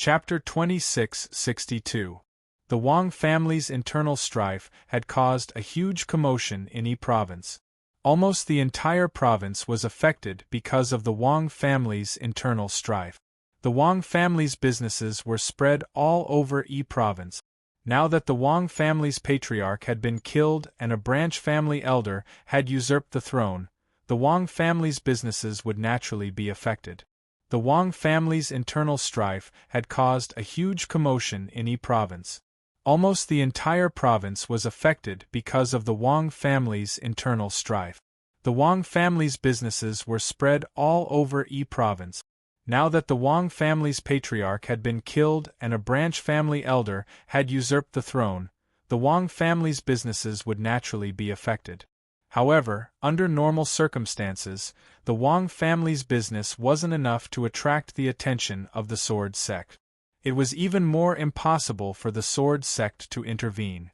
Chapter 2662. The Wang family's internal strife had caused a huge commotion in Yi province. Almost the entire province was affected because of the Wang family's internal strife. The Wang family's businesses were spread all over Yi province. Now that the Wang family's patriarch had been killed and a branch family elder had usurped the throne, the Wang family's businesses would naturally be affected. The Wang family's internal strife had caused a huge commotion in Yi province. Almost the entire province was affected because of the Wang family's internal strife. The Wang family's businesses were spread all over Yi province. Now that the Wang family's patriarch had been killed and a branch family elder had usurped the throne, the Wang family's businesses would naturally be affected. However, under normal circumstances, the Wang family's business wasn't enough to attract the attention of the Sword Sect. It was even more impossible for the Sword Sect to intervene.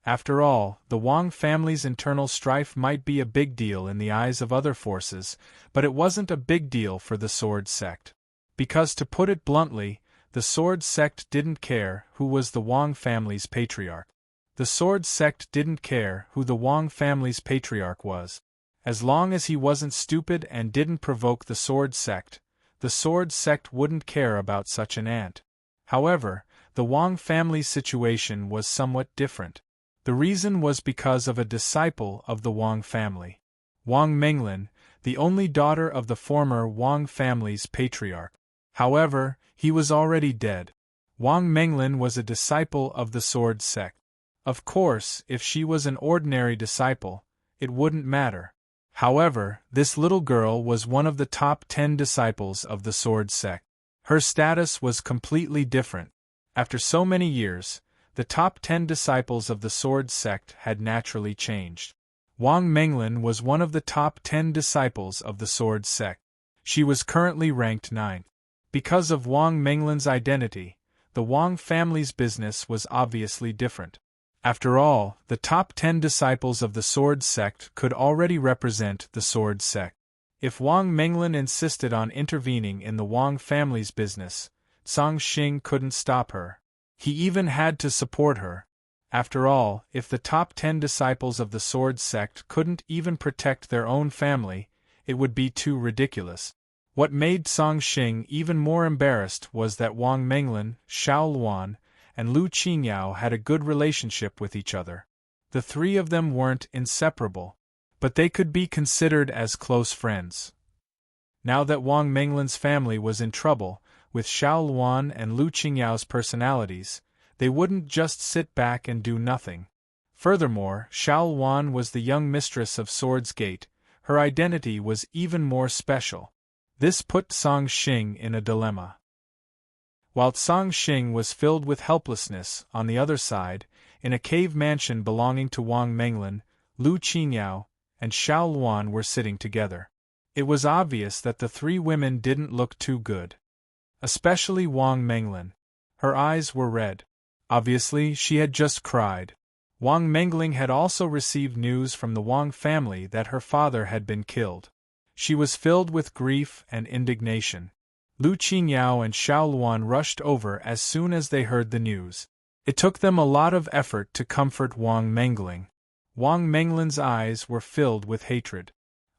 After all, the Wang family's internal strife might be a big deal in the eyes of other forces, but it wasn't a big deal for the Sword Sect. Because, to put it bluntly, the Sword Sect didn't care who was the Wang family's patriarch. The Sword Sect didn't care who the Wang family's patriarch was. As long as he wasn't stupid and didn't provoke the Sword Sect wouldn't care about such an ant. However, the Wang family's situation was somewhat different. The reason was because of a disciple of the Wang family. Wang Menglin, the only daughter of the former Wang family's patriarch. However, he was already dead. Wang Menglin was a disciple of the Sword Sect. Of course, if she was an ordinary disciple, it wouldn't matter. However, this little girl was one of the top 10 disciples of the Sword Sect. Her status was completely different. After so many years, the top 10 disciples of the Sword Sect had naturally changed. Wang Menglin was one of the top 10 disciples of the Sword Sect. She was currently ranked 9th. Because of Wang Menglin's identity, the Wang family's business was obviously different. After all, the top 10 disciples of the Sword Sect could already represent the Sword Sect. If Wang Menglin insisted on intervening in the Wang family's business, Song Xing couldn't stop her. He even had to support her. After all, if the top 10 disciples of the Sword Sect couldn't even protect their own family, it would be too ridiculous. What made Song Xing even more embarrassed was that Wang Menglin, Xiao Luan, and Lu Qingyao had a good relationship with each other. The three of them weren't inseparable, but they could be considered as close friends. Now that Wang Menglin's family was in trouble, with Xiao Luan and Lu Qingyao's personalities, they wouldn't just sit back and do nothing. Furthermore, Xiao Luan was the young mistress of Swords Gate. Her identity was even more special. This put Song Xing in a dilemma. While Song Xing was filled with helplessness, on the other side, in a cave mansion belonging to Wang Menglin, Lu Qingyao and Xiao Luan were sitting together. It was obvious that the three women didn't look too good. Especially Wang Menglin. Her eyes were red. Obviously, she had just cried. Wang Menglin had also received news from the Wang family that her father had been killed. She was filled with grief and indignation. Lu Qingyao and Xiao Luan rushed over as soon as they heard the news. It took them a lot of effort to comfort Wang Menglin. Wang Menglin's eyes were filled with hatred.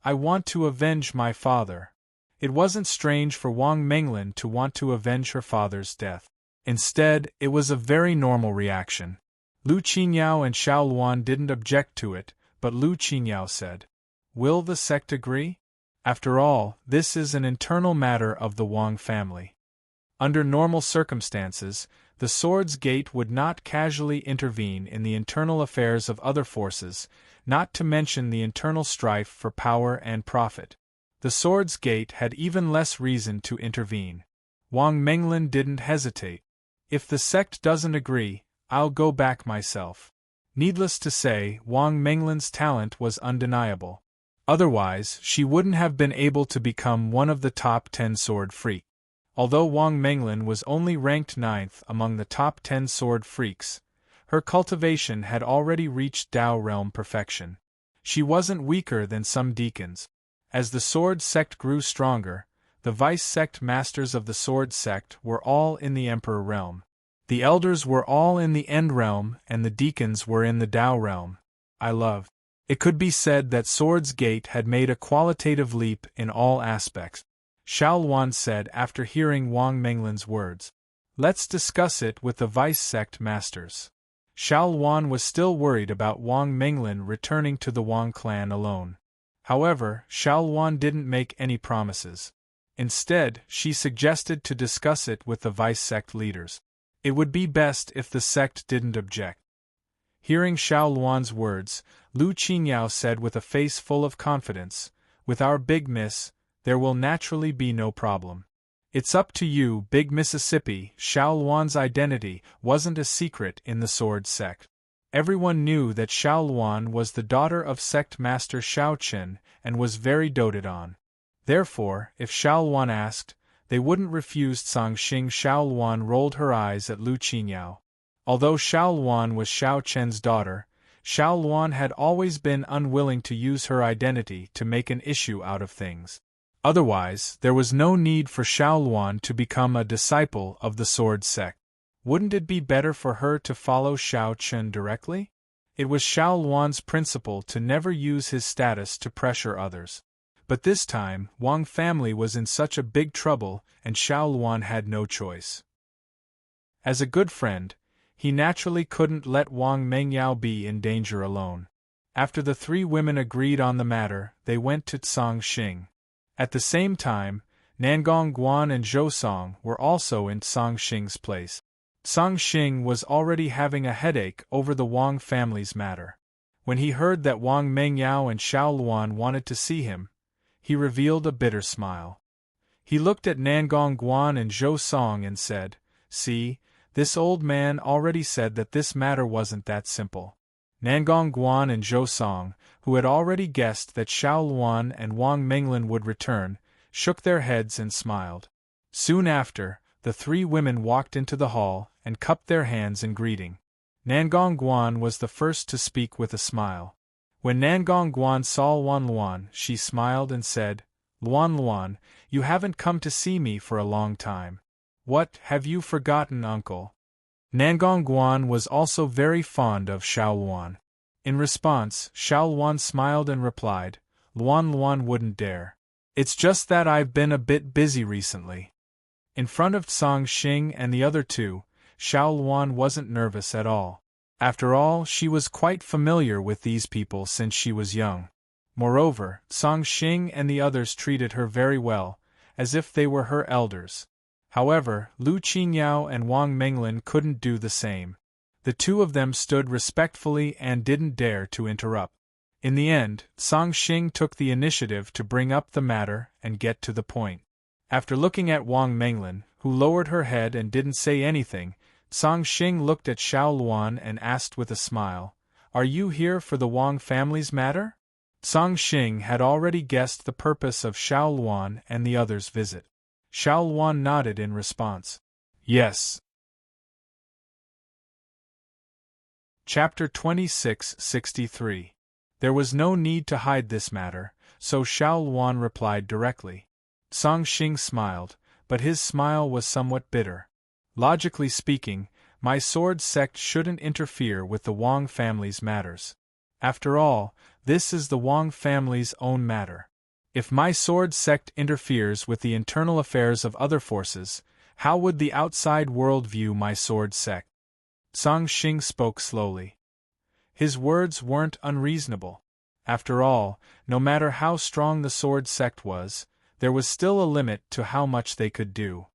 I want to avenge my father. It wasn't strange for Wang Menglin to want to avenge her father's death. Instead, it was a very normal reaction. Lu Qingyao and Xiao Luan didn't object to it, but Lu Qingyao said, "Will the sect agree? After all, this is an internal matter of the Wang family." Under normal circumstances, the Swords Gate would not casually intervene in the internal affairs of other forces, not to mention the internal strife for power and profit. The Swords Gate had even less reason to intervene. Wang Menglin didn't hesitate. If the sect doesn't agree, I'll go back myself. Needless to say, Wang Menglin's talent was undeniable. Otherwise, she wouldn't have been able to become one of the top 10 sword freaks. Although Wang Menglin was only ranked 9th among the top 10 sword freaks, her cultivation had already reached Dao realm perfection. She wasn't weaker than some deacons. As the sword sect grew stronger, The vice-sect masters of the sword sect were all in the emperor realm. The elders were all in the end realm, and the deacons were in the Tao realm. I love. It could be said that Sword's Gate had made a qualitative leap in all aspects, Xiao Luan said after hearing Wang Menglin's words. Let's discuss it with the vice-sect masters. Xiao Luan was still worried about Wang Menglin returning to the Wang clan alone. However, Xiao Luan didn't make any promises. Instead, she suggested to discuss it with the vice-sect leaders. It would be best if the sect didn't object. Hearing Xiao Luan's words, Lu Qingyao said with a face full of confidence, "With our Big Miss, there will naturally be no problem. It's up to you, Big Mississippi." Xiao Luan's identity wasn't a secret in the sword sect. Everyone knew that Xiao Luan was the daughter of sect master Xiao Qin and was very doted on. Therefore, if Xiao Luan asked, they wouldn't refuse. Songxing. Xiao Luan rolled her eyes at Lu Qingyao. Although Xiao Luan was Xiao Chen's daughter, Xiao Luan had always been unwilling to use her identity to make an issue out of things. Otherwise, there was no need for Xiao Luan to become a disciple of the sword sect. Wouldn't it be better for her to follow Xiao Chen directly? It was Xiao Luan's principle to never use his status to pressure others. But this time, Wang family was in such a big trouble, and Xiao Luan had no choice. As a good friend, he naturally couldn't let Wang Mengyao be in danger alone. After the three women agreed on the matter, they went to Songxing. At the same time, Nangong Guan and Zhou Song were also in Songxing's place. Songxing was already having a headache over the Wang family's matter. When he heard that Wang Mengyao and Xiao Luan wanted to see him, he revealed a bitter smile. He looked at Nangong Guan and Zhou Song and said, "See, this old man already said that this matter wasn't that simple." Nangong Guan and Zhou Song, who had already guessed that Xiao Luan and Wang Menglin would return, shook their heads and smiled. Soon after, the three women walked into the hall and cupped their hands in greeting. Nangong Guan was the first to speak with a smile. When Nangong Guan saw Luan Luan, she smiled and said, "Luan Luan, you haven't come to see me for a long time. What, have you forgotten, uncle?" Nangong Guan was also very fond of Xiao Luan. In response, Xiao Luan smiled and replied, "Luan Luan wouldn't dare. It's just that I've been a bit busy recently." In front of Songxing and the other two, Xiao Luan wasn't nervous at all. After all, she was quite familiar with these people since she was young. Moreover, Songxing and the others treated her very well, as if they were her elders. However, Lu Qingyao and Wang Menglin couldn't do the same. The two of them stood respectfully and didn't dare to interrupt. In the end, Songxing took the initiative to bring up the matter and get to the point. After looking at Wang Menglin, who lowered her head and didn't say anything, Songxing looked at Xiao Luan and asked with a smile, "Are you here for the Wang family's matter?" Songxing had already guessed the purpose of Xiao Luan and the others' visit. Xiao Luan nodded in response. "Yes." Chapter 2663. There was no need to hide this matter, so Xiao Luan replied directly. Songxing smiled, but his smile was somewhat bitter. Logically speaking, my sword sect shouldn't interfere with the Wang family's matters. After all, this is the Wang family's own matter. If my sword sect interferes with the internal affairs of other forces, how would the outside world view my sword sect? Songxing spoke slowly. His words weren't unreasonable. After all, no matter how strong the sword sect was, there was still a limit to how much they could do.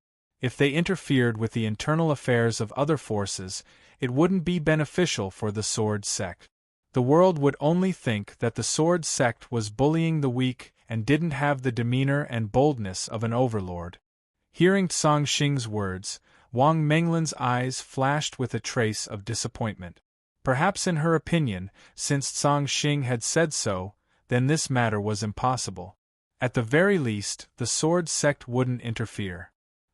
If they interfered with the internal affairs of other forces, it wouldn't be beneficial for the sword sect. The world would only think that the sword sect was bullying the weak and didn't have the demeanor and boldness of an overlord. Hearing Songxing's words, Wang Menglin's eyes flashed with a trace of disappointment. Perhaps in her opinion, since Songxing had said so, then this matter was impossible. At the very least, the sword sect wouldn't interfere.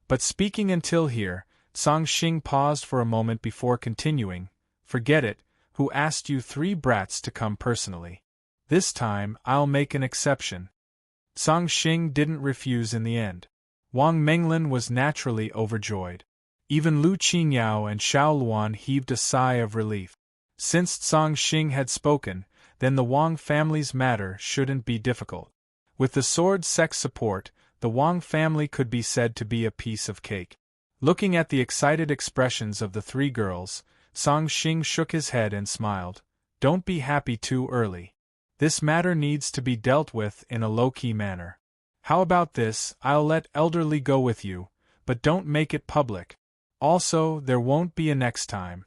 But speaking until here, Songxing paused for a moment before continuing, "Forget it, who asked you three brats to come personally? This time, I'll make an exception." Songxing didn't refuse in the end. Wang Menglin was naturally overjoyed. Even Lu Qingyao and Xiao Luan heaved a sigh of relief. Since Song Xing had spoken, then the Wang family's matter shouldn't be difficult. With the sword sect support, the Wang family could be said to be a piece of cake. Looking at the excited expressions of the three girls, Song Xing shook his head and smiled. Don't be happy too early. This matter needs to be dealt with in a low-key manner. How about this? I'll let Elder Li go with you, but don't make it public. Also, there won't be a next time.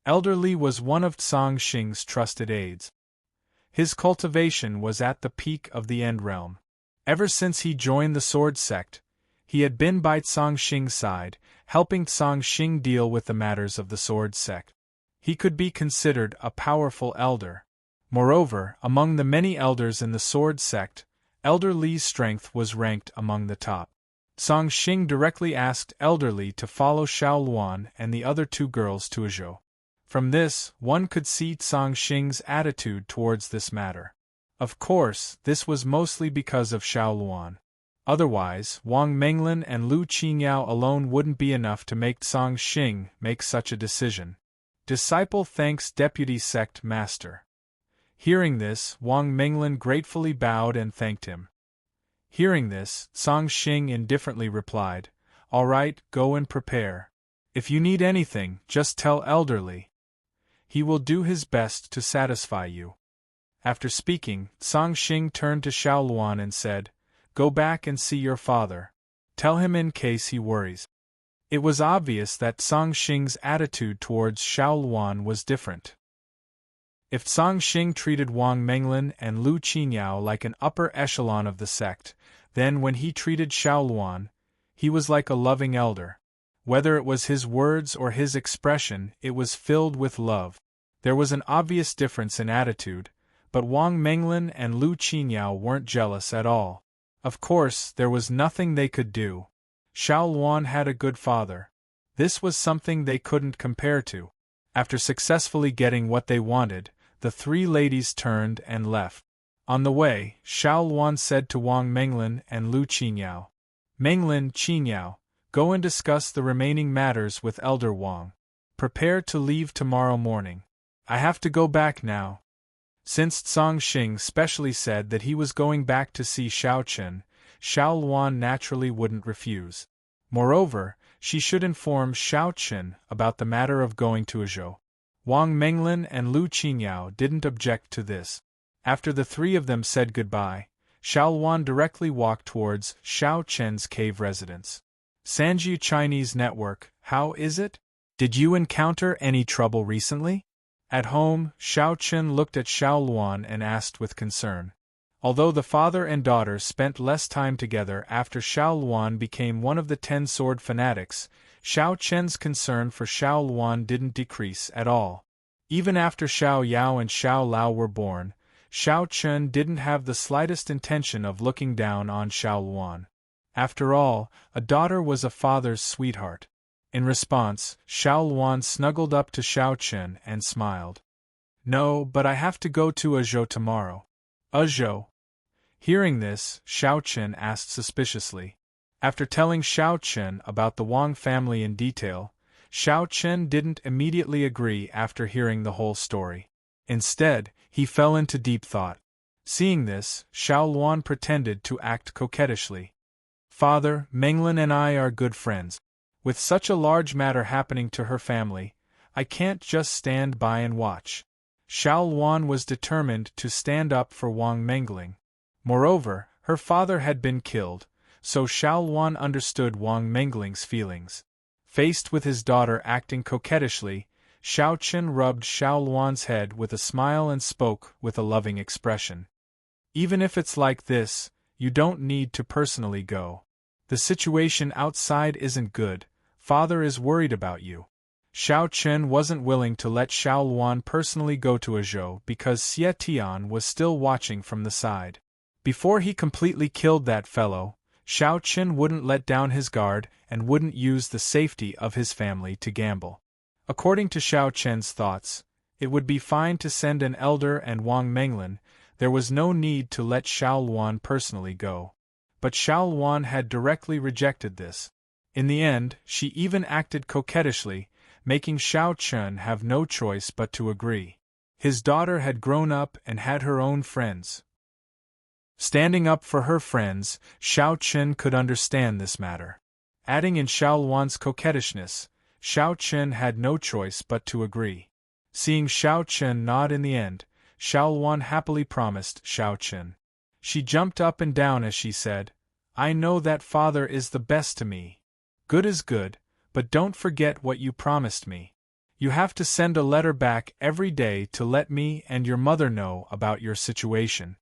Elder Li was one of Song Xing's trusted aides. His cultivation was at the peak of the End Realm. Ever since he joined the Sword Sect, he had been by Song Xing's side, helping Song Xing deal with the matters of the Sword Sect. He could be considered a powerful elder. Moreover, among the many elders in the Sword Sect, Elder Li's strength was ranked among the top. Song Xing directly asked Elder Li to follow Xiao Luan and the other two girls to Azhou. From this, one could see Song Xing's attitude towards this matter. Of course, this was mostly because of Xiao Luan. Otherwise, Wang Menglin and Lu Qingyao alone wouldn't be enough to make Song Xing make such a decision. Disciple thanks Deputy Sect Master. Hearing this, Wang Menglin gratefully bowed and thanked him. Hearing this, Song Xing indifferently replied, "All right, go and prepare. If you need anything, just tell Elder Li. He will do his best to satisfy you." After speaking, Song Xing turned to Xiao Luan and said, "Go back and see your father. Tell him in case he worries." It was obvious that Song Xing's attitude towards Xiao Luan was different. If Song Xing treated Wang Menglin and Lu Qingyao like an upper echelon of the sect, then when he treated Xiao Luan, he was like a loving elder. Whether it was his words or his expression, it was filled with love. There was an obvious difference in attitude, but Wang Menglin and Lu Qingyao weren't jealous at all. Of course, there was nothing they could do. Xiao Luan had a good father. This was something they couldn't compare to. After successfully getting what they wanted, the three ladies turned and left. On the way, Xiao Luan said to Wang Menglin and Lu Qingyao, "Menglin, Qingyao, go and discuss the remaining matters with Elder Wang. Prepare to leave tomorrow morning. I have to go back now." Since Song Xing specially said that he was going back to see Xiao Chen, Xiao Luan naturally wouldn't refuse. Moreover, she should inform Xiao Chen about the matter of going to Azhou. Wang Menglin and Lu Qingyao didn't object to this. After the three of them said goodbye, Xiao Luan directly walked towards Xiao Chen's cave residence. "Sanji Chinese Network, how is it? Did you encounter any trouble recently?" At home, Xiao Chen looked at Xiao Luan and asked with concern. Although the father and daughter spent less time together after Xiao Luan became one of the 10 sword fanatics, Xiao Chen's concern for Xiao Luan didn't decrease at all. Even after Xiao Yao and Xiao Lao were born, Xiao Chen didn't have the slightest intention of looking down on Xiao Luan. After all, a daughter was a father's sweetheart. In response, Xiao Luan snuggled up to Xiao Chen and smiled. "No, but I have to go to Azhou tomorrow." "Azhou?" Hearing this, Xiao Chen asked suspiciously. After telling Xiao Chen about the Wang family in detail, Xiao Chen didn't immediately agree after hearing the whole story. Instead, he fell into deep thought. Seeing this, Xiao Luan pretended to act coquettishly. "Father, Menglin and I are good friends. With such a large matter happening to her family, I can't just stand by and watch." Xiao Luan was determined to stand up for Wang Menglin. Moreover, her father had been killed, so Xiao Luan understood Wang Menglin's feelings. Faced with his daughter acting coquettishly, Xiao Chen rubbed Xiao Luan's head with a smile and spoke with a loving expression. "Even if it's like this, you don't need to personally go. The situation outside isn't good. Father is worried about you." Xiao Chen wasn't willing to let Xiao Luan personally go to Azhou because Xie Tian was still watching from the side. Before he completely killed that fellow, Xiao Chen wouldn't let down his guard and wouldn't use the safety of his family to gamble. According to Xiao Chen's thoughts, it would be fine to send an elder and Wang Menglin. There was no need to let Xiao Luan personally go. but Xiao Luan had directly rejected this. In the end, she even acted coquettishly, making Xiao Chen have no choice but to agree. His daughter had grown up and had her own friends. Standing up for her friends, Xiao Chen could understand this matter. Adding in Xiao Luan's coquettishness, Xiao Chen had no choice but to agree. Seeing Xiao Chen nod in the end, Xiao Luan happily promised Xiao Chen. She jumped up and down as she said, "I know that father is the best to me. Good is good, but don't forget what you promised me. You have to send a letter back every day to let me and your mother know about your situation."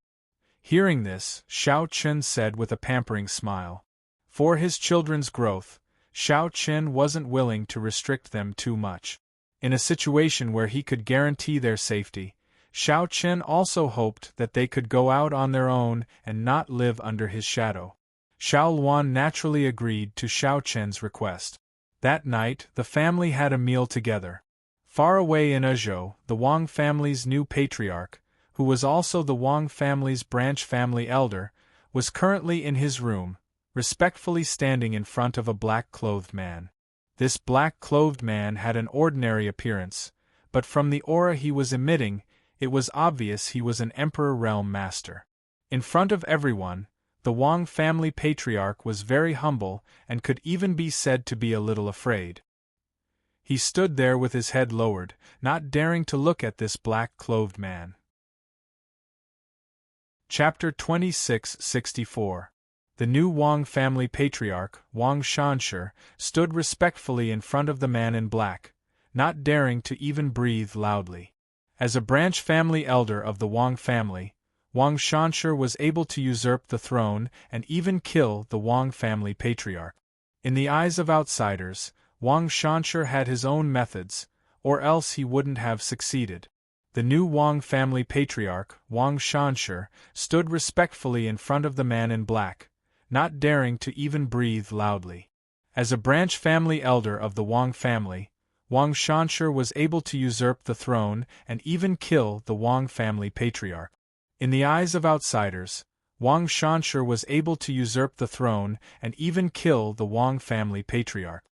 Hearing this, Xiao Chen said with a pampering smile. For his children's growth, Xiao Chen wasn't willing to restrict them too much. In a situation where he could guarantee their safety, Xiao Chen also hoped that they could go out on their own and not live under his shadow. Xiao Luan naturally agreed to Xiao Chen's request. That night, the family had a meal together. Far away in Ezhou, the Wang family's new patriarch, who was also the Wang family's branch family elder, was currently in his room, respectfully standing in front of a black-clothed man. This black-clothed man had an ordinary appearance, but from the aura he was emitting, it was obvious he was an Emperor Realm Master. In front of everyone, the Wang family patriarch was very humble and could even be said to be a little afraid. He stood there with his head lowered, not daring to look at this black-clothed man. Chapter 2664. The new Wang family patriarch, Wang Shanshi, stood respectfully in front of the man in black, not daring to even breathe loudly. As a branch family elder of the Wang family, Wang Shanshi was able to usurp the throne and even kill the Wang family patriarch. In the eyes of outsiders, Wang Shanshi had his own methods, or else he wouldn't have succeeded. The new Wang family patriarch, Wang Shanshi, stood respectfully in front of the man in black, not daring to even breathe loudly. As a branch family elder of the Wang family, Wang Shanshi was able to usurp the throne and even kill the Wang family patriarch. In the eyes of outsiders, Wang Shanshi was able to usurp the throne and even kill the Wang family patriarch.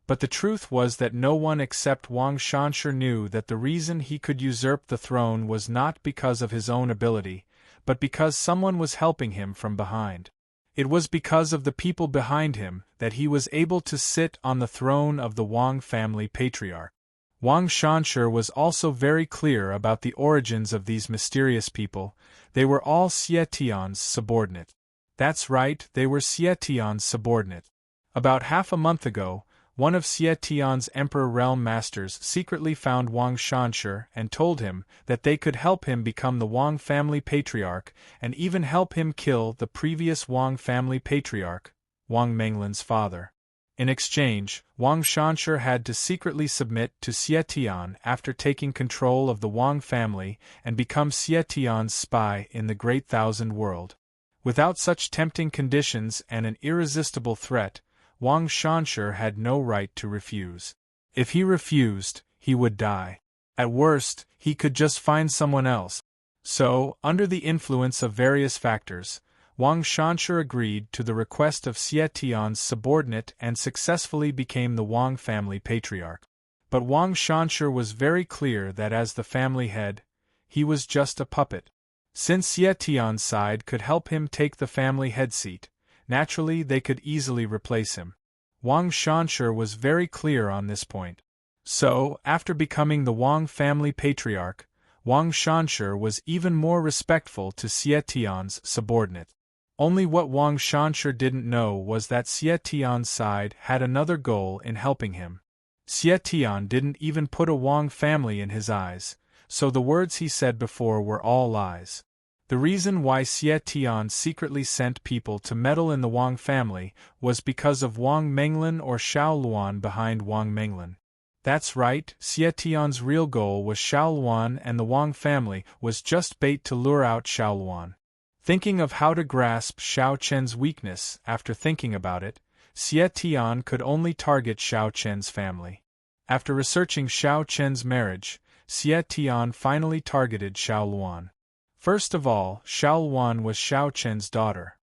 But the truth was that no one except Wang Shanshi knew that the reason he could usurp the throne was not because of his own ability, but because someone was helping him from behind. It was because of the people behind him that he was able to sit on the throne of the Wang family patriarch. Wang Shanshi was also very clear about the origins of these mysterious people. They were all Xie Tian's subordinate. That's right, they were Xie Tian's subordinate. About half a month ago, one of Xie Tian's Emperor Realm Masters secretly found Wang Shanshi and told him that they could help him become the Wang family patriarch and even help him kill the previous Wang family patriarch, Wang Menglin's father. In exchange, Wang Shanshi had to secretly submit to Xie Tian after taking control of the Wang family and become Xie Tian's spy in the Great Thousand World. Without such tempting conditions and an irresistible threat, Wang Shanshi had no right to refuse. If he refused, he would die. At worst, he could just find someone else. So, under the influence of various factors, Wang Shanshi agreed to the request of Xie Tian's subordinate and successfully became the Wang family patriarch. But Wang Shanshi was very clear that as the family head, he was just a puppet. Since Xie Tian's side could help him take the family head seat, naturally they could easily replace him. Wang Shanshi was very clear on this point. So, after becoming the Wang family patriarch, Wang Shanshi was even more respectful to Xie Tian's subordinate. Only what Wang Shanshi didn't know was that Xie Tian's side had another goal in helping him. Xie Tian didn't even put a Wang family in his eyes, so the words he said before were all lies. The reason why Xie Tian secretly sent people to meddle in the Wang family was because of Wang Menglin or Xiao Luan behind Wang Menglin. That's right, Xie Tian's real goal was Xiao Luan and the Wang family was just bait to lure out Xiao Luan. Thinking of how to grasp Xiao Chen's weakness after thinking about it, Xie Tian could only target Xiao Chen's family. After researching Xiao Chen's marriage, Xie Tian finally targeted Xiao Luan. First of all, Xiao Luan was Xiao Chen's daughter.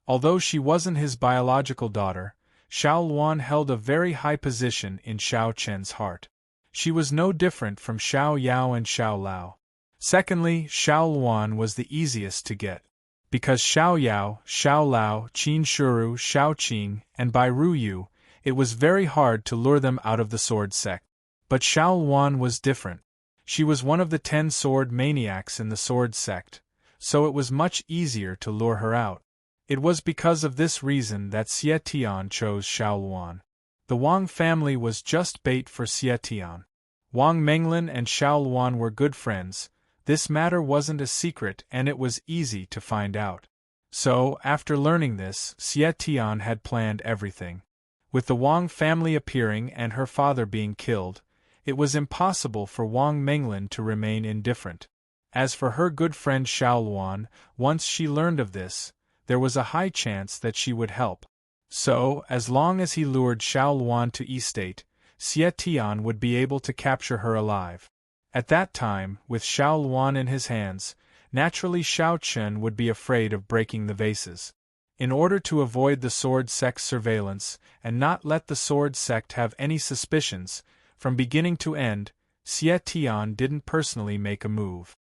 Although she wasn't his biological daughter, Xiao Luan held a very high position in Xiao Chen's heart. She was no different from Xiao Yao and Xiao Lao. Secondly, Xiao Luan was the easiest to get. Because Xiao Yao, Xiao Lao, Qin Shuru, Xiao Qing, and Bai Ru Yu, it was very hard to lure them out of the sword sect. But Xiao Luan was different. She was one of the 10 sword maniacs in the sword sect, so it was much easier to lure her out. It was because of this reason that Xie Tian chose Xiao Luan. The Wang family was just bait for Xie Tian. Wang Menglin and Xiao Luan were good friends. This matter wasn't a secret and it was easy to find out. So, after learning this, Xie Tian had planned everything. With the Wang family appearing and her father being killed, it was impossible for Wang Menglin to remain indifferent. As for her good friend Xiao Luan, once she learned of this, there was a high chance that she would help. So, as long as he lured Xiao Luan to Estate, Xie Tian would be able to capture her alive. At that time, with Xiao Luan in his hands, naturally Xiao Chen would be afraid of breaking the vases. In order to avoid the sword sect's surveillance and not let the sword sect have any suspicions, from beginning to end, Xie Tian didn't personally make a move.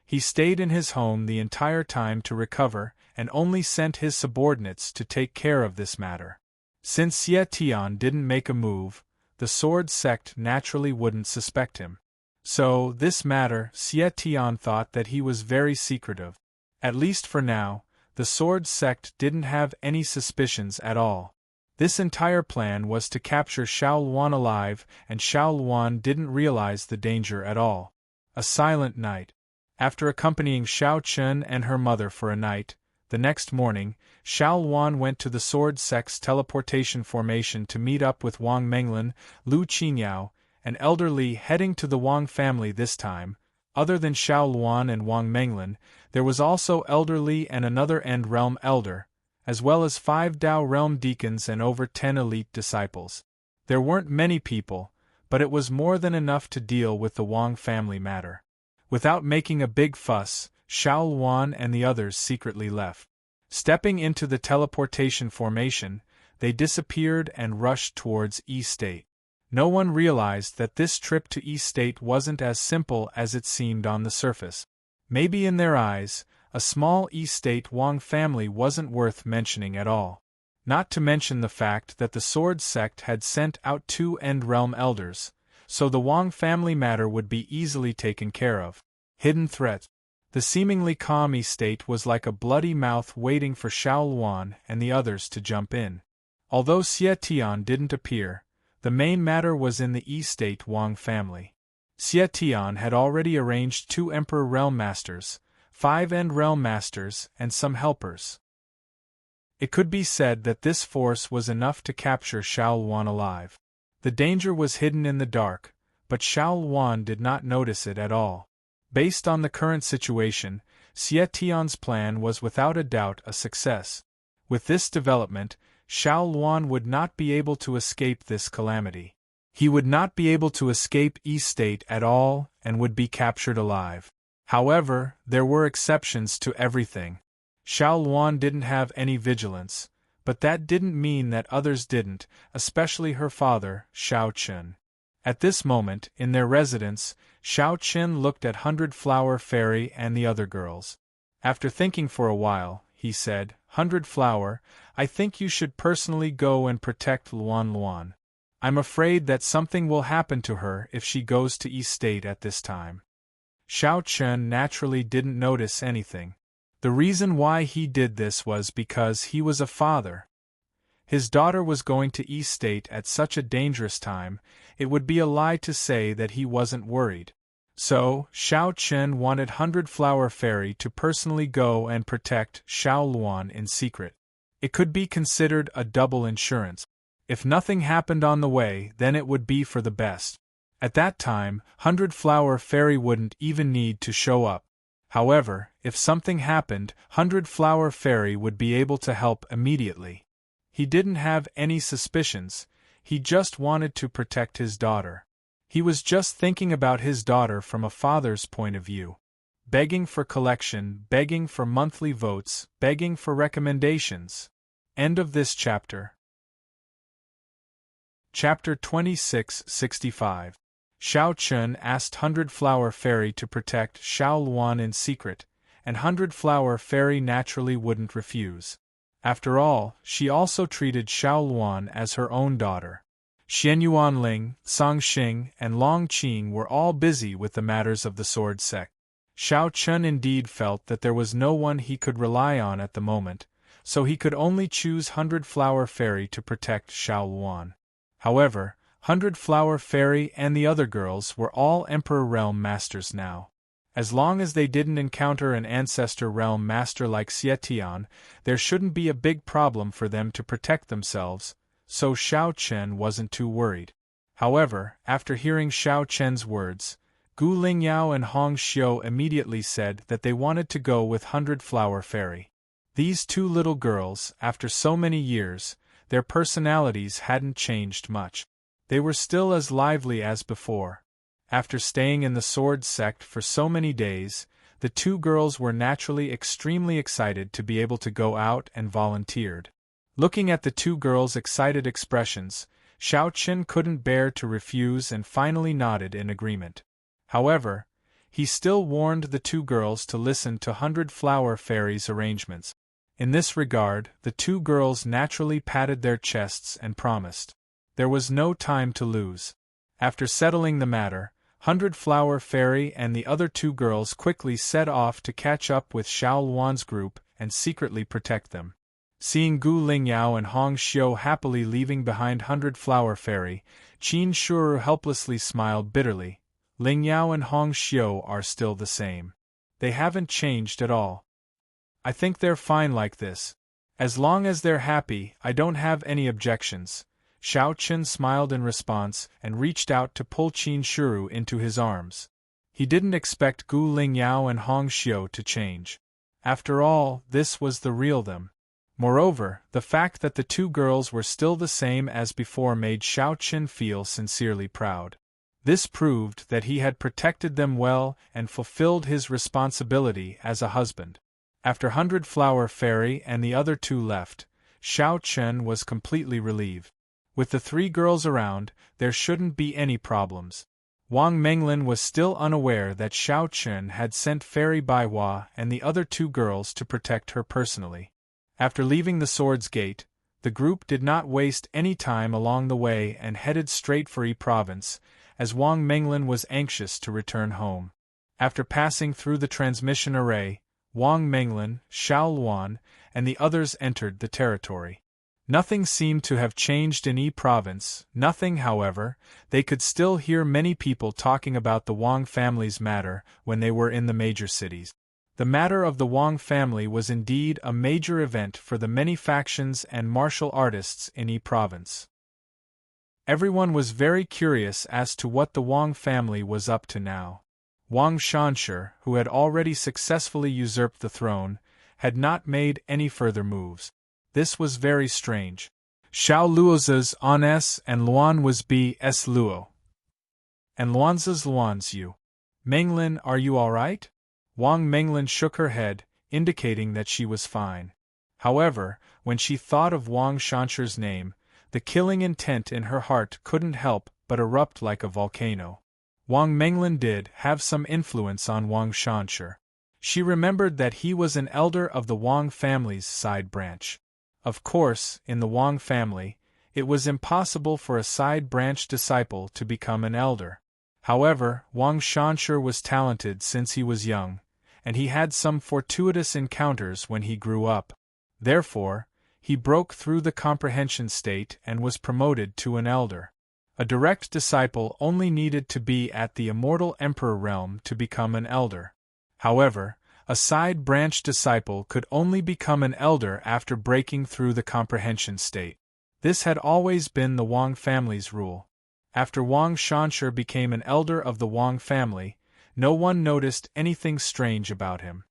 He stayed in his home the entire time to recover and only sent his subordinates to take care of this matter. Since Xie Tian didn't make a move, the sword sect naturally wouldn't suspect him. So, this matter, Xie Tian thought that he was very secretive. At least for now, the sword sect didn't have any suspicions at all. This entire plan was to capture Xiao Luan alive, and Xiao Luan didn't realize the danger at all. A silent night. After accompanying Xiao Chen and her mother for a night, the next morning, Xiao Luan went to the sword sect's teleportation formation to meet up with Wang Menglin, Lu Qinyao, and Elder Li heading to the Wang family this time. Other than Xiao Luan and Wang Menglin, there was also Elder Li and another End Realm Elder, as well as 5 Dao Realm deacons and over 10 elite disciples. There weren't many people, but it was more than enough to deal with the Wang family matter. Without making a big fuss, Xiao Luan and the others secretly left. Stepping into the teleportation formation, they disappeared and rushed towards Estate. No one realized that this trip to Estate wasn't as simple as it seemed on the surface. Maybe in their eyes, a small Estate Wang family wasn't worth mentioning at all. Not to mention the fact that the sword sect had sent out 2 End Realm elders, so the Wang family matter would be easily taken care of. Hidden threat. The seemingly calm Estate was like a bloody mouth waiting for Xiao Luan and the others to jump in. Although Xie Tian didn't appear, the main matter was in the Estate Wang family. Xie Tian had already arranged 2 Emperor Realm Masters, 5 End Realm Masters, and some helpers. It could be said that this force was enough to capture Xiao Luan alive. The danger was hidden in the dark, but Xiao Luan did not notice it at all. Based on the current situation, Xie Tian's plan was without a doubt a success. With this development, Xiao Luan would not be able to escape this calamity. He would not be able to escape Estate at all and would be captured alive. However, there were exceptions to everything. Xiao Luan didn't have any vigilance, but that didn't mean that others didn't, especially her father, Xiao Chen. At this moment, in their residence, Xiao Chen looked at 100 Flower Fairy and the other girls. After thinking for a while, he said, 100 Flower, I think you should personally go and protect Luan Luan. I'm afraid that something will happen to her if she goes to Estate at this time. Xiao Chen naturally didn't notice anything. The reason why he did this was because he was a father. His daughter was going to Estate at such a dangerous time, it would be a lie to say that he wasn't worried. So, Xiao Chen wanted 100 Flower Fairy to personally go and protect Xiao Luan in secret. It could be considered a double insurance. If nothing happened on the way, then it would be for the best. At that time, 100 Flower Fairy wouldn't even need to show up. However, if something happened, 100 Flower Fairy would be able to help immediately. He didn't have any suspicions, he just wanted to protect his daughter. He was just thinking about his daughter from a father's point of view. begging for collection, begging for monthly votes, begging for recommendations. End of this chapter. Chapter 2665. Xiao Chun asked Hundred Flower Fairy to protect Xiao Luan in secret, and Hundred Flower Fairy naturally wouldn't refuse. After all, she also treated Xiao Luan as her own daughter. Xian Yuanling, Song Xing, and Long Qing were all busy with the matters of the sword sect. Xiao Chun indeed felt that there was no one he could rely on at the moment, so he could only choose Hundred Flower Fairy to protect Xiao Luan. However, Hundred Flower Fairy and the other girls were all Emperor Realm Masters now. As long as they didn't encounter an Ancestor Realm Master like Xietian, there shouldn't be a big problem for them to protect themselves, so Xiao Chen wasn't too worried. However, after hearing Xiao Chen's words, Gu Lingyao and Hong Xiu immediately said that they wanted to go with Hundred Flower Fairy. These two little girls, after so many years, their personalities hadn't changed much. They were still as lively as before. After staying in the sword sect for so many days, the two girls were naturally extremely excited to be able to go out and volunteered. Looking at the two girls' excited expressions, Xiao Qin couldn't bear to refuse and finally nodded in agreement. However, he still warned the two girls to listen to Hundred Flower Fairy's arrangements. In this regard, the two girls naturally patted their chests and promised. There was no time to lose. After settling the matter, Hundred Flower Fairy and the other two girls quickly set off to catch up with Xiao Luan's group and secretly protect them. Seeing Gu Lingyao and Hong Xiu happily leaving behind Hundred Flower Fairy, Qin Shuru helplessly smiled bitterly. Lingyao and Hong Xiu are still the same. They haven't changed at all. I think they're fine like this. As long as they're happy, I don't have any objections. Xiao Qin smiled in response and reached out to pull Qin Shuru into his arms. He didn't expect Gu Lingyao and Hong Xiu to change. After all, this was the real them. Moreover, the fact that the two girls were still the same as before made Xiao Qin feel sincerely proud. This proved that he had protected them well and fulfilled his responsibility as a husband. After Hundred Flower Fairy and the other two left, Xiao Chen was completely relieved. With the three girls around, there shouldn't be any problems. Wang Menglin was still unaware that Xiao Chen had sent Fairy Baihua and the other two girls to protect her personally. After leaving the Swords Gate, the group did not waste any time along the way and headed straight for Yi Province, as Wang Menglin was anxious to return home. After passing through the transmission array, Wang Menglin, Xiao Luan, and the others entered the territory. Nothing seemed to have changed in Yi Province, nothing however, they could still hear many people talking about the Wang family's matter when they were in the major cities. The matter of the Wang family was indeed a major event for the many factions and martial artists in Yi Province. Everyone was very curious as to what the Wang family was up to now. Wang Shanshi, who had already successfully usurped the throne, had not made any further moves. This was very strange. Xiao Luozi's on S and Luan was B S Luo. And Luanzi's Luan's U. Menglin, are you all right? Wang Menglin shook her head, indicating that she was fine. However, when she thought of Wang Shanshi's name, the killing intent in her heart couldn't help but erupt like a volcano. Wang Menglin did have some influence on Wang Shanshi. She remembered that he was an elder of the Wang family's side branch. Of course, in the Wang family, it was impossible for a side branch disciple to become an elder. However, Wang Shanshi was talented since he was young, and he had some fortuitous encounters when he grew up. Therefore, he broke through the comprehension state and was promoted to an elder. A direct disciple only needed to be at the immortal Emperor realm to become an elder. However, a side branch disciple could only become an elder after breaking through the comprehension state. This had always been the Wang family's rule. After Wang Shanshi became an elder of the Wang family, no one noticed anything strange about him.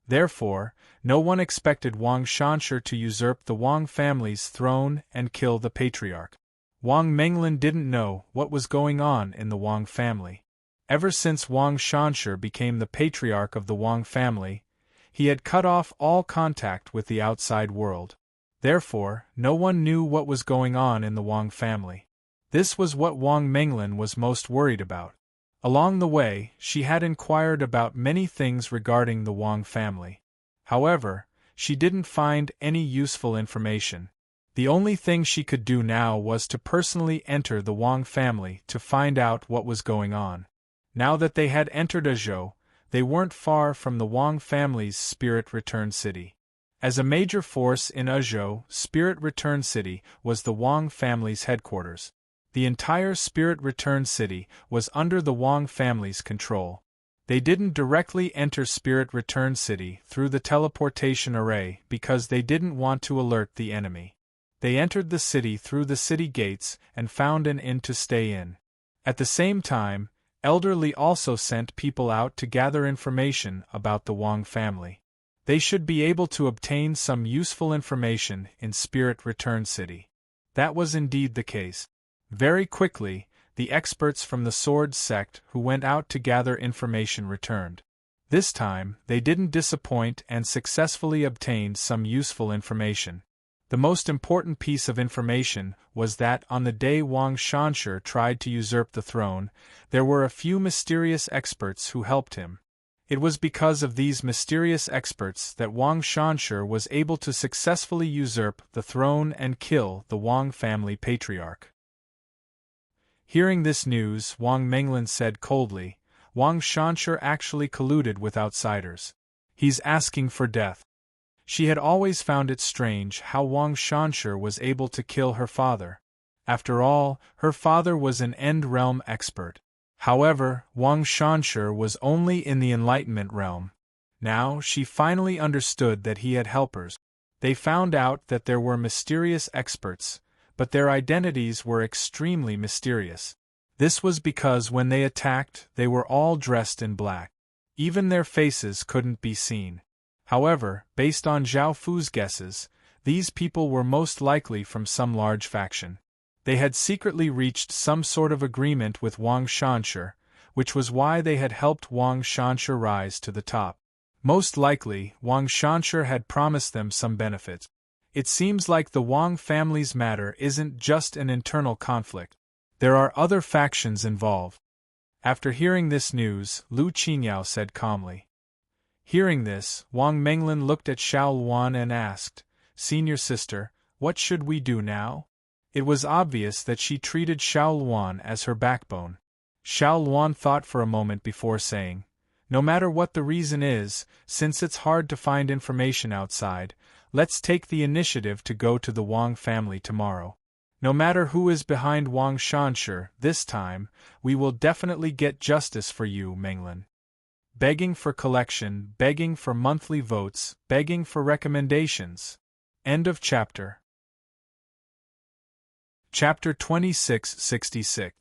Therefore, no one expected Wang Shanshi to usurp the Wang family's throne and kill the patriarch. Wang Menglin didn't know what was going on in the Wang family. Ever since Wang Shanshi became the patriarch of the Wang family, he had cut off all contact with the outside world. Therefore, no one knew what was going on in the Wang family. This was what Wang Menglin was most worried about. Along the way, she had inquired about many things regarding the Wang family. However, she didn't find any useful information. The only thing she could do now was to personally enter the Wang family to find out what was going on. Now that they had entered Azhou, they weren't far from the Wang family's Spirit Return City. As a major force in Azhou, Spirit Return City was the Wang family's headquarters. The entire Spirit Return City was under the Wang family's control. They didn't directly enter Spirit Return City through the teleportation array because they didn't want to alert the enemy. They entered the city through the city gates and found an inn to stay in. At the same time, Elder Li also sent people out to gather information about the Wang family. They should be able to obtain some useful information in Spirit Return City. That was indeed the case. Very quickly, the experts from the Sword Sect who went out to gather information returned. This time, they didn't disappoint and successfully obtained some useful information. The most important piece of information was that on the day Wang Shanshi tried to usurp the throne, there were a few mysterious experts who helped him. It was because of these mysterious experts that Wang Shanshi was able to successfully usurp the throne and kill the Wang family patriarch. Hearing this news, Wang Menglin said coldly, Wang Shanshi actually colluded with outsiders. He's asking for death. She had always found it strange how Wang Shanshi was able to kill her father. After all, her father was an End Realm expert. However, Wang Shanshi was only in the Enlightenment realm. Now, she finally understood that he had helpers. They found out that there were mysterious experts, but their identities were extremely mysterious. This was because when they attacked, they were all dressed in black. Even their faces couldn't be seen. However, based on Zhao Fu's guesses, these people were most likely from some large faction. They had secretly reached some sort of agreement with Wang Shanshi, which was why they had helped Wang Shanshi rise to the top. Most likely, Wang Shanshi had promised them some benefits. It seems like the Wang family's matter isn't just an internal conflict. There are other factions involved. After hearing this news, Lu Qingyao said calmly. Hearing this, Wang Menglin looked at Xiao Luan and asked, Senior sister, what should we do now? It was obvious that she treated Xiao Luan as her backbone. Xiao Luan thought for a moment before saying, no matter what the reason is, since it's hard to find information outside, let's take the initiative to go to the Wang family tomorrow. No matter who is behind Wang Shanshi, this time, we will definitely get justice for you, Menglin. Begging for collection, begging for monthly votes, begging for recommendations. End of chapter. Chapter 2666.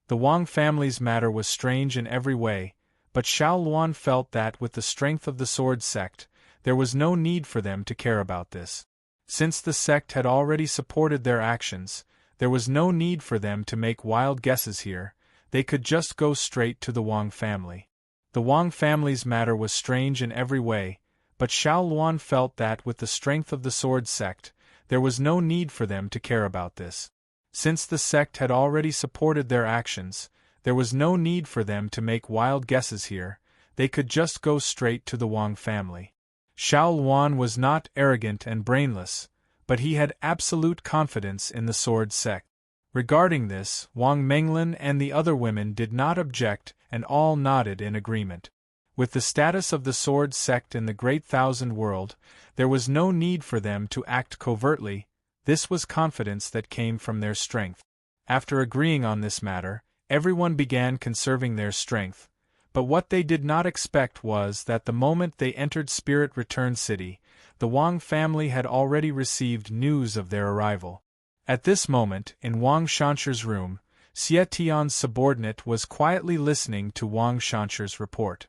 The Wang family's matter was strange in every way, but Xiao Luan felt that with the strength of the Sword Sect, there was no need for them to care about this. Since the sect had already supported their actions, there was no need for them to make wild guesses here. They could just go straight to the Wang family. The Wang family's matter was strange in every way, but Xiao Luan felt that with the strength of the Sword Sect, there was no need for them to care about this. Since the sect had already supported their actions, there was no need for them to make wild guesses here. They could just go straight to the Wang family. Xiao Luan was not arrogant and brainless, but he had absolute confidence in the Sword Sect. Regarding this, Wang Menglin and the other women did not object, and all nodded in agreement. With the status of the Sword Sect in the Great Thousand World, there was no need for them to act covertly. This was confidence that came from their strength. After agreeing on this matter, everyone began conserving their strength, but what they did not expect was that the moment they entered Spirit Return City, the Wang family had already received news of their arrival. At this moment, in Wang Shanshi's room, Xie Tian's subordinate was quietly listening to Wang Shanshi's report.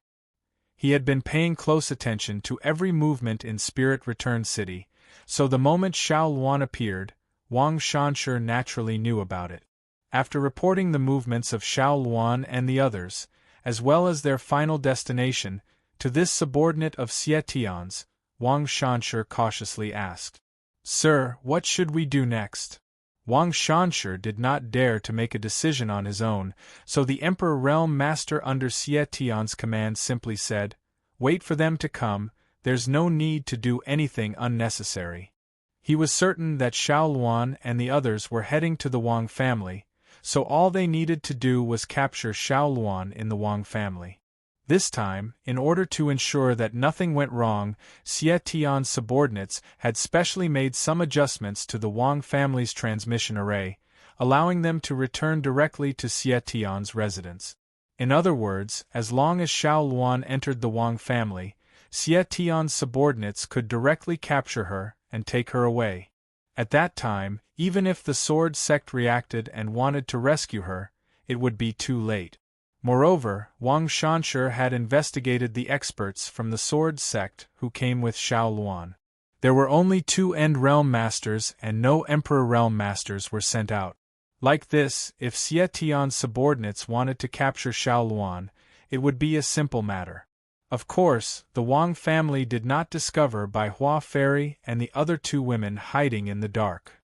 He had been paying close attention to every movement in Spirit Return City, so the moment Xiao Luan appeared, Wang Shanshi naturally knew about it. After reporting the movements of Xiao Luan and the others, as well as their final destination, to this subordinate of Xie Tian's, Wang Shanshi cautiously asked. Sir, what should we do next? Wang Shanshi did not dare to make a decision on his own, so the Emperor Realm Master under Xie Tian's command simply said, Wait for them to come, there's no need to do anything unnecessary. He was certain that Xiao Luan and the others were heading to the Wang family, so all they needed to do was capture Xiao Luan in the Wang family. This time, in order to ensure that nothing went wrong, Xie Tian's subordinates had specially made some adjustments to the Wang family's transmission array, allowing them to return directly to Xie Tian's residence. In other words, as long as Xiao Luan entered the Wang family, Xie Tian's subordinates could directly capture her and take her away. At that time, even if the sword sect reacted and wanted to rescue her, it would be too late. Moreover, Wang Shanshi had investigated the experts from the sword sect who came with Xiao Luan. There were only 2 End Realm Masters and no Emperor Realm Masters were sent out. Like this, if Xie Tian's subordinates wanted to capture Xiao Luan, it would be a simple matter. Of course, the Wang family did not discover Bai Hua Fairy and the other 2 women hiding in the dark.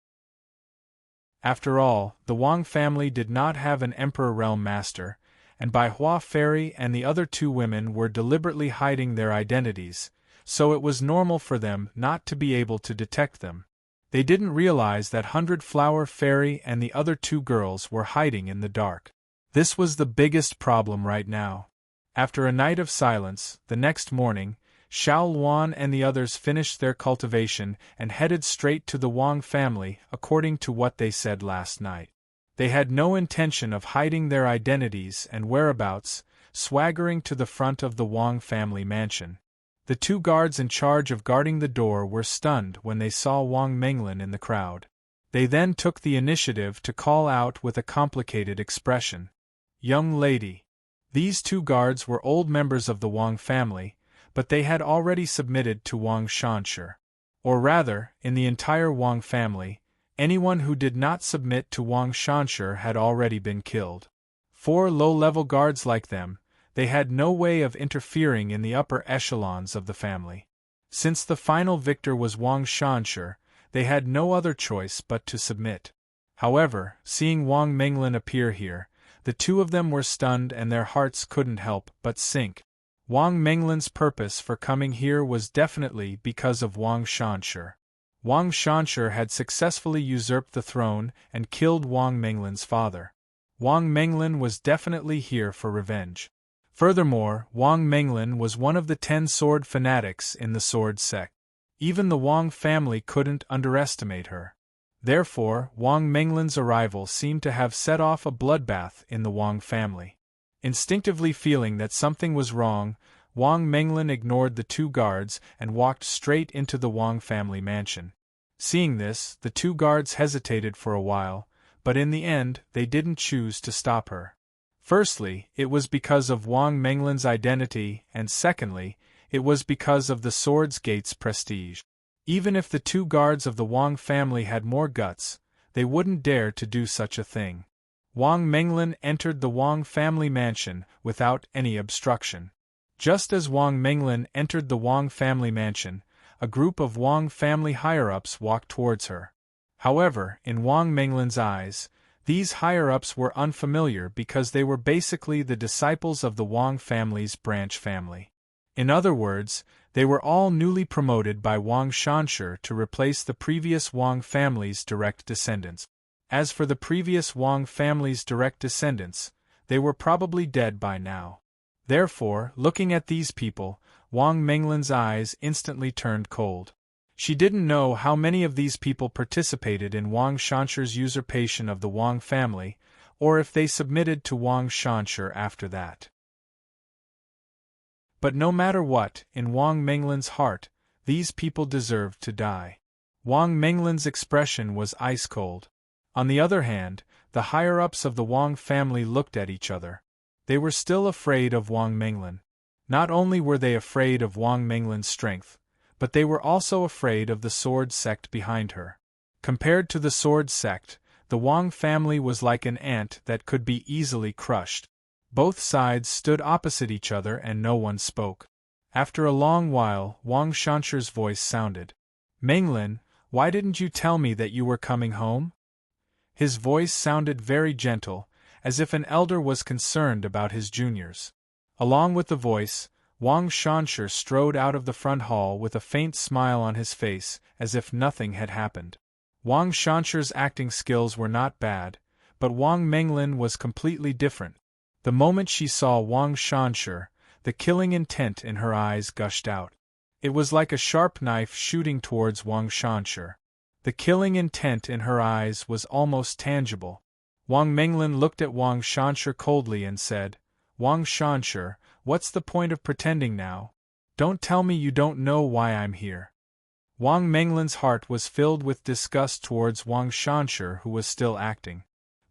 After all, the Wang family did not have an Emperor Realm Master, and Bai Hua Fairy and the other 2 women were deliberately hiding their identities, so it was normal for them not to be able to detect them. They didn't realize that 100 Flower Fairy and the other 2 girls were hiding in the dark. This was the biggest problem right now. After a night of silence, the next morning, Xiao Luan and the others finished their cultivation and headed straight to the Wang family according to what they said last night. They had no intention of hiding their identities and whereabouts, swaggering to the front of the Wang family mansion. The 2 guards in charge of guarding the door were stunned when they saw Wang Menglin in the crowd. They then took the initiative to call out with a complicated expression. Young lady. These 2 guards were old members of the Wang family, but they had already submitted to Wang Shanshi. Or rather, in the entire Wang family, anyone who did not submit to Wang Shanshi had already been killed. 4 low-level guards like them, they had no way of interfering in the upper echelons of the family. Since the final victor was Wang Shanshi, they had no other choice but to submit. However, seeing Wang Menglin appear here, the 2 of them were stunned and their hearts couldn't help but sink. Wang Menglin's purpose for coming here was definitely because of Wang Shanshi. Wang Shanshi had successfully usurped the throne and killed Wang Menglin's father. Wang Menglin was definitely here for revenge. Furthermore, Wang Menglin was one of the 10 sword fanatics in the sword sect. Even the Wang family couldn't underestimate her. Therefore, Wang Menglin's arrival seemed to have set off a bloodbath in the Wang family. Instinctively feeling that something was wrong, Wang Menglin ignored the 2 guards and walked straight into the Wang family mansion. Seeing this, the 2 guards hesitated for a while, but in the end, they didn't choose to stop her. Firstly, it was because of Wang Menglin's identity, and secondly, it was because of the Swords Gate's prestige. Even if the 2 guards of the Wang family had more guts, they wouldn't dare to do such a thing. Wang Menglin entered the Wang family mansion without any obstruction. Just as Wang Menglin entered the Wang family mansion, a group of Wang family higher-ups walked towards her. However, in Wang Menglin's eyes, these higher-ups were unfamiliar because they were basically the disciples of the Wang family's branch family. In other words, they were all newly promoted by Wang Shanshi to replace the previous Wang family's direct descendants. As for the previous Wang family's direct descendants, they were probably dead by now. Therefore, looking at these people, Wang Menglin's eyes instantly turned cold. She didn't know how many of these people participated in Wang Shanshi's usurpation of the Wang family, or if they submitted to Wang Shanshi after that. But no matter what, in Wang Menglin's heart, these people deserved to die. Wang Menglin's expression was ice-cold. On the other hand, the higher-ups of the Wang family looked at each other. They were still afraid of Wang Menglin. Not only were they afraid of Wang Menglin's strength, but they were also afraid of the sword sect behind her. Compared to the sword sect, the Wang family was like an ant that could be easily crushed. Both sides stood opposite each other and no one spoke. After a long while, Wang Shansher's voice sounded. Menglin, why didn't you tell me that you were coming home? His voice sounded very gentle, as if an elder was concerned about his juniors. Along with the voice, Wang Shansher strode out of the front hall with a faint smile on his face, as if nothing had happened. Wang Shansher's acting skills were not bad, but Wang Menglin was completely different. The moment she saw Wang Shansher, the killing intent in her eyes gushed out. It was like a sharp knife shooting towards Wang Shansher. The killing intent in her eyes was almost tangible. Wang Menglin looked at Wang Shansher coldly and said, Wang Shansher, what's the point of pretending now? Don't tell me you don't know why I'm here. Wang Menglin's heart was filled with disgust towards Wang Shansher, who was still acting.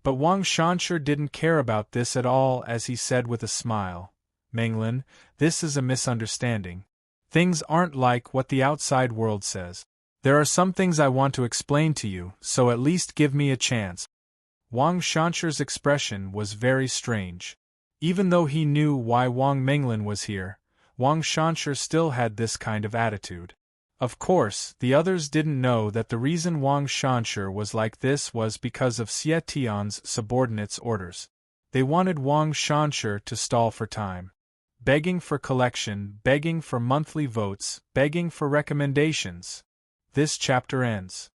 But Wang Shansher didn't care about this at all, as he said with a smile, Menglin, this is a misunderstanding. Things aren't like what the outside world says. There are some things I want to explain to you, so at least give me a chance. Wang Shansher's expression was very strange. Even though he knew why Wang Menglin was here, Wang Shansher still had this kind of attitude. Of course, the others didn't know that the reason Wang Shansher was like this was because of Xie Tian's subordinates' orders. They wanted Wang Shansher to stall for time. Begging for collection, begging for monthly votes, begging for recommendations. This chapter ends.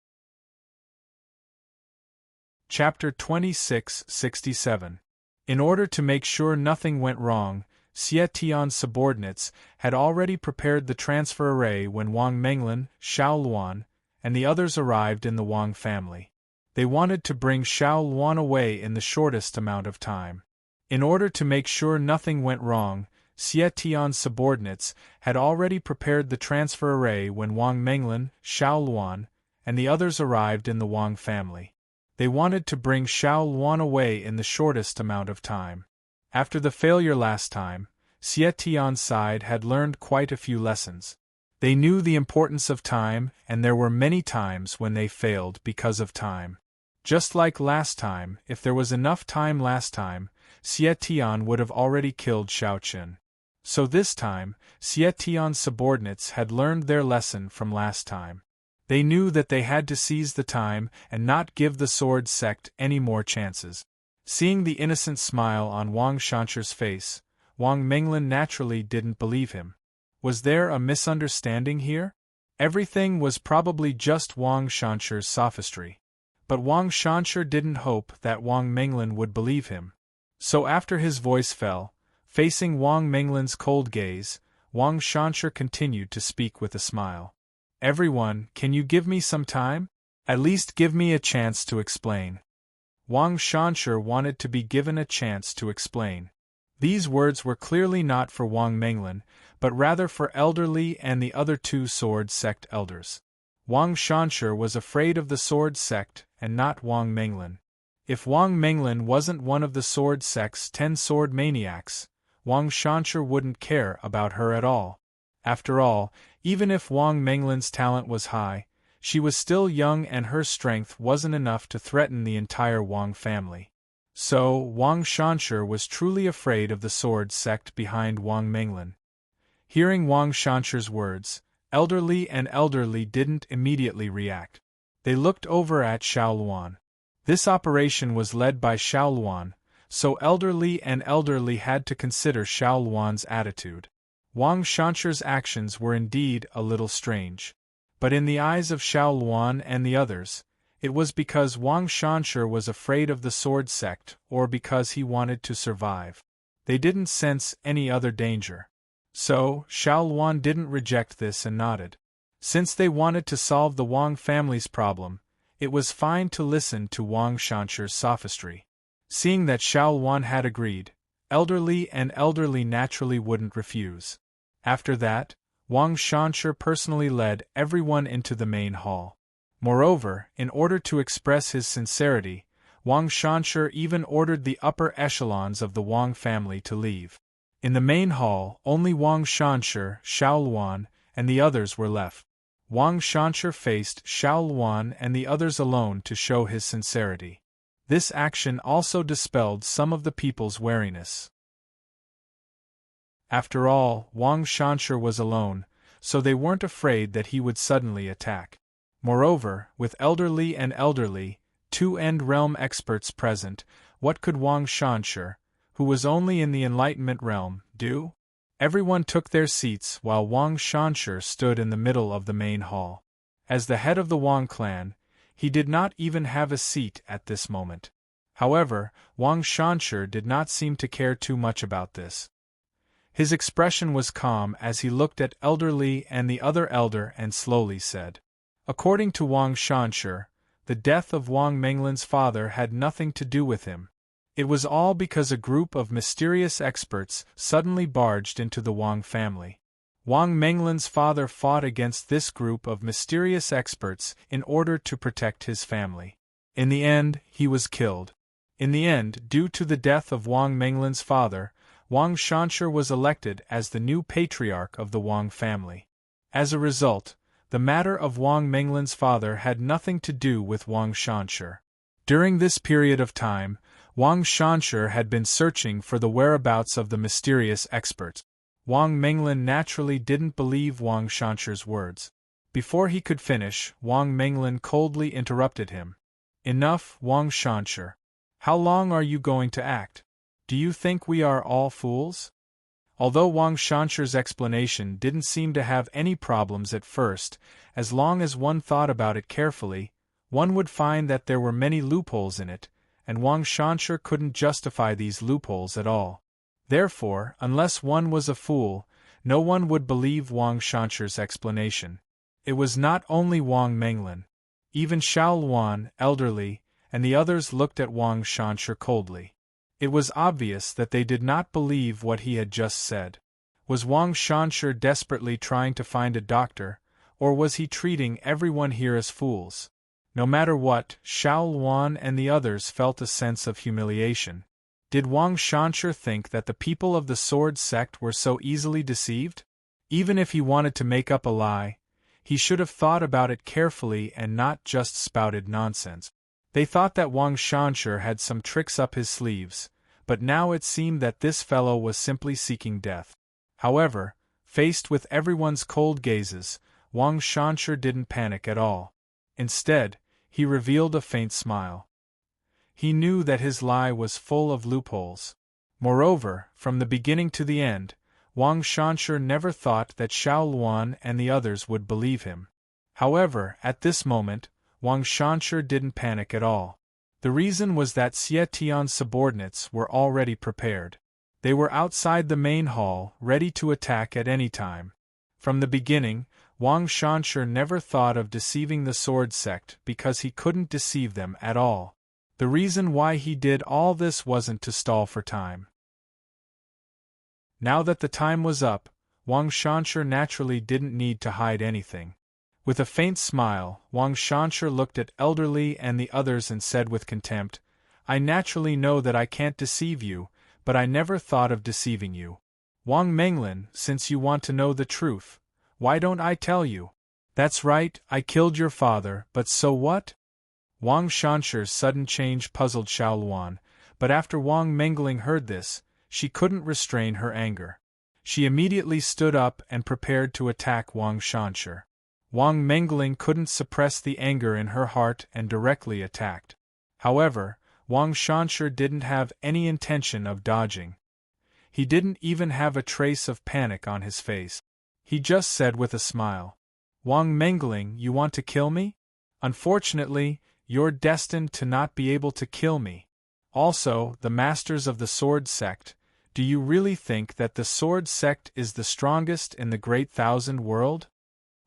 Chapter 2667. In order to make sure nothing went wrong, Xie Tian's subordinates had already prepared the transfer array when Wang Menglin, Xiao Luan, and the others arrived in the Wang family. They wanted to bring Xiao Luan away in the shortest amount of time. In order to make sure nothing went wrong, Xie Tian's subordinates had already prepared the transfer array when Wang Menglin, Xiao Luan, and the others arrived in the Wang family. They wanted to bring Xiao Luan away in the shortest amount of time. After the failure last time, Xie Tian's side had learned quite a few lessons. They knew the importance of time, and there were many times when they failed because of time. Just like last time, if there was enough time last time, Xie Tian would have already killed Xiao Qin. So this time, Xie Tian's subordinates had learned their lesson from last time. They knew that they had to seize the time and not give the sword sect any more chances. Seeing the innocent smile on Wang Shansher's face, Wang Menglin naturally didn't believe him. Was there a misunderstanding here? Everything was probably just Wang Shansher's sophistry. But Wang Shansher didn't hope that Wang Menglin would believe him. So after his voice fell, facing Wang Menglin's cold gaze, Wang Shansher continued to speak with a smile. Everyone, can you give me some time? At least give me a chance to explain. Wang Shansher wanted to be given a chance to explain. These words were clearly not for Wang Menglin, but rather for Elder Li and the other two sword sect elders. Wang Shansher was afraid of the sword sect and not Wang Menglin. If Wang Menglin wasn't one of the sword sect's 10 sword maniacs, Wang Shansher wouldn't care about her at all. After all, even if Wang Menglin's talent was high, she was still young and her strength wasn't enough to threaten the entire Wang family. So, Wang Shansher was truly afraid of the sword sect behind Wang Menglin. Hearing Wang Shansher's words, Elder Li and Elder Li didn't immediately react. They looked over at Xiao Luan. This operation was led by Xiao Luan, so Elder Li and Elder Li had to consider Xiao Luan's attitude. Wang Shansher's actions were indeed a little strange. But in the eyes of Xiao Luan and the others, it was because Wang Shansher was afraid of the sword sect or because he wanted to survive. They didn't sense any other danger. So, Xiao Luan didn't reject this and nodded. Since they wanted to solve the Wang family's problem, it was fine to listen to Wang Shansher's sophistry. Seeing that Xiao Luan had agreed, Elder Li and Elder Li naturally wouldn't refuse. After that, Wang Shansher personally led everyone into the main hall. Moreover, in order to express his sincerity, Wang Shansher even ordered the upper echelons of the Wang family to leave. In the main hall, only Wang Shansher, Xiao Luan, and the others were left. Wang Shansher faced Xiao Luan and the others alone to show his sincerity. This action also dispelled some of the people's wariness. After all, Wang Shanshi was alone, so they weren't afraid that he would suddenly attack. Moreover, with elderly and elderly, two End Realm experts present, what could Wang Shanshi, who was only in the Enlightenment realm, do? Everyone took their seats while Wang Shanshi stood in the middle of the main hall. As the head of the Wang clan, he did not even have a seat at this moment. However, Wang Shanshi did not seem to care too much about this. His expression was calm as he looked at elderly and the other elder and slowly said, "According to Wang Shanshi, the death of Wang Menglin's father had nothing to do with him. It was all because a group of mysterious experts suddenly barged into the Wang family. Wang Menglin's father fought against this group of mysterious experts in order to protect his family. In the end, he was killed. In the end, due to the death of Wang Menglin's father, Wang Shanshi was elected as the new patriarch of the Wang family. As a result, the matter of Wang Menglin's father had nothing to do with Wang Shanshi. During this period of time, Wang Shanshi had been searching for the whereabouts of the mysterious experts. Wang Menglin naturally didn't believe Wang Shanshi's words. Before he could finish, Wang Menglin coldly interrupted him. "Enough, Wang Shanshi. How long are you going to act? Do you think we are all fools?" Although Wang Shanshi's explanation didn't seem to have any problems at first, as long as one thought about it carefully, one would find that there were many loopholes in it, and Wang Shanshi couldn't justify these loopholes at all. Therefore, unless one was a fool, no one would believe Wang Shanshi's explanation. It was not only Wang Menglin. Even Xiao Luan, elderly, and the others looked at Wang Shanshi coldly. It was obvious that they did not believe what he had just said. Was Wang Shanshi desperately trying to find a doctor, or was he treating everyone here as fools? No matter what, Xiao Luan and the others felt a sense of humiliation. Did Wang Shanshi think that the people of the Sword Sect were so easily deceived? Even if he wanted to make up a lie, he should have thought about it carefully and not just spouted nonsense. They thought that Wang Shanshi had some tricks up his sleeves, but now it seemed that this fellow was simply seeking death. However, faced with everyone's cold gazes, Wang Shanshi didn't panic at all. Instead, he revealed a faint smile. He knew that his lie was full of loopholes. Moreover, from the beginning to the end, Wang Shanshi never thought that Xiao Luan and the others would believe him. However, at this moment, Wang Shanshi didn't panic at all. The reason was that Xie Tian's subordinates were already prepared. They were outside the main hall, ready to attack at any time. From the beginning, Wang Shanshi never thought of deceiving the Sword Sect because he couldn't deceive them at all. The reason why he did all this wasn't to stall for time. Now that the time was up, Wang Shanshi naturally didn't need to hide anything. With a faint smile, Wang Shanshi looked at elderly and the others and said with contempt, "I naturally know that I can't deceive you, but I never thought of deceiving you. Wang Menglin, since you want to know the truth, why don't I tell you? That's right, I killed your father, but so what?" Wang Shanshi's sudden change puzzled Xiao Luan, but after Wang Menglin heard this, she couldn't restrain her anger. She immediately stood up and prepared to attack Wang Shanshi. Wang Menglin couldn't suppress the anger in her heart and directly attacked. However, Wang Shanshi didn't have any intention of dodging. He didn't even have a trace of panic on his face. He just said with a smile, "Wang Menglin, you want to kill me? Unfortunately, you're destined to not be able to kill me. Also, the masters of the Sword Sect, do you really think that the Sword Sect is the strongest in the Great Thousand World?"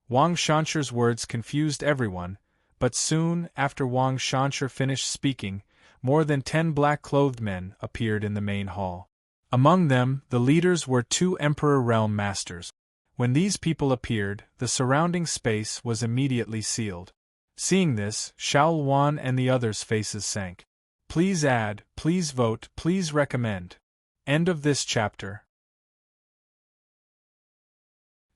Wang Shanshi's words confused everyone, but soon after Wang Shanshi finished speaking, more than 10 black-clothed men appeared in the main hall. Among them, the leaders were 2 Emperor Realm Masters. When these people appeared, the surrounding space was immediately sealed. Seeing this, Xiao Luan and the others' faces sank. Please add, please vote, please recommend. End of this chapter.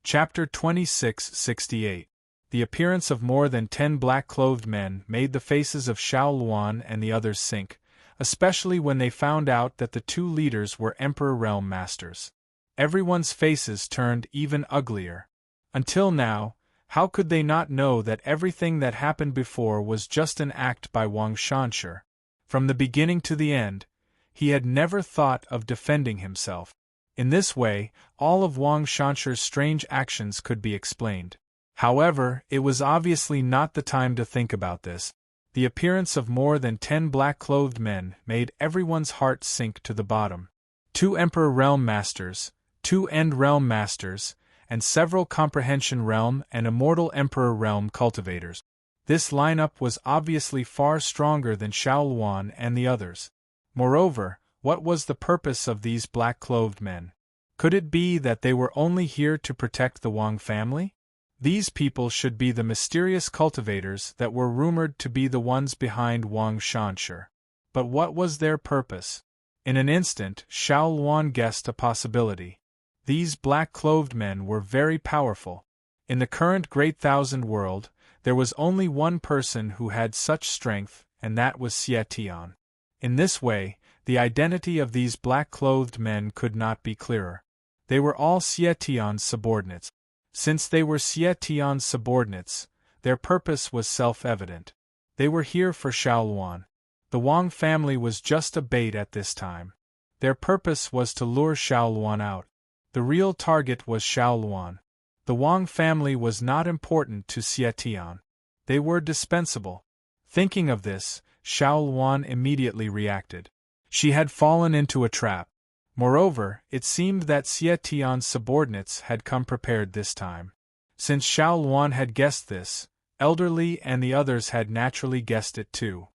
Chapter 2668. The appearance of more than 10 black-clothed men made the faces of Xiao Luan and the others sink, especially when they found out that the 2 leaders were Emperor Realm Masters. Everyone's faces turned even uglier. Until now, how could they not know that everything that happened before was just an act by Wang Shanshi? From the beginning to the end, he had never thought of defending himself. In this way, all of Wang Shanshi's strange actions could be explained. However, it was obviously not the time to think about this. The appearance of more than 10 black-clothed men made everyone's heart sink to the bottom. 2 Emperor Realm Masters, 2 End Realm Masters, and several Comprehension Realm and Immortal Emperor Realm cultivators. This lineup was obviously far stronger than Xiao Luan and the others. Moreover, what was the purpose of these black-clothed men? Could it be that they were only here to protect the Wang family? These people should be the mysterious cultivators that were rumored to be the ones behind Wang Shanshi. But what was their purpose? In an instant, Xiao Luan guessed a possibility. These black-clothed men were very powerful. In the current Great Thousand World, there was only one person who had such strength, and that was Xie Tian. In this way, the identity of these black-clothed men could not be clearer. They were all Xie Tian's subordinates. Since they were Xie Tian's subordinates, their purpose was self-evident. They were here for Xiao Luan. The Wang family was just a bait at this time. Their purpose was to lure Xiao Luan out. The real target was Xiao Luan. The Wang family was not important to Xie Tian. They were dispensable. Thinking of this, Xiao Luan immediately reacted. She had fallen into a trap. Moreover, it seemed that Xie Tian's subordinates had come prepared this time. Since Xiao Luan had guessed this, Elderly and the others had naturally guessed it too.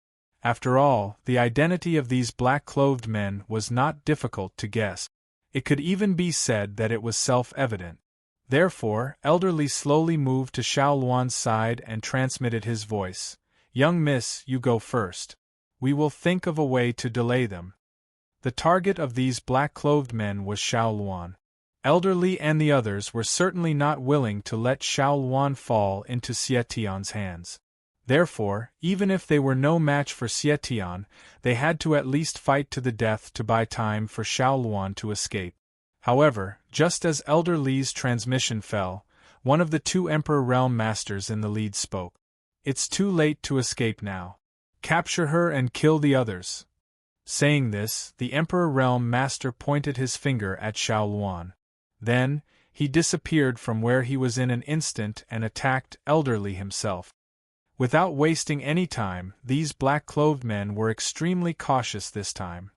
After all, the identity of these black-clothed men was not difficult to guess. It could even be said that it was self-evident. Therefore, Elderly slowly moved to Xiao Luan's side and transmitted his voice. "Young miss, you go first. We will think of a way to delay them." The target of these black-clothed men was Xiao Luan. Elderly and the others were certainly not willing to let Xiao Luan fall into Xie Tian's hands. Therefore, even if they were no match for Xie Tian, they had to at least fight to the death to buy time for Xiao Luan to escape. However, just as Elder Li's transmission fell, one of the 2 Emperor Realm Masters in the lead spoke. "It's too late to escape now. Capture her and kill the others." Saying this, the Emperor Realm Master pointed his finger at Xiao Luan. Then, he disappeared from where he was in an instant and attacked Elderly himself. Without wasting any time, these black-clothed men were extremely cautious this time.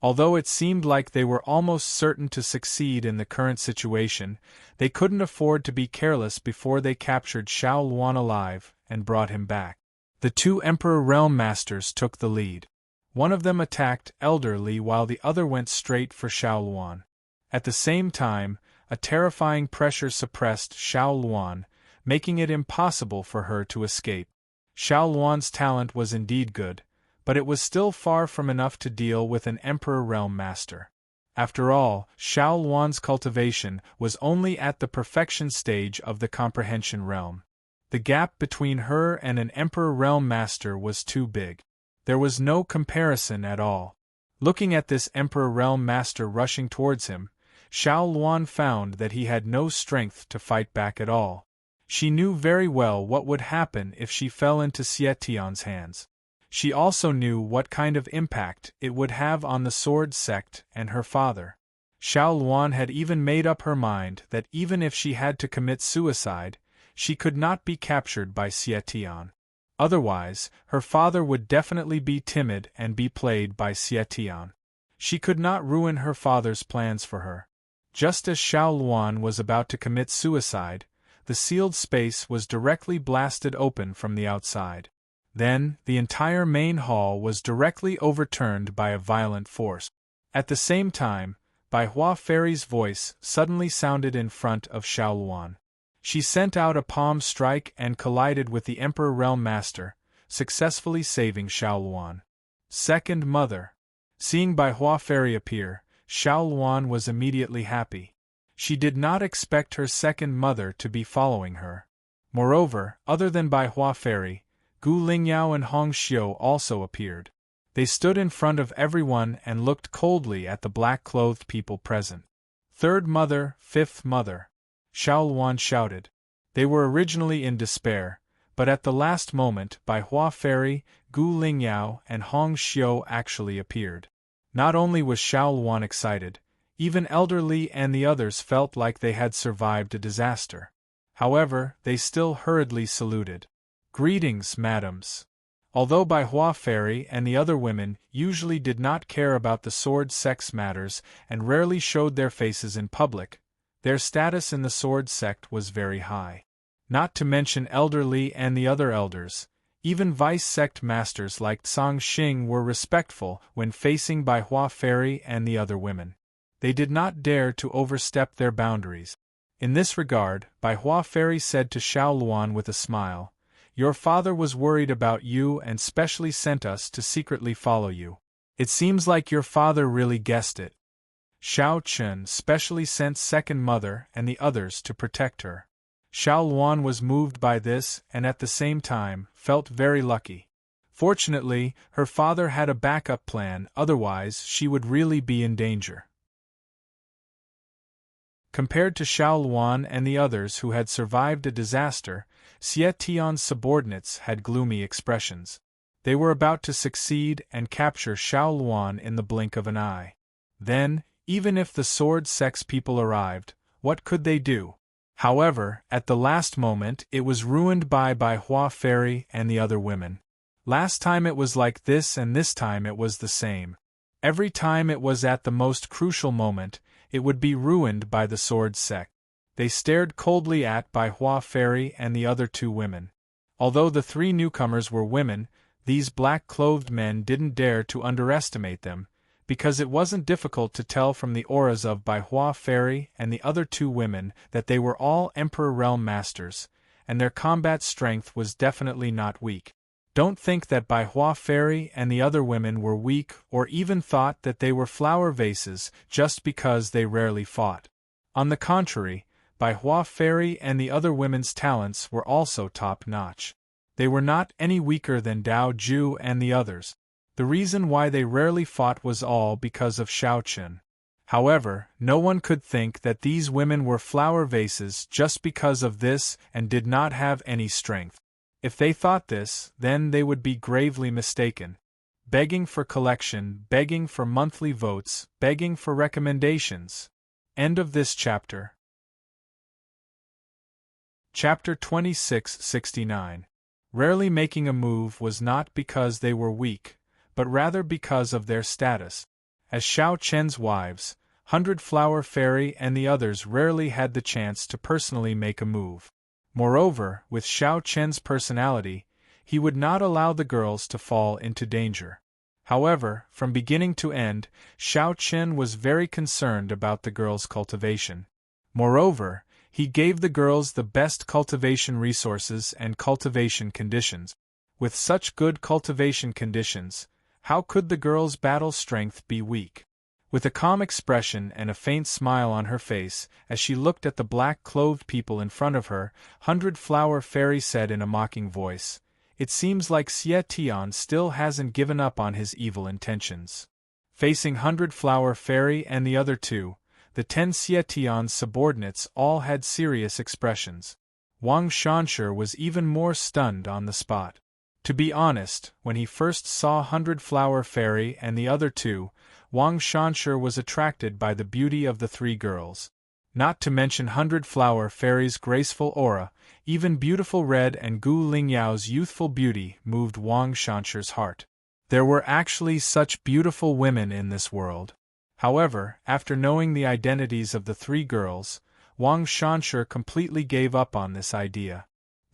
Although it seemed like they were almost certain to succeed in the current situation, they couldn't afford to be careless before they captured Xiao Luan alive and brought him back. The 2 Emperor Realm Masters took the lead. One of them attacked Elderly while the other went straight for Xiao Luan. At the same time, a terrifying pressure suppressed Xiao Luan, making it impossible for her to escape. Xiao Luan's talent was indeed good, but it was still far from enough to deal with an Emperor Realm Master. After all, Xiao Luan's cultivation was only at the perfection stage of the Comprehension Realm. The gap between her and an Emperor Realm Master was too big. There was no comparison at all. Looking at this Emperor Realm Master rushing towards him, Xiao Luan found that he had no strength to fight back at all. She knew very well what would happen if she fell into Xie Tian's hands. She also knew what kind of impact it would have on the Sword Sect and her father. Xiao Luan had even made up her mind that even if she had to commit suicide, she could not be captured by Xie Tian. Otherwise, her father would definitely be timid and be played by Xie Tian. She could not ruin her father's plans for her. Just as Xiao Luan was about to commit suicide, the sealed space was directly blasted open from the outside. Then, the entire main hall was directly overturned by a violent force. At the same time, Bai Hua Fairy's voice suddenly sounded in front of Xiao Luan. She sent out a palm strike and collided with the Emperor Realm Master, successfully saving Xiao Luan. Second Mother. Seeing Bai Hua Fairy appear, Xiao Luan was immediately happy. She did not expect her second mother to be following her. Moreover, other than Bai Hua Fairy, Gu Lingyao and Hong Xiu also appeared. They stood in front of everyone and looked coldly at the black-clothed people present. Third mother, fifth mother, Xiao Luan shouted. They were originally in despair, but at the last moment Bai Hua Fairy, Gu Lingyao and Hong Xiu actually appeared. Not only was Xiao Luan excited, even Elder Li and the others felt like they had survived a disaster. However, they still hurriedly saluted. Greetings, madams. Although Bai Hua Fairy and the other women usually did not care about the sword sex matters and rarely showed their faces in public, their status in the sword sect was very high. Not to mention Elder Li and the other elders, even vice-sect masters like Tsang Xing were respectful when facing Bai Hua Fairy and the other women. They did not dare to overstep their boundaries. In this regard, Bai Hua Fairy said to Xiao Luan with a smile, "Your father was worried about you and specially sent us to secretly follow you. It seems like your father really guessed it." Xiao Chen specially sent second mother and the others to protect her. Xiao Luan was moved by this and at the same time felt very lucky. Fortunately, her father had a backup plan, otherwise she would really be in danger. Compared to Xiao Luan and the others who had survived a disaster, Xie Tian's subordinates had gloomy expressions. They were about to succeed and capture Xiao Luan in the blink of an eye. Then, even if the sword sex people arrived, what could they do? However, at the last moment it was ruined by Bai Hua Fairy and the other women. Last time it was like this and this time it was the same. Every time it was at the most crucial moment, it would be ruined by the sword sect. They stared coldly at Bai Hua Fairy and the other two women. Although the three newcomers were women, these black-clothed men didn't dare to underestimate them, because it wasn't difficult to tell from the auras of Bai Hua Fairy and the other two women that they were all Emperor Realm Masters, and their combat strength was definitely not weak. Don't think that Bai Hua Fairy and the other women were weak or even thought that they were flower vases just because they rarely fought. On the contrary, Bai Hua Fairy and the other women's talents were also top-notch. They were not any weaker than Dao Ju and the others. The reason why they rarely fought was all because of Xiao Chen. However, no one could think that these women were flower vases just because of this and did not have any strength. If they thought this, then they would be gravely mistaken. Begging for collection, begging for monthly votes, begging for recommendations. End of this chapter. Chapter 2669. Rarely making a move was not because they were weak, but rather because of their status. As Xiao Chen's wives, 100 Flower Fairy and the others rarely had the chance to personally make a move. Moreover, with Xiao Chen's personality, he would not allow the girls to fall into danger. However, from beginning to end, Xiao Chen was very concerned about the girls' cultivation. Moreover, he gave the girls the best cultivation resources and cultivation conditions. With such good cultivation conditions, how could the girls' battle strength be weak? With a calm expression and a faint smile on her face, as she looked at the black-clothed people in front of her, 100 Flower Fairy said in a mocking voice, "It seems like Xie Tian still hasn't given up on his evil intentions." Facing 100 Flower Fairy and the other two, the 10 Xie Tian's subordinates all had serious expressions. Wang Shanshi was even more stunned on the spot. To be honest, when he first saw 100 Flower Fairy and the other two, Wang Shanshi was attracted by the beauty of the three girls. Not to mention 100 Flower Fairy's graceful aura, even beautiful Red and Gu Lingyao's youthful beauty moved Wang Shanshi's heart. There were actually such beautiful women in this world. However, after knowing the identities of the three girls, Wang Shanshi completely gave up on this idea.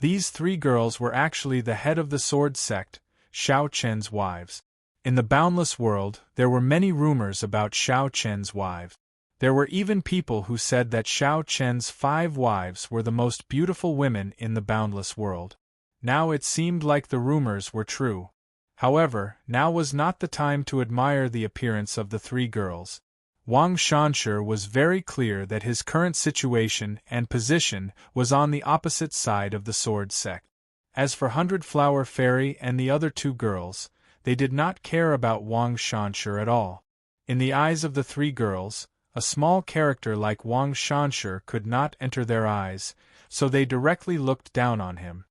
These three girls were actually the head of the sword sect, Xiao Chen's wives. In the boundless world, there were many rumors about Xiao Chen's wives. There were even people who said that Xiao Chen's 5 wives were the most beautiful women in the boundless world. Now it seemed like the rumors were true. However, now was not the time to admire the appearance of the three girls. Wang Shanshi was very clear that his current situation and position was on the opposite side of the sword sect. As for 100 Flower Fairy and the other two girls, they did not care about Wang Shanshi at all. In the eyes of the three girls, A small character like Wang Shanshi could not enter their eyes, so they directly looked down on him.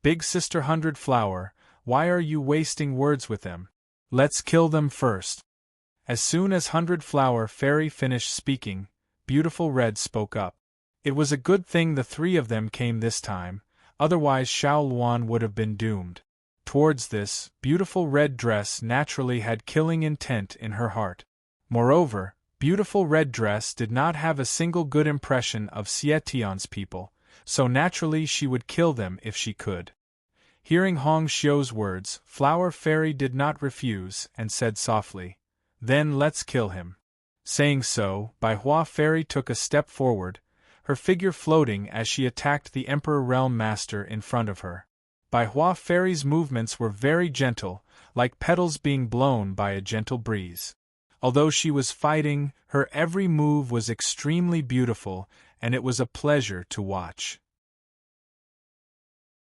Big Sister Hundred Flower, why are you wasting words with them? Let's kill them first. As soon as Hundred Flower Fairy finished speaking, Beautiful Red spoke up. It was a good thing the three of them came this time, otherwise Xiao Luan would have been doomed. Towards this, Beautiful Red Dress naturally had killing intent in her heart. Moreover, Beautiful Red Dress did not have a single good impression of Xietion's people, so naturally she would kill them if she could. Hearing Hong Xiu's words, Flower Fairy did not refuse and said softly, "Then let's kill him." Saying so, Bai Hua Fairy took a step forward, her figure floating as she attacked the Emperor Realm Master in front of her. Bai Hua Fairy's movements were very gentle, like petals being blown by a gentle breeze. Although she was fighting, her every move was extremely beautiful, and it was a pleasure to watch.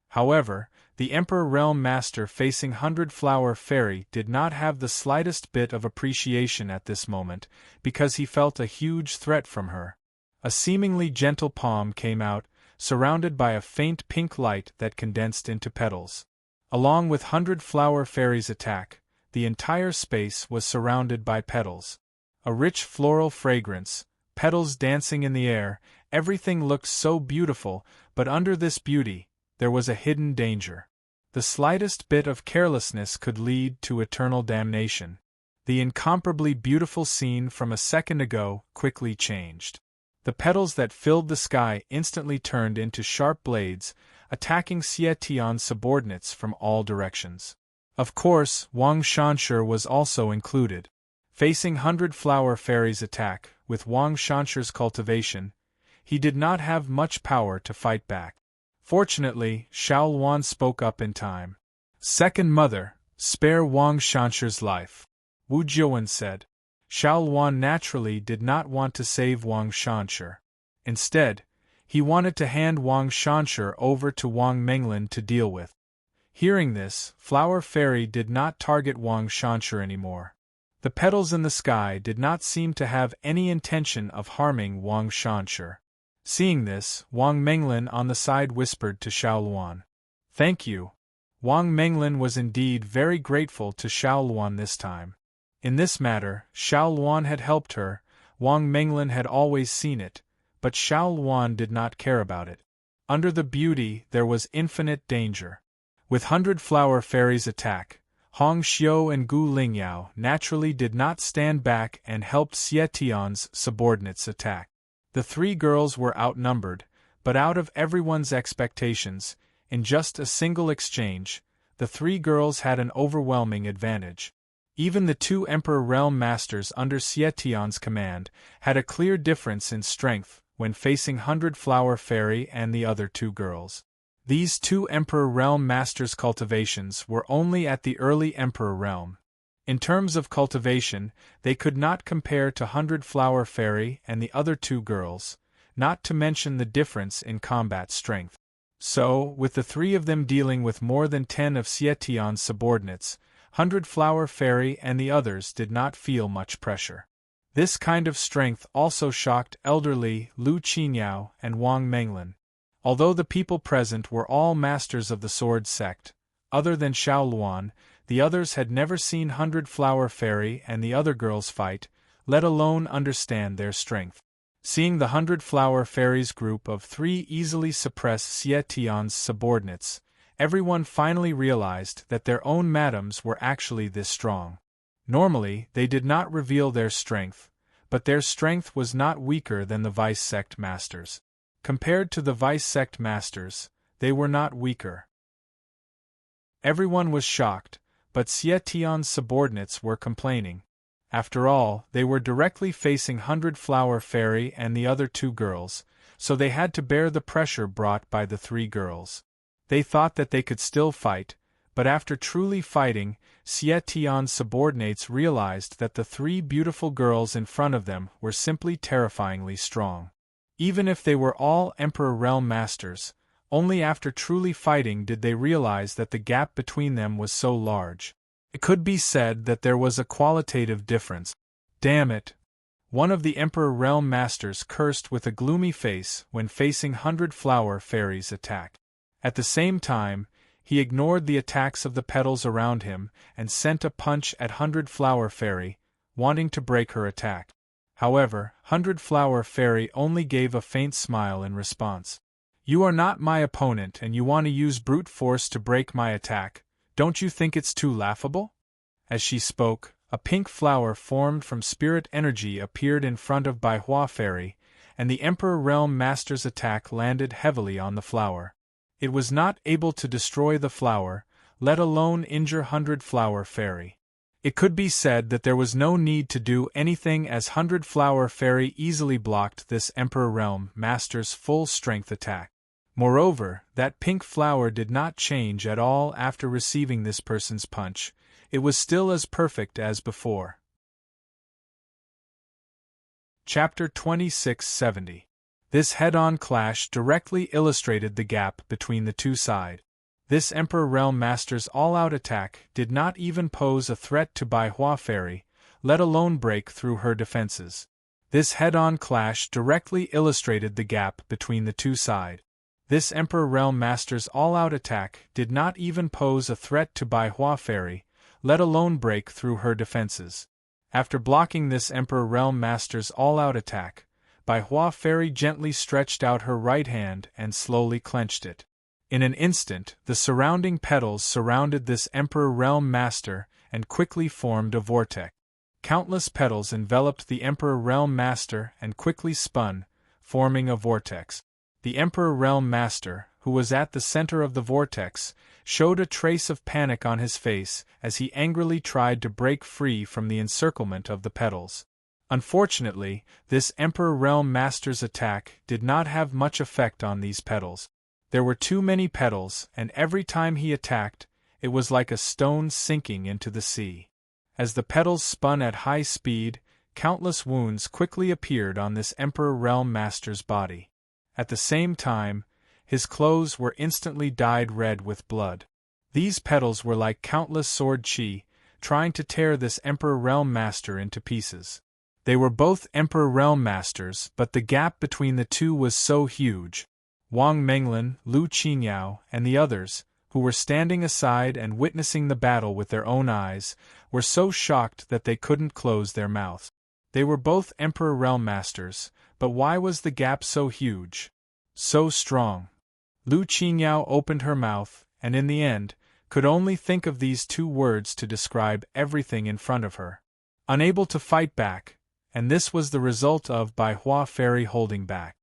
However, the Emperor Realm Master facing Hundred Flower Fairy did not have the slightest bit of appreciation at this moment, because he felt a huge threat from her. A seemingly gentle palm came out, surrounded by a faint pink light that condensed into petals. Along with Hundred Flower Fairy's attack, the entire space was surrounded by petals. A rich floral fragrance, petals dancing in the air, everything looked so beautiful, but under this beauty, there was a hidden danger. The slightest bit of carelessness could lead to eternal damnation. The incomparably beautiful scene from a second ago quickly changed. The petals that filled the sky instantly turned into sharp blades, attacking Xietion's subordinates from all directions. Of course, Wang Shanshi was also included. Facing Hundred Flower Fairy's attack, with Wang Shanshi's cultivation, he did not have much power to fight back. Fortunately, Xiao Luan spoke up in time. "Second Mother, spare Wang Shanshi's life," Wu Jiuwen said. Xiao Luan naturally did not want to save Wang Shanshi. Instead, he wanted to hand Wang Shanshi over to Wang Menglin to deal with. Hearing this, Flower Fairy did not target Wang Shanshi anymore. The petals in the sky did not seem to have any intention of harming Wang Shanshi. Seeing this, Wang Menglin on the side whispered to Xiao Luan, "Thank you." Wang Menglin was indeed very grateful to Xiao Luan this time. In this matter, Xiao Luan had helped her, Wang Menglin had always seen it, but Xiao Luan did not care about it. Under the beauty there was infinite danger. With Hundred Flower Fairy's attack, Hong Xiu and Gu Lingyao naturally did not stand back and helped Xietion's subordinates attack. The three girls were outnumbered, but out of everyone's expectations, in just a single exchange, the three girls had an overwhelming advantage. Even the two Emperor Realm Masters under Xietion's command had a clear difference in strength when facing Hundred Flower Fairy and the other two girls. These two Emperor Realm Masters' cultivations were only at the early Emperor Realm. In terms of cultivation, they could not compare to Hundred Flower Fairy and the other two girls, not to mention the difference in combat strength. So, with the three of them dealing with more than 10 of Xietion's subordinates, Hundred Flower Fairy and the others did not feel much pressure. This kind of strength also shocked elderly Lu Qinyao and Wang Menglin. Although the people present were all masters of the sword sect, other than Xiao Luan, the others had never seen Hundred Flower Fairy and the other girls fight, let alone understand their strength. Seeing the Hundred Flower Fairy's group of three easily suppress Xietion's subordinates, everyone finally realized that their own madams were actually this strong. Normally, they did not reveal their strength, but their strength was not weaker than the Vice Sect Masters. Compared to the Vice Sect Masters, they were not weaker. Everyone was shocked, but Xietion's subordinates were complaining. After all, they were directly facing Hundred Flower Fairy and the other two girls, so they had to bear the pressure brought by the three girls. They thought that they could still fight, but after truly fighting, Xietion's subordinates realized that the three beautiful girls in front of them were simply terrifyingly strong. Even if they were all Emperor Realm Masters, only after truly fighting did they realize that the gap between them was so large. It could be said that there was a qualitative difference. Damn it! One of the Emperor Realm Masters cursed with a gloomy face when facing 100 Flower Fairy's attack. At the same time, he ignored the attacks of the petals around him and sent a punch at 100 Flower Fairy, wanting to break her attack. However, 100 Flower Fairy only gave a faint smile in response. "You are not my opponent and you want to use brute force to break my attack, don't you think it's too laughable?" As she spoke, a pink flower formed from spirit energy appeared in front of Bai Hua Fairy, and the Emperor Realm Master's attack landed heavily on the flower. It was not able to destroy the flower, let alone injure 100 Flower Fairy. It could be said that there was no need to do anything as 100 Flower Fairy easily blocked this Emperor Realm Master's full-strength attack. Moreover, that pink flower did not change at all after receiving this person's punch. It was still as perfect as before. Chapter 2670. This head-on clash directly illustrated the gap between the two sides. This Emperor Realm Master's all-out attack did not even pose a threat to Bai Hua Fairy, let alone break through her defenses. This head-on clash directly illustrated the gap between the two sides. This Emperor Realm Master's all-out attack did not even pose a threat to Bai Hua Fairy, let alone break through her defenses. After blocking this Emperor Realm Master's all-out attack, Bai Hua Fairy gently stretched out her right hand and slowly clenched it. In an instant, the surrounding petals surrounded this Emperor Realm Master and quickly formed a vortex. Countless petals enveloped the Emperor Realm Master and quickly spun, forming a vortex. The Emperor Realm Master, who was at the center of the vortex, showed a trace of panic on his face as he angrily tried to break free from the encirclement of the petals. Unfortunately, this Emperor Realm Master's attack did not have much effect on these petals. There were too many petals, and every time he attacked, it was like a stone sinking into the sea. As the petals spun at high speed, countless wounds quickly appeared on this Emperor Realm Master's body. At the same time, his clothes were instantly dyed red with blood. These petals were like countless sword chi, trying to tear this Emperor Realm Master into pieces. They were both Emperor Realm Masters, but the gap between the two was so huge. Wang Menglin, Lu Qingyao, and the others, who were standing aside and witnessing the battle with their own eyes, were so shocked that they couldn't close their mouths. They were both Emperor Realm Masters, but why was the gap so huge? So strong? Lu Qingyao opened her mouth, and in the end, could only think of these two words to describe everything in front of her. Unable to fight back, and this was the result of Bai Hua Fairy holding back.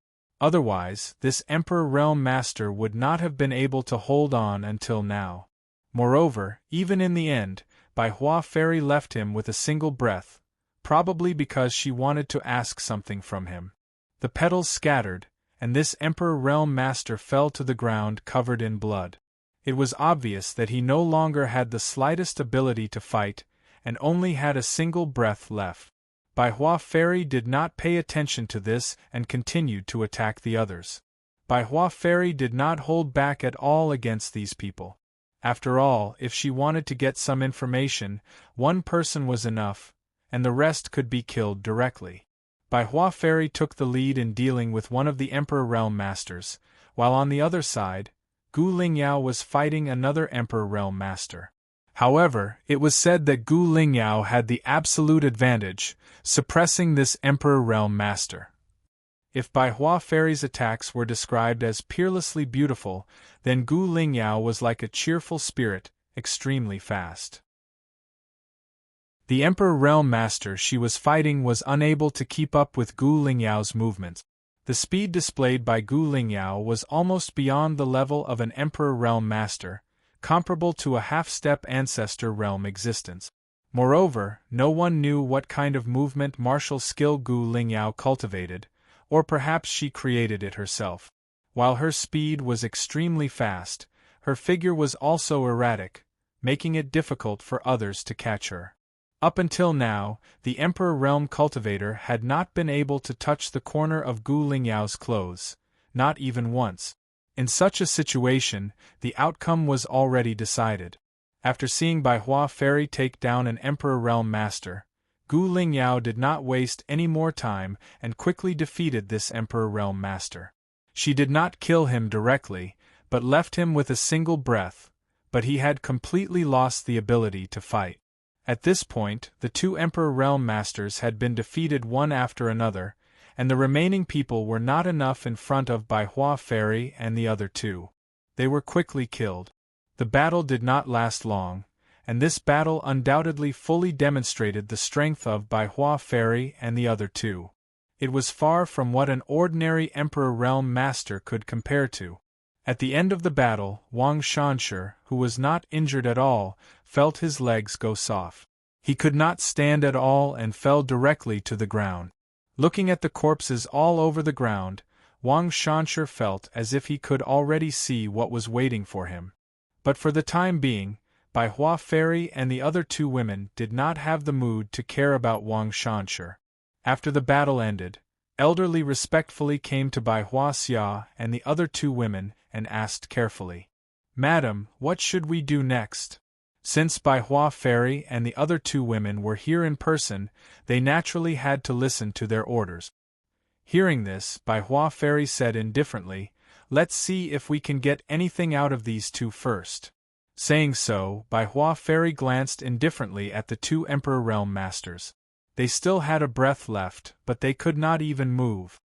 Otherwise, this Emperor Realm Master would not have been able to hold on until now. Moreover, even in the end, Bai Hua Fairy left him with a single breath, probably because she wanted to ask something from him. The petals scattered, and this Emperor Realm Master fell to the ground covered in blood. It was obvious that he no longer had the slightest ability to fight, and only had a single breath left. Bai Hua Fairy did not pay attention to this and continued to attack the others. Bai Hua Fairy did not hold back at all against these people. After all, if she wanted to get some information, one person was enough, and the rest could be killed directly. Bai Hua Fairy took the lead in dealing with one of the Emperor Realm Masters, while on the other side, Gu Lingyao was fighting another Emperor Realm Master. However, it was said that Gu Lingyao had the absolute advantage, suppressing this Emperor Realm Master. If Bai Hua Fairy's attacks were described as peerlessly beautiful, then Gu Lingyao was like a cheerful spirit, extremely fast. The Emperor Realm Master she was fighting was unable to keep up with Gu Lingyao's movements. The speed displayed by Gu Lingyao was almost beyond the level of an Emperor Realm Master, comparable to a half-step ancestor realm existence. Moreover, no one knew what kind of movement martial skill Gu Lingyao cultivated, or perhaps she created it herself. While her speed was extremely fast, her figure was also erratic, making it difficult for others to catch her. Up until now, the Emperor Realm Cultivator had not been able to touch the corner of Gu Lingyao's clothes, not even once. In such a situation, the outcome was already decided. After seeing Bai Hua Fairy take down an Emperor Realm Master, Gu Lingyao did not waste any more time and quickly defeated this Emperor Realm Master. She did not kill him directly, but left him with a single breath, but he had completely lost the ability to fight. At this point, the two Emperor Realm Masters had been defeated one after another, and the remaining people were not enough in front of Bai Hua Fairy and the other two. They were quickly killed. The battle did not last long, and this battle undoubtedly fully demonstrated the strength of Bai Hua Fairy and the other two. It was far from what an ordinary Emperor Realm Master could compare to. At the end of the battle, Wang Shanshi, who was not injured at all, felt his legs go soft. He could not stand at all and fell directly to the ground. Looking at the corpses all over the ground, Wang Shanshi felt as if he could already see what was waiting for him. But for the time being, Bai Hua Fairy and the other two women did not have the mood to care about Wang Shanshi. After the battle ended, Elderly respectfully came to Bai Hua Xia and the other two women and asked carefully, "Madam, what should we do next?" Since Bai Hua Fairy and the other two women were here in person, they naturally had to listen to their orders. Hearing this, Bai Hua Fairy said indifferently, "Let's see if we can get anything out of these two first." Saying so, Bai Hua Fairy glanced indifferently at the two Emperor Realm Masters. They still had a breath left, but they could not even move.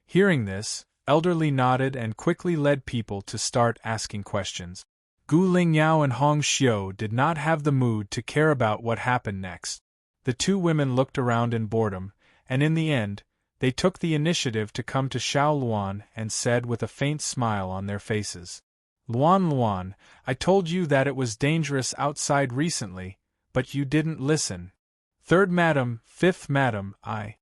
Hearing this, Elderly nodded and quickly led people to start asking questions. Gu Lingyao and Hong Xiu did not have the mood to care about what happened next. The two women looked around in boredom, and in the end, they took the initiative to come to Xiao Luan and said with a faint smile on their faces, Luan, I told you that it was dangerous outside recently, but you didn't listen. Third madam, fifth madam, I.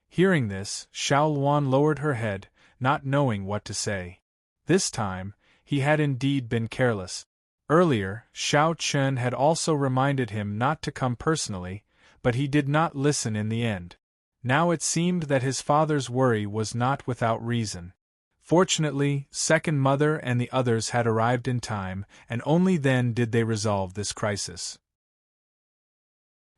Hearing this, Xiao Luan lowered her head, not knowing what to say. This time, he had indeed been careless. Earlier, Xiao Chen had also reminded him not to come personally, but he did not listen in the end. Now it seemed that his father's worry was not without reason. Fortunately, Second Mother and the others had arrived in time, and only then did they resolve this crisis.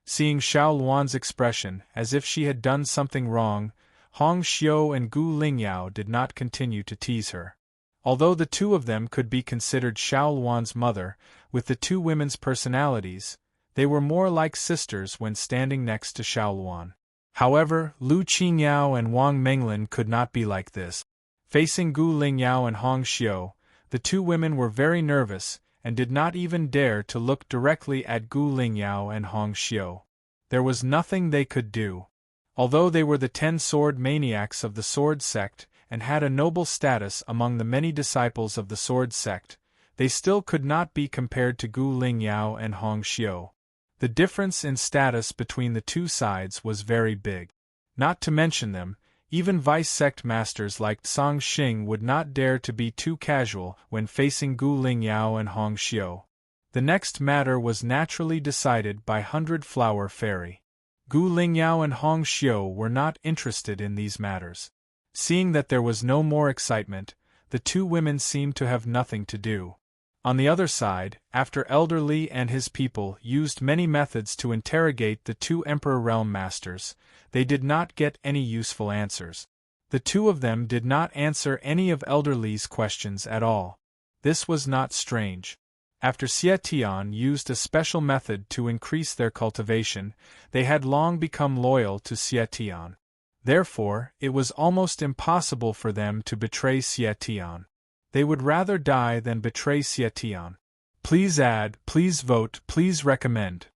Seeing Xiao Luan's expression, as if she had done something wrong, Hong Xiu and Gu Lingyao did not continue to tease her. Although the two of them could be considered Xiao Luan's mother, with the two women's personalities, they were more like sisters when standing next to Xiao Luan. However, Lu Qingyao and Wang Menglin could not be like this. Facing Gu Lingyao and Hong Xiu, the two women were very nervous, and did not even dare to look directly at Gu Lingyao and Hong Xiu. There was nothing they could do. Although they were the 10 sword maniacs of the sword sect, and had a noble status among the many disciples of the sword sect, they still could not be compared to Gu Lingyao and Hong Xiu. The difference in status between the two sides was very big. Not to mention them, even vice-sect masters like Song Xing would not dare to be too casual when facing Gu Lingyao and Hong Xiu. The next matter was naturally decided by 100 Flower Fairy. Gu Lingyao and Hong Xiu were not interested in these matters. Seeing that there was no more excitement, the two women seemed to have nothing to do. On the other side, after Elder Li and his people used many methods to interrogate the two Emperor Realm Masters, they did not get any useful answers. The two of them did not answer any of Elder Li's questions at all. This was not strange. After Xie Tian used a special method to increase their cultivation, they had long become loyal to Xie Tian. Therefore, it was almost impossible for them to betray Xie Tian. They would rather die than betray Xie Tian. Please add, please vote, please recommend.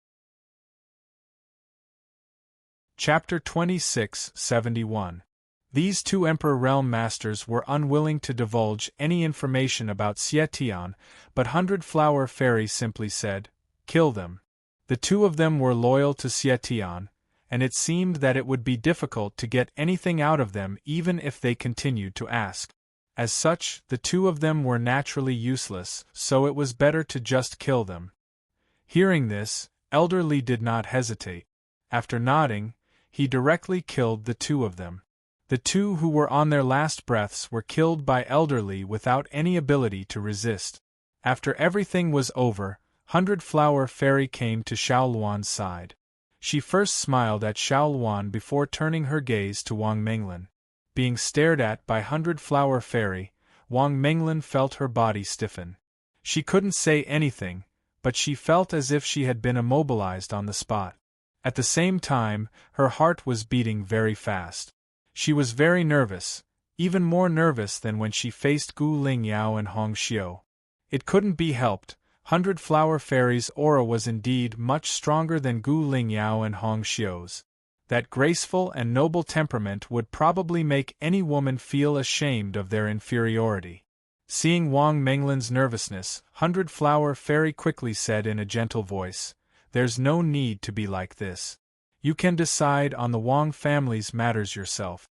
Chapter 26-71. These two Emperor Realm Masters were unwilling to divulge any information about Xie Tian, but 100 Flower Fairy simply said, "Kill them." The two of them were loyal to Xie Tian, and it seemed that it would be difficult to get anything out of them even if they continued to ask. As such, the two of them were naturally useless, so it was better to just kill them. Hearing this, Elder Li did not hesitate. After nodding, he directly killed the two of them. The two who were on their last breaths were killed by Elder Li without any ability to resist. After everything was over, 100 Flower Fairy came to Xiao Luan's side. She first smiled at Xiao Luan before turning her gaze to Wang Menglin. Being stared at by Hundred Flower Fairy, Wang Menglin felt her body stiffen. She couldn't say anything, but she felt as if she had been immobilized on the spot. At the same time, her heart was beating very fast. She was very nervous, even more nervous than when she faced Gu Lingyao and Hong Xiu. It couldn't be helped. Hundred Flower Fairy's aura was indeed much stronger than Gu Lingyao and Hong Xiu's. That graceful and noble temperament would probably make any woman feel ashamed of their inferiority. Seeing Wang Menglin's nervousness, Hundred Flower Fairy quickly said in a gentle voice, "There's no need to be like this. You can decide on the Wang family's matters yourself."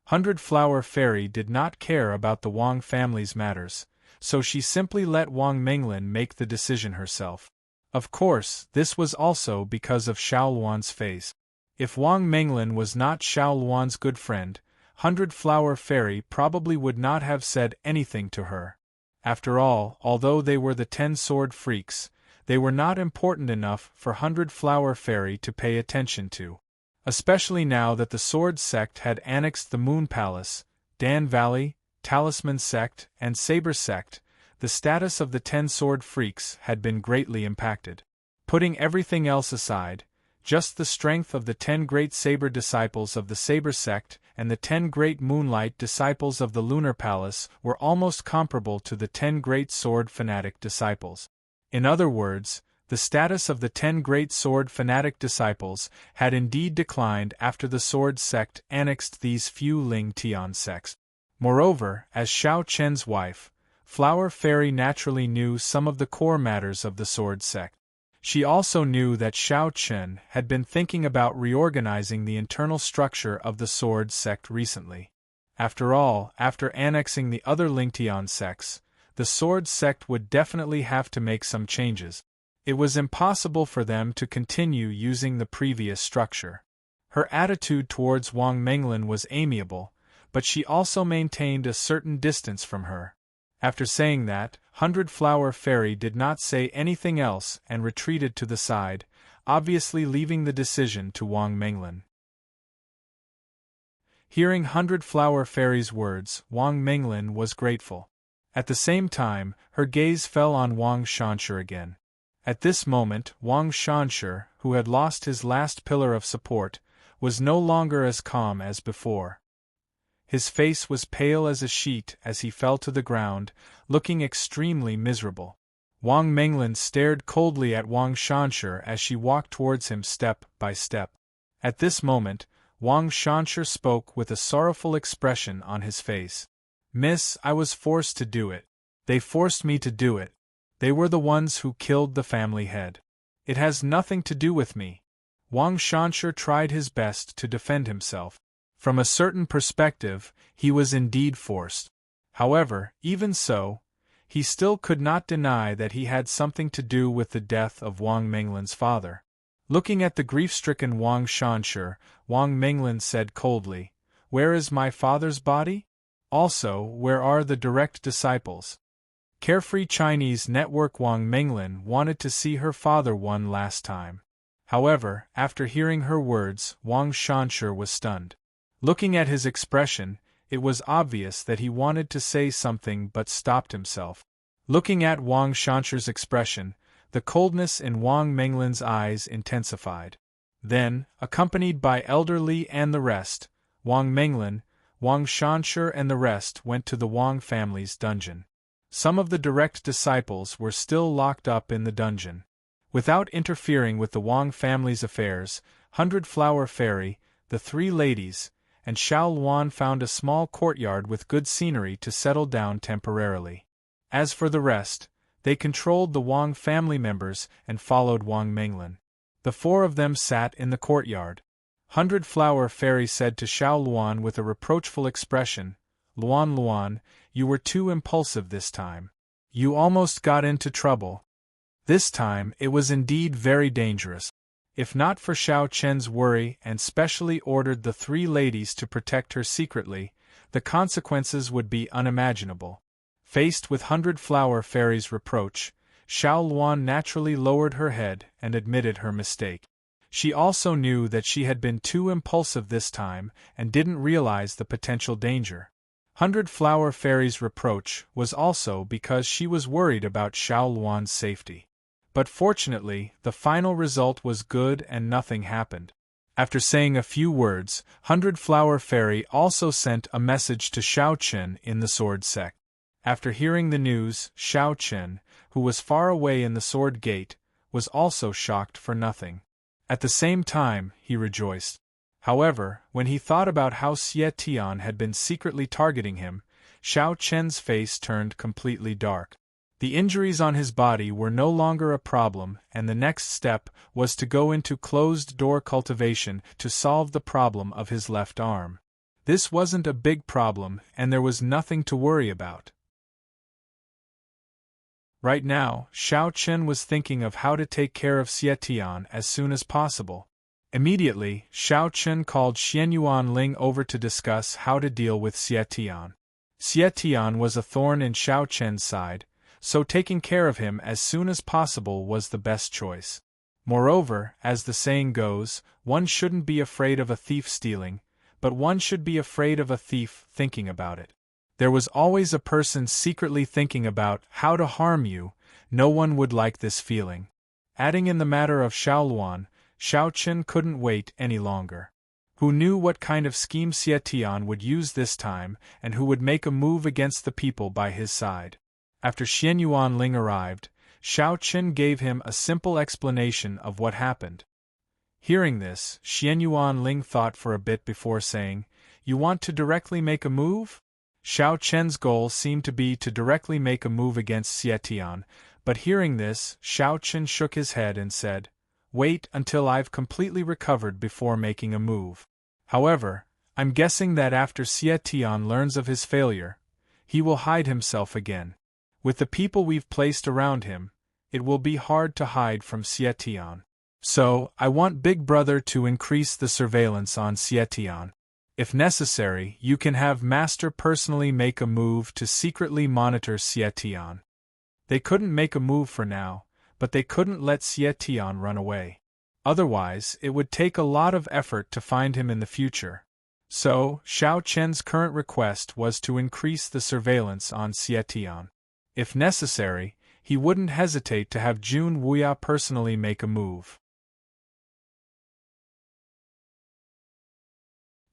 Hundred Flower Fairy did not care about the Wang family's matters, so she simply let Wang Menglin make the decision herself. Of course, this was also because of Xiao Luan's face. If Wang Menglin was not Xiao Luan's good friend, Hundred Flower Fairy probably would not have said anything to her. After all, although they were the 10-sword freaks, they were not important enough for Hundred Flower Fairy to pay attention to. Especially now that the Sword Sect had annexed the Moon Palace, Dan Valley, Talisman Sect, and Saber Sect, the status of the 10-sword freaks had been greatly impacted. Putting everything else aside, just the strength of the 10 great Saber disciples of the Saber Sect and the 10 great Moonlight disciples of the Lunar Palace were almost comparable to the 10 great Sword Fanatic disciples. In other words, the status of the 10 great Sword Fanatic disciples had indeed declined after the Sword Sect annexed these few Ling Tian sects. Moreover, as Xiao Chen's wife, Flower Fairy naturally knew some of the core matters of the Sword Sect. She also knew that Xiao Chen had been thinking about reorganizing the internal structure of the Sword Sect recently. After all, after annexing the other Lingtian sects, the Sword Sect would definitely have to make some changes. It was impossible for them to continue using the previous structure. Her attitude towards Wang Menglin was amiable, but she also maintained a certain distance from her. After saying that, Hundred Flower Fairy did not say anything else and retreated to the side, obviously leaving the decision to Wang Menglin. Hearing Hundred Flower Fairy's words, Wang Menglin was grateful. At the same time, her gaze fell on Wang Shanshe again. At this moment, Wang Shanshe, who had lost his last pillar of support, was no longer as calm as before. His face was pale as a sheet as he fell to the ground, looking extremely miserable. Wang Menglin stared coldly at Wang Shanshe as she walked towards him step by step. At this moment, Wang Shanshe spoke with a sorrowful expression on his face. "Miss, I was forced to do it. They forced me to do it. They were the ones who killed the family head. It has nothing to do with me." Wang Shanshe tried his best to defend himself. From a certain perspective, he was indeed forced. However, even so, he still could not deny that he had something to do with the death of Wang Menglin's father. Looking at the grief-stricken Wang Shanshe, Wang Menglin said coldly, "Where is my father's body? Also, where are the direct disciples?" Carefree Chinese Network Wang Menglin wanted to see her father one last time. However, after hearing her words, Wang Shanshe was stunned. Looking at his expression, it was obvious that he wanted to say something but stopped himself. Looking at Wang Shanshe's expression, the coldness in Wang Menglin's eyes intensified. Then, accompanied by Elder Li and the rest, Wang Menglin, Wang Shanshe and the rest went to the Wang family's dungeon. Some of the direct disciples were still locked up in the dungeon. Without interfering with the Wang family's affairs, Hundred Flower Fairy, the 3 ladies, and Xiao Luan found a small courtyard with good scenery to settle down temporarily. As for the rest, they controlled the Wang family members and followed Wang Menglin. The 4 of them sat in the courtyard. Hundred Flower Fairy said to Xiao Luan with a reproachful expression, "Luan Luan, you were too impulsive this time. You almost got into trouble. This time it was indeed very dangerous. If not for Xiao Chen's worry and specially ordered the 3 ladies to protect her secretly, the consequences would be unimaginable." Faced with Hundred Flower Fairy's reproach, Xiao Luan naturally lowered her head and admitted her mistake. She also knew that she had been too impulsive this time and didn't realize the potential danger. 100 Flower Fairy's reproach was also because she was worried about Xiao Luan's safety. But fortunately, the final result was good and nothing happened. After saying a few words, 100 Flower Fairy also sent a message to Xiao Chen in the sword sect. After hearing the news, Xiao Chen, who was far away in the sword gate, was also shocked for nothing. At the same time, he rejoiced. However, when he thought about how Xie Tian had been secretly targeting him, Xiao Chen's face turned completely dark. The injuries on his body were no longer a problem, and the next step was to go into closed-door cultivation to solve the problem of his left arm. This wasn't a big problem, and there was nothing to worry about. Right now, Xiao Chen was thinking of how to take care of Xie Tian as soon as possible. Immediately, Xiao Chen called Xianyuan Ling over to discuss how to deal with Xie Tian. Xie Tian was a thorn in Xiao Chen's side, so taking care of him as soon as possible was the best choice. Moreover, as the saying goes, one shouldn't be afraid of a thief stealing, but one should be afraid of a thief thinking about it. There was always a person secretly thinking about how to harm you. No one would like this feeling. Adding in the matter of Xiao Luan, Xiao Chen couldn't wait any longer. Who knew what kind of scheme Xie Tian would use this time, and who would make a move against the people by his side? After Xianyuan Ling arrived, Xiao Chen gave him a simple explanation of what happened. Hearing this, Xianyuan Ling thought for a bit before saying, "You want to directly make a move?" Xiao Chen's goal seemed to be to directly make a move against Xie Tian, but hearing this, Xiao Chen shook his head and said, "Wait until I've completely recovered before making a move. However, I'm guessing that after Xie Tian learns of his failure, he will hide himself again. With the people we've placed around him, it will be hard to hide from Xie Tian. So, I want Big Brother to increase the surveillance on Xie Tian. If necessary, you can have Master personally make a move to secretly monitor Xie Tian." They couldn't make a move for now, but they couldn't let Xie Tian run away. Otherwise, it would take a lot of effort to find him in the future. So, Xiao Chen's current request was to increase the surveillance on Xie Tian. If necessary, he wouldn't hesitate to have Jun Wuya personally make a move.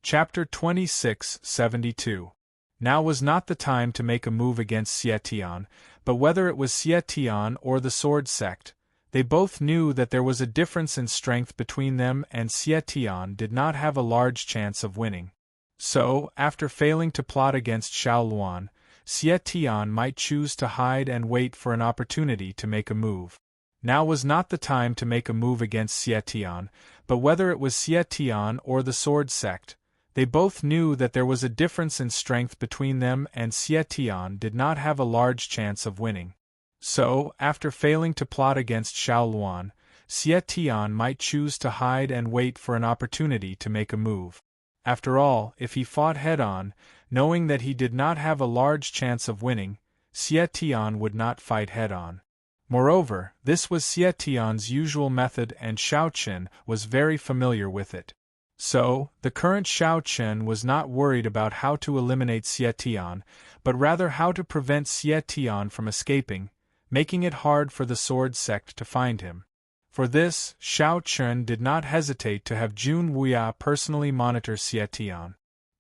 Chapter 2672. Now was not the time to make a move against Xie Tian, but whether it was Xie Tian or the sword sect, they both knew that there was a difference in strength between them and Xie Tian did not have a large chance of winning. So, after failing to plot against Xiao Luan, Xie Tian might choose to hide and wait for an opportunity to make a move. Now was not the time to make a move against Xie Tian, but whether it was Xie Tian or the sword sect, they both knew that there was a difference in strength between them and Xie Tian did not have a large chance of winning. So, after failing to plot against Xiao Luan, Xie Tian might choose to hide and wait for an opportunity to make a move. After all, if he fought head-on, knowing that he did not have a large chance of winning, Xie Tian would not fight head-on. Moreover, this was Xie Tian's usual method and Xiao Chen was very familiar with it. So, the current Xiao Chen was not worried about how to eliminate Xie Tian, but rather how to prevent Xie Tian from escaping, making it hard for the sword sect to find him. For this, Xiao Chen did not hesitate to have Jun Wuya personally monitor Xie Tian.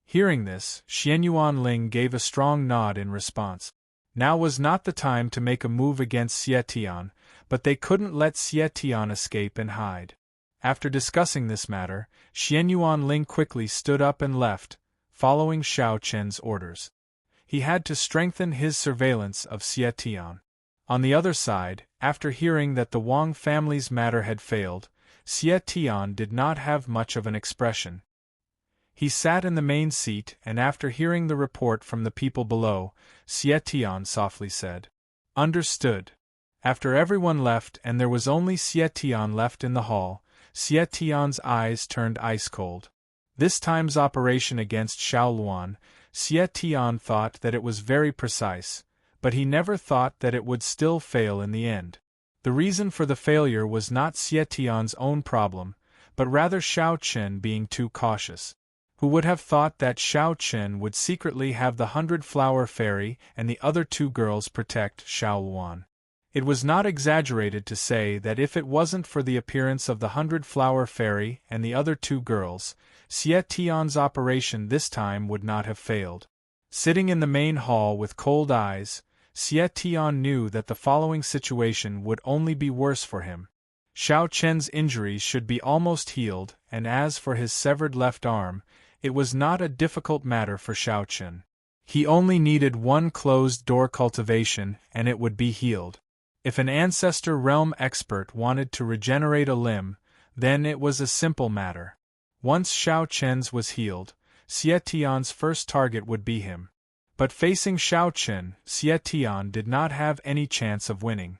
Hearing this, Xianyuan Ling gave a strong nod in response. Now was not the time to make a move against Xie Tian, but they couldn't let Xie Tian escape and hide. After discussing this matter, Xianyuan Ling quickly stood up and left, following Xiao Chen's orders. He had to strengthen his surveillance of Xie Tian. On the other side, after hearing that the Wang family's matter had failed, Xie Tian did not have much of an expression. He sat in the main seat and after hearing the report from the people below, Xie Tian softly said, "Understood." After everyone left and there was only Xie Tian left in the hall, Xie Tian's eyes turned ice-cold. This time's operation against Xiao Luan, Xie Tian thought that it was very precise, but he never thought that it would still fail in the end. The reason for the failure was not Xie Tian's own problem, but rather Xiao Chen being too cautious. Who would have thought that Xiao Chen would secretly have the 100-flower fairy and the other two girls protect Xiao Wan? It was not exaggerated to say that if it wasn't for the appearance of the 100-flower fairy and the other two girls, Xie Tian's operation this time would not have failed. Sitting in the main hall with cold eyes, Xie Tian knew that the following situation would only be worse for him. Xiao Chen's injuries should be almost healed, and as for his severed left arm, it was not a difficult matter for Xiao Chen. He only needed one closed-door cultivation and it would be healed. If an ancestor realm expert wanted to regenerate a limb, then it was a simple matter. Once Xiao Chen's was healed, Xie Tian's first target would be him. But facing Xiao Chen, Xie Tian did not have any chance of winning.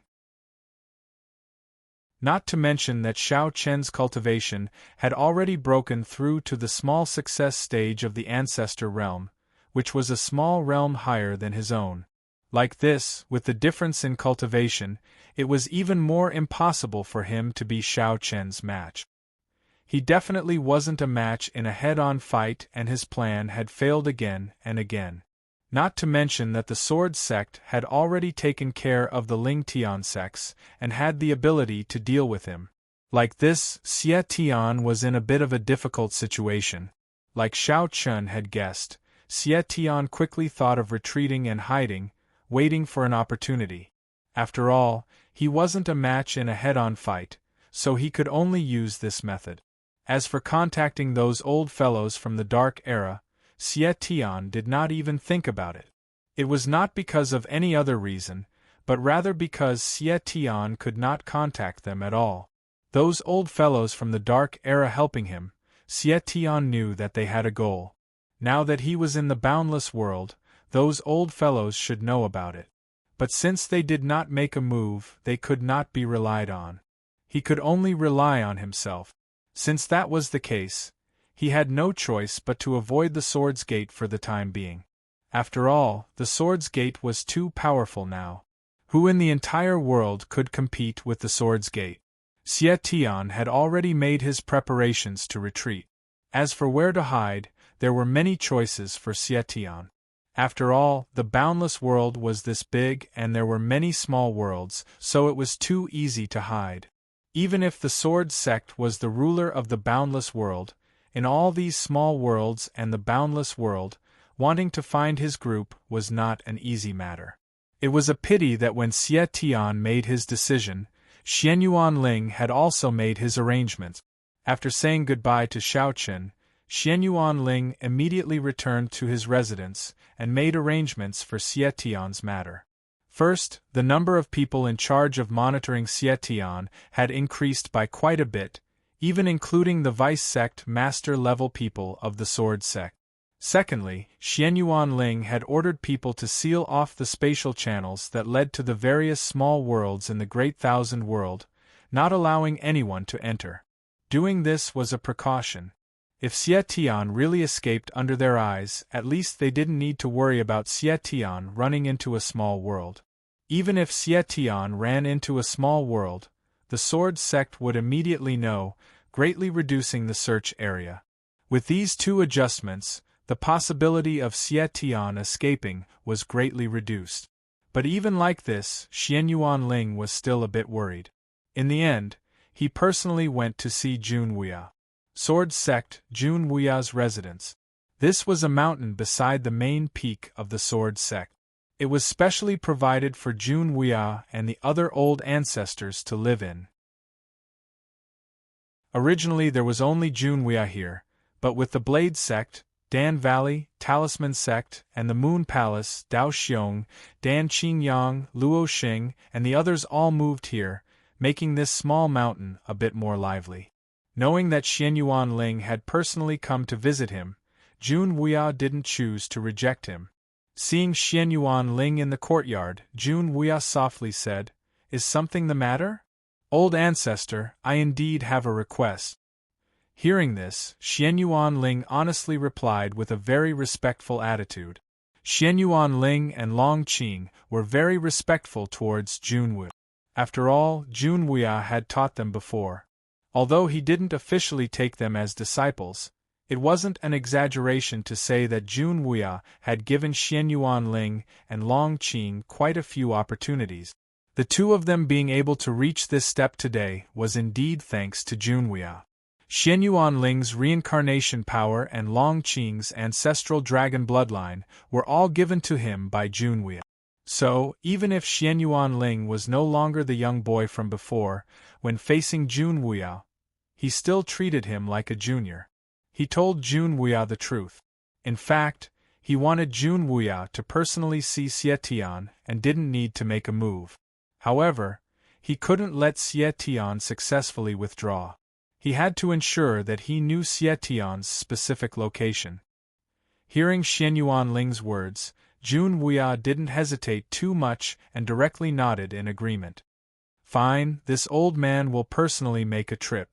Not to mention that Xiao Chen's cultivation had already broken through to the small success stage of the ancestor realm, which was a small realm higher than his own. Like this, with the difference in cultivation, it was even more impossible for him to be Xiao Chen's match. He definitely wasn't a match in a head-on fight, and his plan had failed again and again. Not to mention that the Sword Sect had already taken care of the Ling Tian sects and had the ability to deal with him. Like this, Xie Tian was in a bit of a difficult situation. Like Xiao Chen had guessed, Xie Tian quickly thought of retreating and hiding, waiting for an opportunity. After all, he wasn't a match in a head-on fight, so he could only use this method. As for contacting those old fellows from the Dark Era, Xie Tian did not even think about it. It was not because of any other reason, but rather because Xie Tian could not contact them at all. Those old fellows from the Dark Era helping him, Xie Tian knew that they had a goal. Now that he was in the boundless world, those old fellows should know about it. But since they did not make a move, they could not be relied on. He could only rely on himself. Since that was the case, he had no choice but to avoid the Swords Gate for the time being. After all, the Swords Gate was too powerful now. Who in the entire world could compete with the Swords Gate? Xie Tian had already made his preparations to retreat. As for where to hide, there were many choices for Xie Tian. After all, the boundless world was this big and there were many small worlds, so it was too easy to hide. Even if the Sword Sect was the ruler of the boundless world, in all these small worlds and the boundless world, wanting to find his group was not an easy matter. It was a pity that when Xie Tian made his decision, Xianyuan Ling had also made his arrangements. After saying goodbye to Xiao Chen, Xianyuan Ling immediately returned to his residence and made arrangements for Xie Tian's matter. First, the number of people in charge of monitoring Xie Tian had increased by quite a bit, even including the vice-sect master-level people of the Sword Sect. Secondly, Xianyuan Ling had ordered people to seal off the spatial channels that led to the various small worlds in the Great Thousand World, not allowing anyone to enter. Doing this was a precaution. If Xie Tian really escaped under their eyes, at least they didn't need to worry about Xie Tian running into a small world. Even if Xie Tian ran into a small world, the Sword Sect would immediately know, greatly reducing the search area. With these two adjustments, the possibility of Xie Tian escaping was greatly reduced. But even like this, Xianyuan Ling was still a bit worried. In the end, he personally went to see Jun Wuya. Sword Sect, Jun Wuya's residence. This was a mountain beside the main peak of the Sword Sect. It was specially provided for Jun Wuya and the other old ancestors to live in. Originally there was only Jun Wuya here, but with the Blade Sect, Dan Valley, Talisman Sect, and the Moon Palace, Dao Xiong, Dan Qingyang, Luo Xing, and the others all moved here, making this small mountain a bit more lively. Knowing that Xianyuan Ling had personally come to visit him, Jun Wuya didn't choose to reject him. Seeing Xianyuan Ling in the courtyard, Jun Wuya softly said, "Is something the matter? Old ancestor, I indeed have a request." Hearing this, Xianyuan Ling honestly replied with a very respectful attitude. Xianyuan Ling and Long Qing were very respectful towards Jun Wuya. After all, Jun Wuya had taught them before. Although he didn't officially take them as disciples, it wasn't an exaggeration to say that Jun Wuya had given Xian Yuanling and Long Qing quite a few opportunities. The two of them being able to reach this step today was indeed thanks to Jun Wuya. Xian Yuanling's reincarnation power and Long Qing's ancestral dragon bloodline were all given to him by Jun Wuya. So, even if Xian Yuanling was no longer the young boy from before, when facing Jun Wuya, he still treated him like a junior. He told Jun Wuya the truth. In fact, he wanted Jun Wuya to personally see Xie Tian and didn't need to make a move. However, he couldn't let Xie Tian successfully withdraw. He had to ensure that he knew Xie Tian's specific location. Hearing Xian Yuanling's words, Jun Wuya didn't hesitate too much and directly nodded in agreement. Fine, this old man will personally make a trip.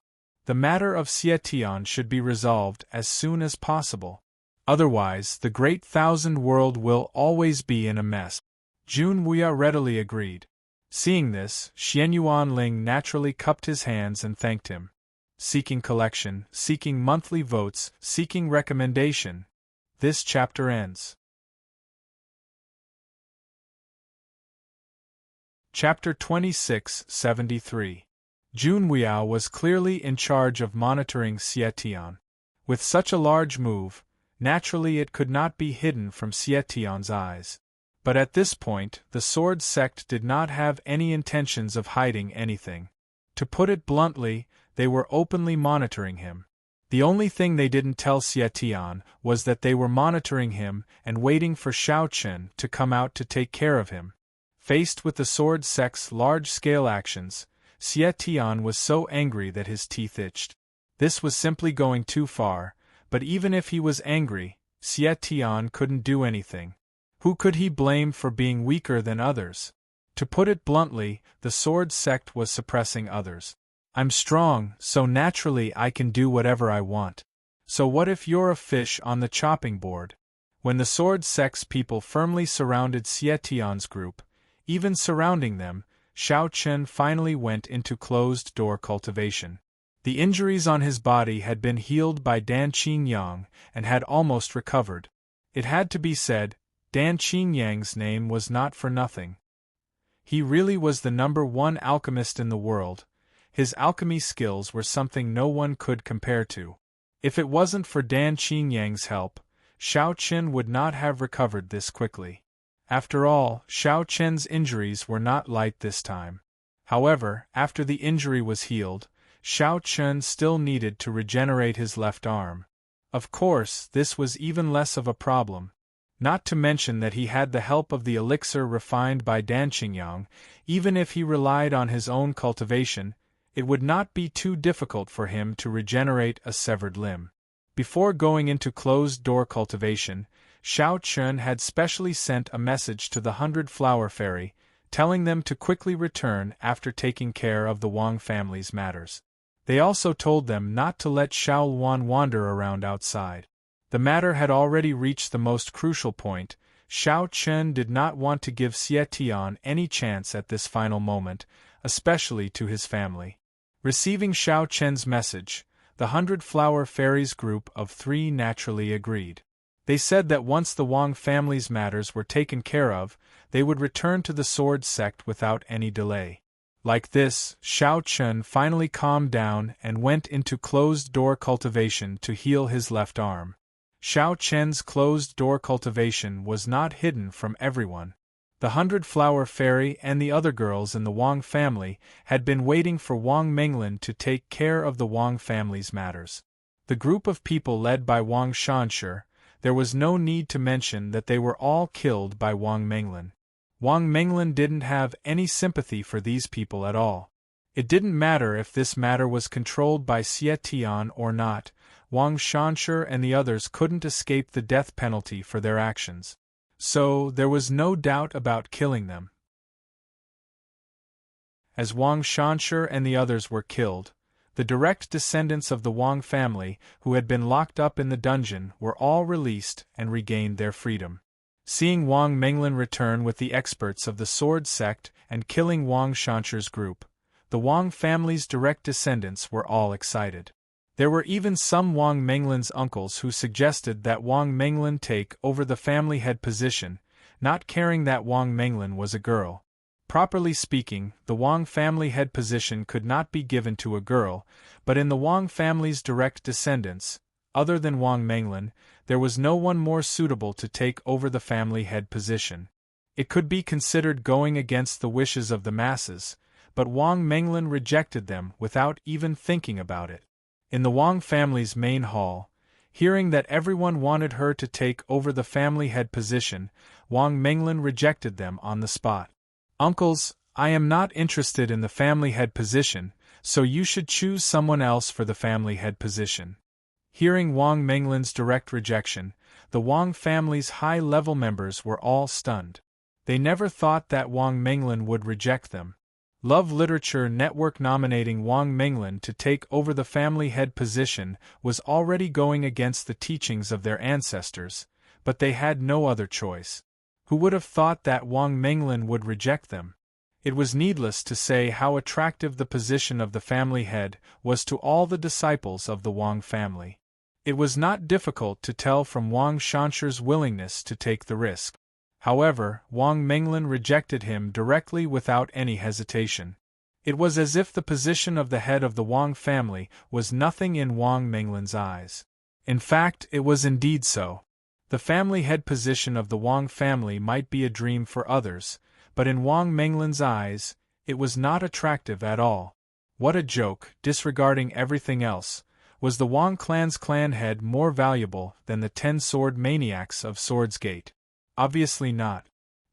The matter of Xie Tian should be resolved as soon as possible. Otherwise, the Great Thousand World will always be in a mess. Jun Wuya readily agreed. Seeing this, Xian Yuanling naturally cupped his hands and thanked him. Seeking collection, seeking monthly votes, seeking recommendation. This chapter ends. Chapter 2673. Jun Wuya was clearly in charge of monitoring Xie Tian. With such a large move, naturally it could not be hidden from Xie Tian's eyes. But at this point, the Sword Sect did not have any intentions of hiding anything. To put it bluntly, they were openly monitoring him. The only thing they didn't tell Xie Tian was that they were monitoring him and waiting for Shao Chen to come out to take care of him. Faced with the Sword Sect's large-scale actions, Xie Tian was so angry that his teeth itched. This was simply going too far, but even if he was angry, Xie Tian couldn't do anything. Who could he blame for being weaker than others? To put it bluntly, the Sword Sect was suppressing others. I'm strong, so naturally I can do whatever I want. So what if you're a fish on the chopping board? When the Sword Sect's people firmly surrounded Xie Tian's group, even surrounding them, Shao Chen finally went into closed-door cultivation. The injuries on his body had been healed by Dan Qingyang and had almost recovered. It had to be said, Dan Qingyang's name was not for nothing. He really was the #1 alchemist in the world. His alchemy skills were something no one could compare to. If it wasn't for Dan Qingyang's help, Shao Chen would not have recovered this quickly. After all, Shao Chen's injuries were not light this time. However, after the injury was healed, Shao Chen still needed to regenerate his left arm. Of course, this was even less of a problem. Not to mention that he had the help of the elixir refined by Dan Qingyang. Even if he relied on his own cultivation, it would not be too difficult for him to regenerate a severed limb. Before going into closed-door cultivation, Shao Chen had specially sent a message to the 100 Flower Fairy, telling them to quickly return after taking care of the Wang family's matters. They also told them not to let Shao Luan wander around outside. The matter had already reached the most crucial point. Shao Chen did not want to give Xie Tian any chance at this final moment, especially to his family. Receiving Shao Chen's message, the 100 Flower Fairies group of 3 naturally agreed. They said that once the Wang family's matters were taken care of, they would return to the Sword Sect without any delay. Like this, Shao Chen finally calmed down and went into closed-door cultivation to heal his left arm. Shao Chen's closed-door cultivation was not hidden from everyone. The 100 Flower Fairy and the other girls in the Wang family had been waiting for Wang Menglin to take care of the Wang family's matters. The group of people led by Wang Shanshi, there was no need to mention that they were all killed by Wang Menglin. Wang Menglin didn't have any sympathy for these people at all. It didn't matter if this matter was controlled by Xie Tian or not, Wang Shanshi and the others couldn't escape the death penalty for their actions. So, there was no doubt about killing them. As Wang Shanshi and the others were killed, the direct descendants of the Wang family, who had been locked up in the dungeon, were all released and regained their freedom. Seeing Wang Menglin return with the experts of the Sword Sect and killing Wang Shanshi's group, The Wang family's direct descendants were all excited. There were even some Wang Menglin's uncles who suggested that Wang Menglin take over the family head position, not caring that Wang Menglin was a girl. Properly speaking, the Wang family head position could not be given to a girl, but in the Wang family's direct descendants, other than Wang Menglin, there was no one more suitable to take over the family head position. It could be considered going against the wishes of the masses, but Wang Menglin rejected them without even thinking about it. In the Wang family's main hall, hearing that everyone wanted her to take over the family head position, Wang Menglin rejected them on the spot. "Uncles, I am not interested in the family head position, so you should choose someone else for the family head position." Hearing Wang Menglin's direct rejection, the Wang family's high-level members were all stunned. They never thought that Wang Menglin would reject them. Love Literature Network nominating Wang Menglin to take over the family head position was already going against the teachings of their ancestors, but they had no other choice. Who would have thought that Wang Menglin would reject them? It was needless to say how attractive the position of the family head was to all the disciples of the Wang family. It was not difficult to tell from Wang Shansher's willingness to take the risk. However, Wang Menglin rejected him directly without any hesitation. It was as if the position of the head of the Wang family was nothing in Wang Menglin's eyes. In fact, it was indeed so. The family head position of the Wang family might be a dream for others, but in Wang Menglin's eyes, it was not attractive at all. What a joke, disregarding everything else. Was the Wang clan's clan head more valuable than the 10-sword maniacs of Swords Gate? Obviously not.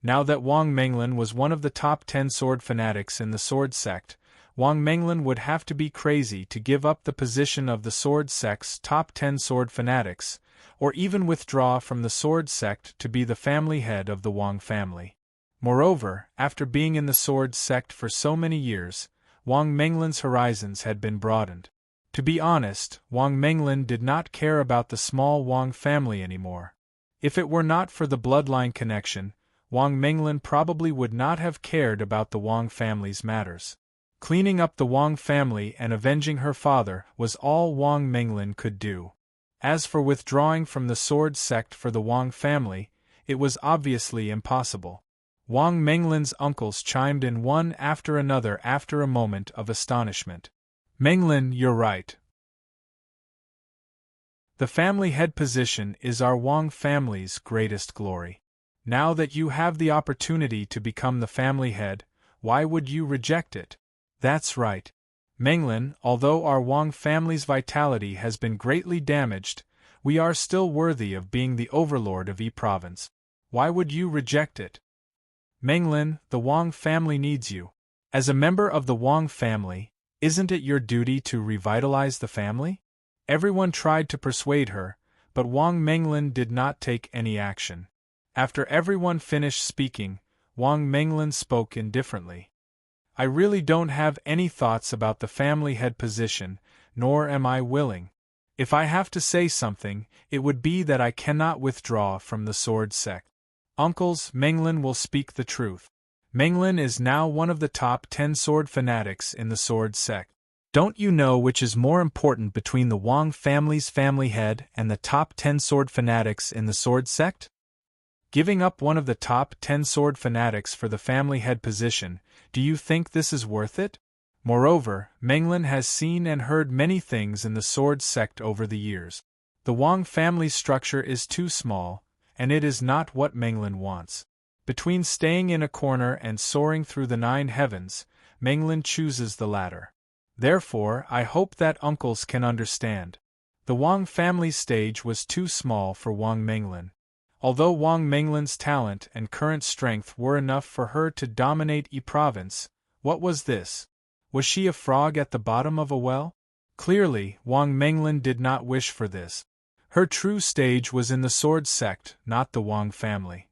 Now that Wang Menglin was one of the top 10 sword fanatics in the sword sect, Wang Menglin would have to be crazy to give up the position of the sword sect's top 10 sword fanatics, or even withdraw from the sword sect to be the family head of the Wang family. Moreover, after being in the sword sect for so many years, Wang Menglin's horizons had been broadened. To be honest, Wang Menglin did not care about the small Wang family anymore. If it were not for the bloodline connection, Wang Menglin probably would not have cared about the Wang family's matters. Cleaning up the Wang family and avenging her father was all Wang Menglin could do. As for withdrawing from the sword sect for the Wang family, it was obviously impossible. Wang Menglin's uncles chimed in one after another after a moment of astonishment. "Menglin, you're right. The family head position is our Wang family's greatest glory. Now that you have the opportunity to become the family head, why would you reject it?" "That's right. Menglin, although our Wang family's vitality has been greatly damaged, we are still worthy of being the overlord of E province. Why would you reject it?" "Menglin, the Wang family needs you. As a member of the Wang family, isn't it your duty to revitalize the family?" Everyone tried to persuade her, but Wang Menglin did not take any action. After everyone finished speaking, Wang Menglin spoke indifferently. "I really don't have any thoughts about the family head position, nor am I willing. If I have to say something, it would be that I cannot withdraw from the sword sect. Uncles, Menglin will speak the truth. Menglin is now one of the top 10 sword fanatics in the sword sect. Don't you know which is more important between the Wang family's family head and the top 10 sword fanatics in the sword sect? Giving up one of the top 10 sword fanatics for the family head position, do you think this is worth it? Moreover, Menglin has seen and heard many things in the sword sect over the years. The Wang family's structure is too small, and it is not what Menglin wants. Between staying in a corner and soaring through the 9 heavens, Menglin chooses the latter. Therefore, I hope that uncles can understand. The Wang family's stage was too small for Wang Menglin. Although Wang Menglin's talent and current strength were enough for her to dominate E province, what was this? Was she a frog at the bottom of a well? Clearly, Wang Menglin did not wish for this. Her true stage was in the sword sect, not the Wang family.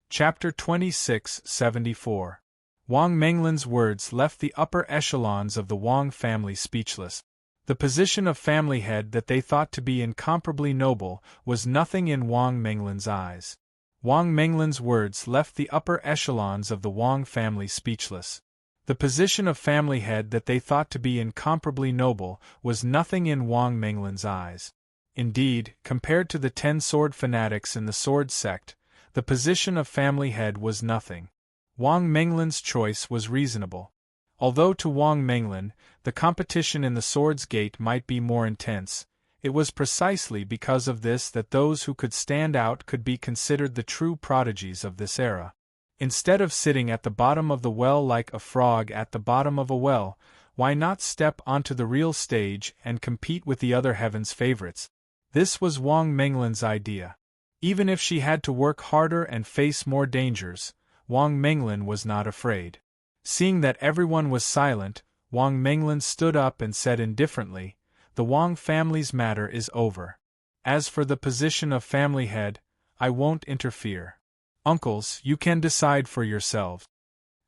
Chapter 2674. Wang Menglin's words left the upper echelons of the Wang family speechless. The position of family head that they thought to be incomparably noble was nothing in Wang Menglin's eyes. Wang Menglin's words left the upper echelons of the Wang family speechless. The position of family head that they thought to be incomparably noble was nothing in Wang Menglin's eyes. Indeed, compared to the 10 sword fanatics in the sword sect, the position of family head was nothing. Wang Menglin's choice was reasonable. Although to Wang Menglin, the competition in the Sword's Gate might be more intense, it was precisely because of this that those who could stand out could be considered the true prodigies of this era. Instead of sitting at the bottom of the well like a frog at the bottom of a well, why not step onto the real stage and compete with the other heaven's favorites? This was Wang Menglin's idea. Even if she had to work harder and face more dangers, Wang Menglin was not afraid. Seeing that everyone was silent, Wang Menglin stood up and said indifferently, "The Wang family's matter is over. As for the position of family head, I won't interfere. Uncles, you can decide for yourselves."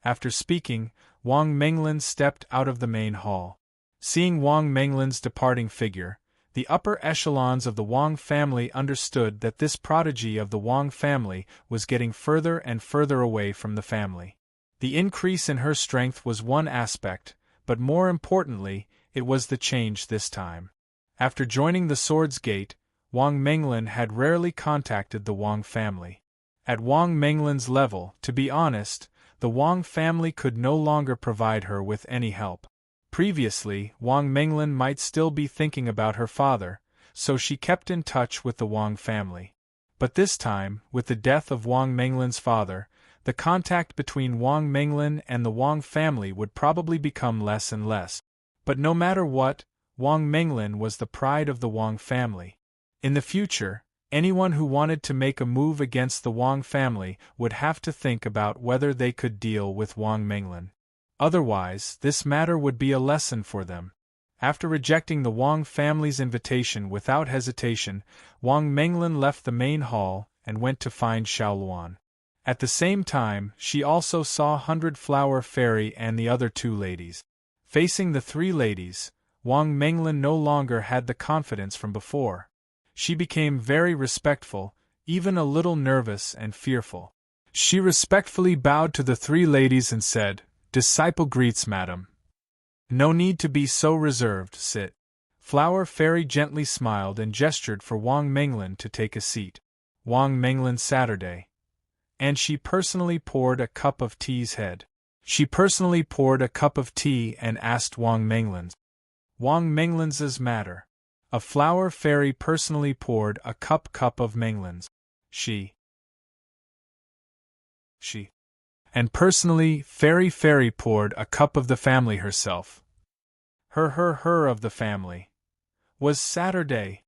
After speaking, Wang Menglin stepped out of the main hall. Seeing Wang Menglin's departing figure, the upper echelons of the Wang family understood that this prodigy of the Wang family was getting further and further away from the family. The increase in her strength was one aspect, but more importantly, it was the change this time. After joining the Sword's Gate, Wang Menglin had rarely contacted the Wang family. At Wang Menglin's level, to be honest, the Wang family could no longer provide her with any help. Previously, Wang Menglin might still be thinking about her father, so she kept in touch with the Wang family. But this time, with the death of Wang Menglin's father, the contact between Wang Menglin and the Wang family would probably become less and less. But no matter what, Wang Menglin was the pride of the Wang family. In the future, anyone who wanted to make a move against the Wang family would have to think about whether they could deal with Wang Menglin. Otherwise, this matter would be a lesson for them. After rejecting the Wang family's invitation without hesitation, Wang Menglin left the main hall and went to find Xiaoluan. At the same time, she also saw 100 Flower Fairy and the other 2 ladies. Facing the 3 ladies, Wang Menglin no longer had the confidence from before. She became very respectful, even a little nervous and fearful. She respectfully bowed to the 3 ladies and said, "Disciple greets, madam." "No need to be so reserved, sit." Flower Fairy gently smiled and gestured for Wang Menglin to take a seat. Wang Menglin Saturday. And she personally poured a cup of tea's head. She personally poured a cup of tea and asked Wang Menglin's. Wang Menglin's matter. A Flower Fairy personally poured a cup of Menglin's. She. And personally, Fairy poured a cup of the family herself. Her of the family. Was Saturday.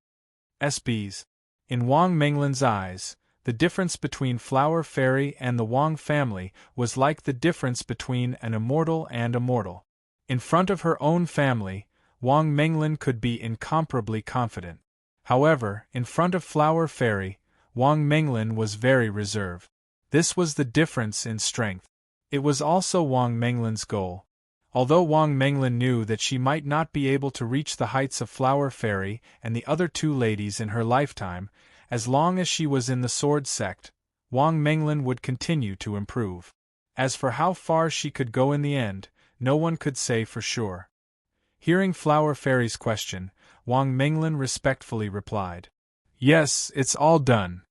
SB's. In Wang Menglin's eyes, the difference between Flower Fairy and the Wang family was like the difference between an immortal and a mortal. In front of her own family, Wang Menglin could be incomparably confident. However, in front of Flower Fairy, Wang Menglin was very reserved. This was the difference in strength. It was also Wang Menglin's goal. Although Wang Menglin knew that she might not be able to reach the heights of Flower Fairy and the other 2 ladies in her lifetime, as long as she was in the Sword Sect, Wang Menglin would continue to improve. As for how far she could go in the end, no one could say for sure. Hearing Flower Fairy's question, Wang Menglin respectfully replied, "Yes, it's all done.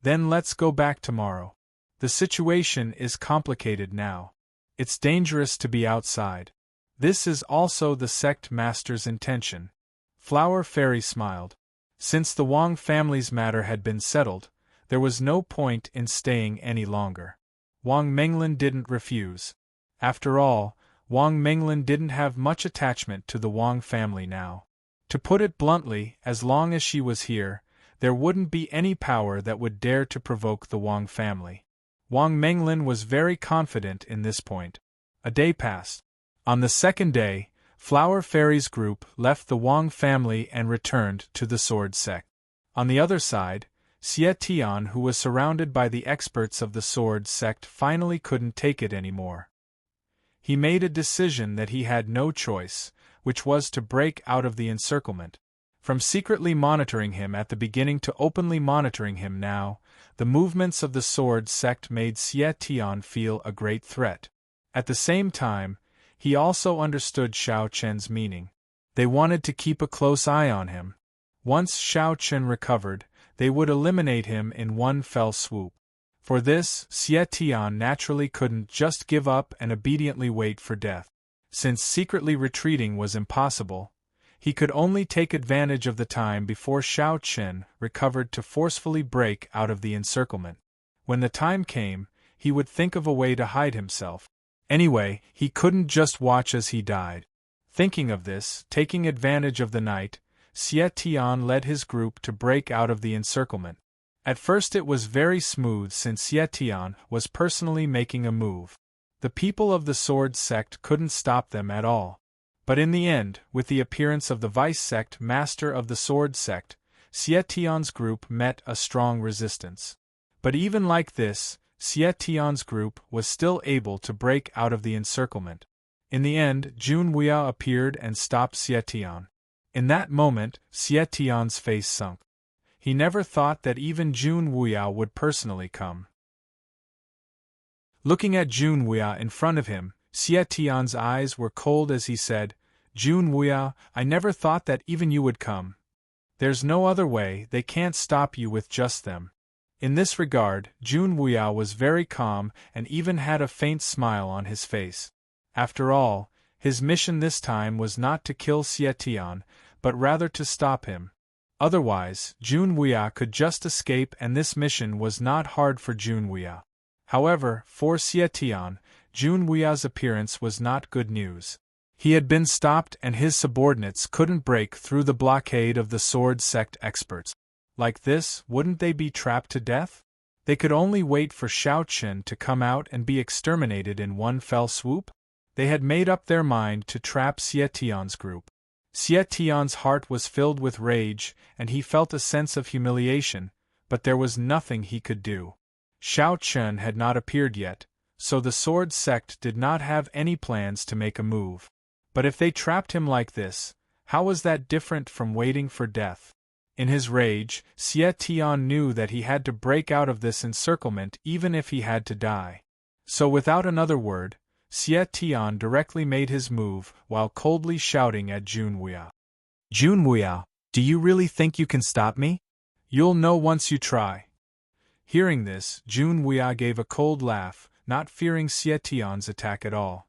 Then let's go back tomorrow. The situation is complicated now. It's dangerous to be outside. This is also the sect master's intention." Flower Fairy smiled. Since the Wang family's matter had been settled, there was no point in staying any longer. Wang Menglin didn't refuse. After all, Wang Menglin didn't have much attachment to the Wang family now. To put it bluntly, as long as she was here, there wouldn't be any power that would dare to provoke the Wang family. Wang Menglin was very confident in this point. A day passed. On the second day, Flower Fairy's group left the Wang family and returned to the Sword Sect. On the other side, Xie Tian, who was surrounded by the experts of the Sword Sect, finally couldn't take it anymore. He made a decision that he had no choice, which was to break out of the encirclement. From secretly monitoring him at the beginning to openly monitoring him now, the movements of the sword sect made Xie Tian feel a great threat. At the same time, he also understood Xiao Chen's meaning. They wanted to keep a close eye on him. Once Xiao Chen recovered, they would eliminate him in one fell swoop. For this, Xie Tian naturally couldn't just give up and obediently wait for death. Since secretly retreating was impossible, he could only take advantage of the time before Xiao Chen recovered to forcefully break out of the encirclement. When the time came, he would think of a way to hide himself. Anyway, he couldn't just watch as he died. Thinking of this, taking advantage of the night, Xie Tian led his group to break out of the encirclement. At first it was very smooth since Xie Tian was personally making a move. The people of the sword sect couldn't stop them at all. But in the end, with the appearance of the vice sect master of the sword sect, Xie Tian's group met a strong resistance. But even like this, Xie Tian's group was still able to break out of the encirclement. In the end, Jun Wuya appeared and stopped Xie Tian. In that moment, Xie Tian's face sunk. He never thought that even Jun Wuya would personally come. Looking at Jun Wuya in front of him, Xie Tian's eyes were cold as he said, "Jun Wuya, I never thought that even you would come. There's no other way, they can't stop you with just them." In this regard, Jun Wuya was very calm and even had a faint smile on his face. After all, his mission this time was not to kill Xie Tian, but rather to stop him. Otherwise, Jun Wuya could just escape, and this mission was not hard for Jun Wuya. However, for Xie Tian, Jun Wuya's appearance was not good news. He had been stopped and his subordinates couldn't break through the blockade of the sword sect experts. Like this, wouldn't they be trapped to death? They could only wait for Xiao Chen to come out and be exterminated in one fell swoop? They had made up their mind to trap Xie Tian's group. Xie Tian's heart was filled with rage, and he felt a sense of humiliation, but there was nothing he could do. Xiao Chen had not appeared yet, so the sword sect did not have any plans to make a move. But if they trapped him like this, how was that different from waiting for death? In his rage, Xie Tian knew that he had to break out of this encirclement even if he had to die. So without another word, Xie Tian directly made his move while coldly shouting at Jun Wuya. "Jun Wuya, do you really think you can stop me? You'll know once you try." Hearing this, Jun Wuya gave a cold laugh, not fearing Xie Tian's attack at all.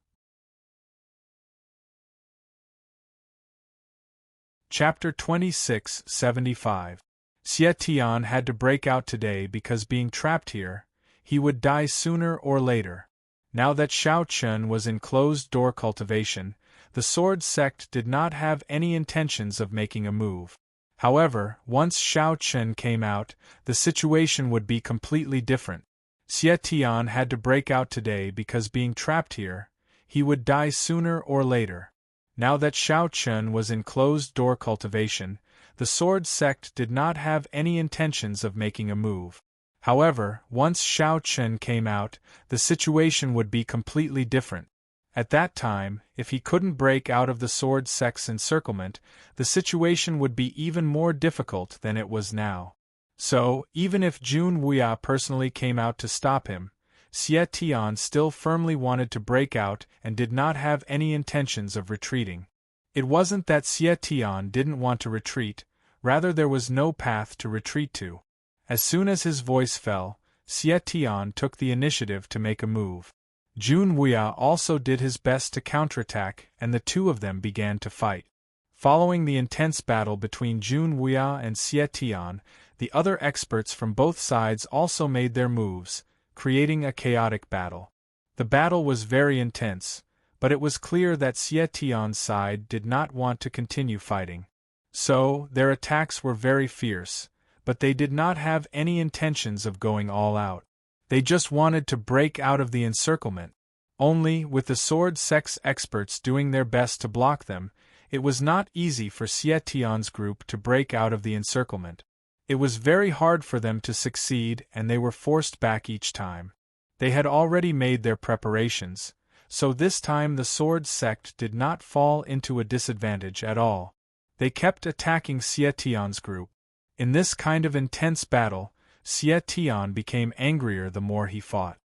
Chapter 2675. Xie Tian had to break out today because being trapped here, he would die sooner or later. Now that Xiao Chen was in closed-door cultivation, the sword sect did not have any intentions of making a move. However, once Xiao Chen came out, the situation would be completely different. Xie Tian had to break out today because being trapped here, he would die sooner or later. Now that Xiao Chen was in closed-door cultivation, the sword sect did not have any intentions of making a move. However, once Xiao Chen came out, the situation would be completely different. At that time, if he couldn't break out of the sword sect's encirclement, the situation would be even more difficult than it was now. So, even if Jun Wuya personally came out to stop him, Xie Tian still firmly wanted to break out and did not have any intentions of retreating. It wasn't that Xie Tian didn't want to retreat, rather there was no path to retreat to. As soon as his voice fell, Xie Tian took the initiative to make a move. Jun Wuya also did his best to counterattack, and the two of them began to fight. Following the intense battle between Jun Wuya and Xie Tian, the other experts from both sides also made their moves, creating a chaotic battle. The battle was very intense, but it was clear that Xie Tian's side did not want to continue fighting. So, their attacks were very fierce, but they did not have any intentions of going all out. They just wanted to break out of the encirclement. Only, with the sword sect's experts doing their best to block them, it was not easy for Xie Tian's group to break out of the encirclement. It was very hard for them to succeed, and they were forced back each time. They had already made their preparations, so this time the sword sect did not fall into a disadvantage at all. They kept attacking Xie Tian's group. In this kind of intense battle, Xie Tian became angrier the more he fought.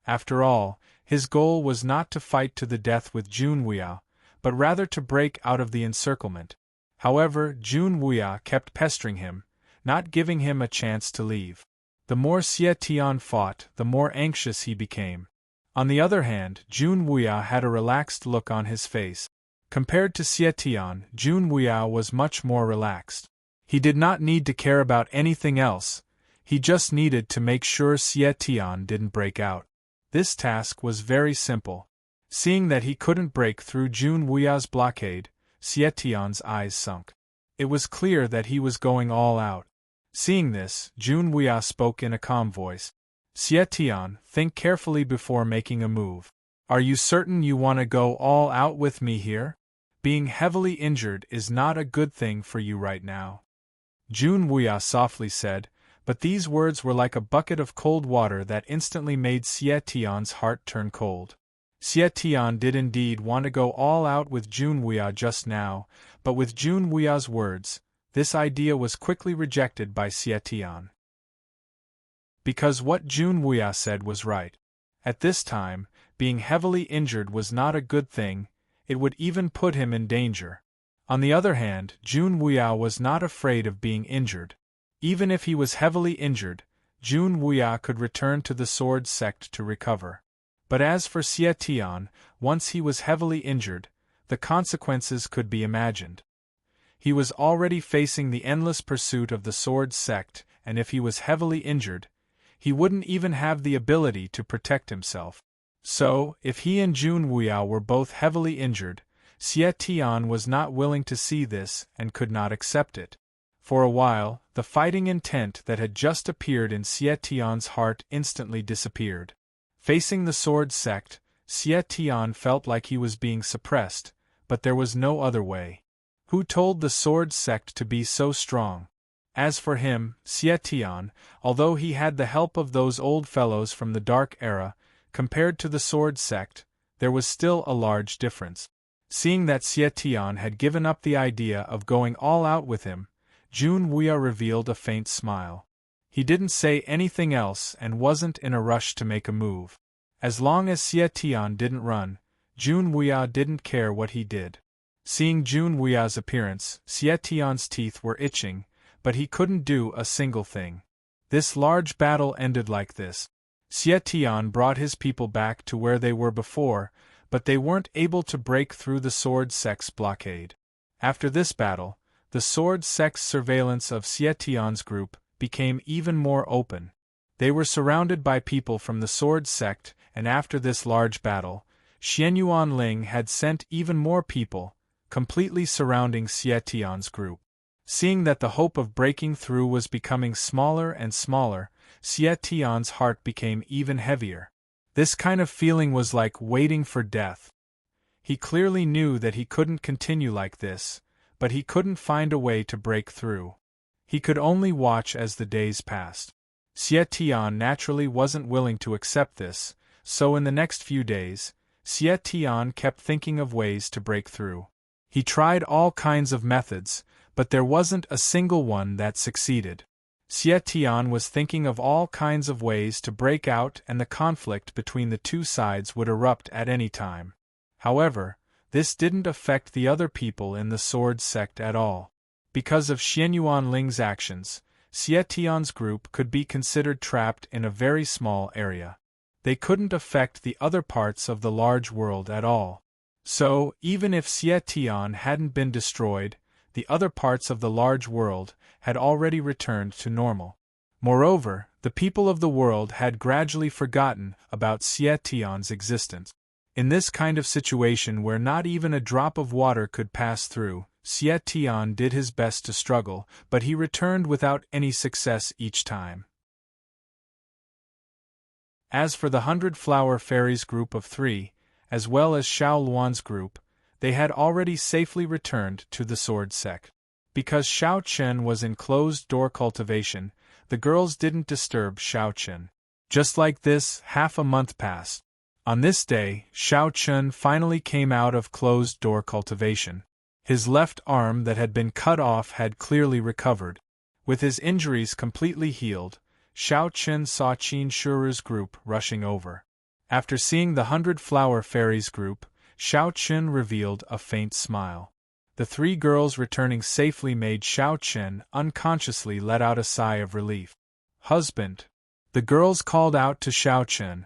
After all, his goal was not to fight to the death with Jun Wuya, but rather to break out of the encirclement. However, Jun Wuya kept pestering him, not giving him a chance to leave. The more Xie Tian fought, the more anxious he became. On the other hand, Jun Wuya had a relaxed look on his face. Compared to Xie Tian, Jun Wuya was much more relaxed. He did not need to care about anything else, he just needed to make sure Xie Tian didn't break out. This task was very simple. Seeing that he couldn't break through Jun Wuya's blockade, Xie Tian's eyes sunk. It was clear that he was going all out. Seeing this, Jun Wuya spoke in a calm voice. Xie Tian, think carefully before making a move. Are you certain you want to go all out with me here? Being heavily injured is not a good thing for you right now. Jun Wuya softly said, but these words were like a bucket of cold water that instantly made Xie Tian's heart turn cold. Xie Tian did indeed want to go all out with Jun Wuya just now, but with Jun Wuya's words, this idea was quickly rejected by Xie Tian. Because what Jun Wuya said was right. At this time, being heavily injured was not a good thing, it would even put him in danger. On the other hand, Jun Wuya was not afraid of being injured. Even if he was heavily injured, Jun Wuya could return to the sword sect to recover. But as for Xie Tian, once he was heavily injured, the consequences could be imagined. He was already facing the endless pursuit of the sword sect, and if he was heavily injured, he wouldn't even have the ability to protect himself. So, if he and Jun Wuya were both heavily injured, Xie Tian was not willing to see this and could not accept it. For a while, the fighting intent that had just appeared in Xie Tian's heart instantly disappeared. Facing the sword sect, Xie Tian felt like he was being suppressed, but there was no other way. Who told the sword sect to be so strong? As for him, Xie Tian, although he had the help of those old fellows from the Dark Era, compared to the sword sect, there was still a large difference. Seeing that Xie Tian had given up the idea of going all out with him, Jun Wuya revealed a faint smile. He didn't say anything else and wasn't in a rush to make a move. As long as Xie Tian didn't run, Jun Wuya didn't care what he did. Seeing Jun Wuya's appearance, Xie Tian's teeth were itching, but he couldn't do a single thing. This large battle ended like this. Xie Tian brought his people back to where they were before, but they weren't able to break through the sword sect's blockade. After this battle, the sword sect's surveillance of Xie Tian's group became even more open. They were surrounded by people from the sword sect, and after this large battle, Xianyuan Ling had sent even more people, completely surrounding Xie Tian's group. Seeing that the hope of breaking through was becoming smaller and smaller, Xie Tian's heart became even heavier. This kind of feeling was like waiting for death. He clearly knew that he couldn't continue like this, but he couldn't find a way to break through. He could only watch as the days passed. Xie Tian naturally wasn't willing to accept this, so in the next few days, Xie Tian kept thinking of ways to break through. He tried all kinds of methods, but there wasn't a single one that succeeded. Xie Tian was thinking of all kinds of ways to break out, and the conflict between the two sides would erupt at any time. However, this didn't affect the other people in the sword sect at all. Because of Xianyuan Ling's actions, Xie Tian's group could be considered trapped in a very small area. They couldn't affect the other parts of the large world at all. So, even if Xie Tian hadn't been destroyed, the other parts of the large world had already returned to normal. Moreover, the people of the world had gradually forgotten about Xie Tian's existence. In this kind of situation where not even a drop of water could pass through, Xie Tian did his best to struggle, but he returned without any success each time. As for the 100-Flower Fairies group of 3, as well as Xiao Luan's group, they had already safely returned to the sword sect. Because Xiao Chen was in closed-door cultivation, the girls didn't disturb Xiao Chen. Just like this, half a month passed. On this day, Xiao Chen finally came out of closed-door cultivation. His left arm that had been cut off had clearly recovered. With his injuries completely healed, Xiao Chen saw Qin Shuru's group rushing over. After seeing the 100 Flower Fairies group, Xiao Chen revealed a faint smile. The 3 girls returning safely made Xiao Chen unconsciously let out a sigh of relief. "Husband!" the girls called out to Xiao Chen.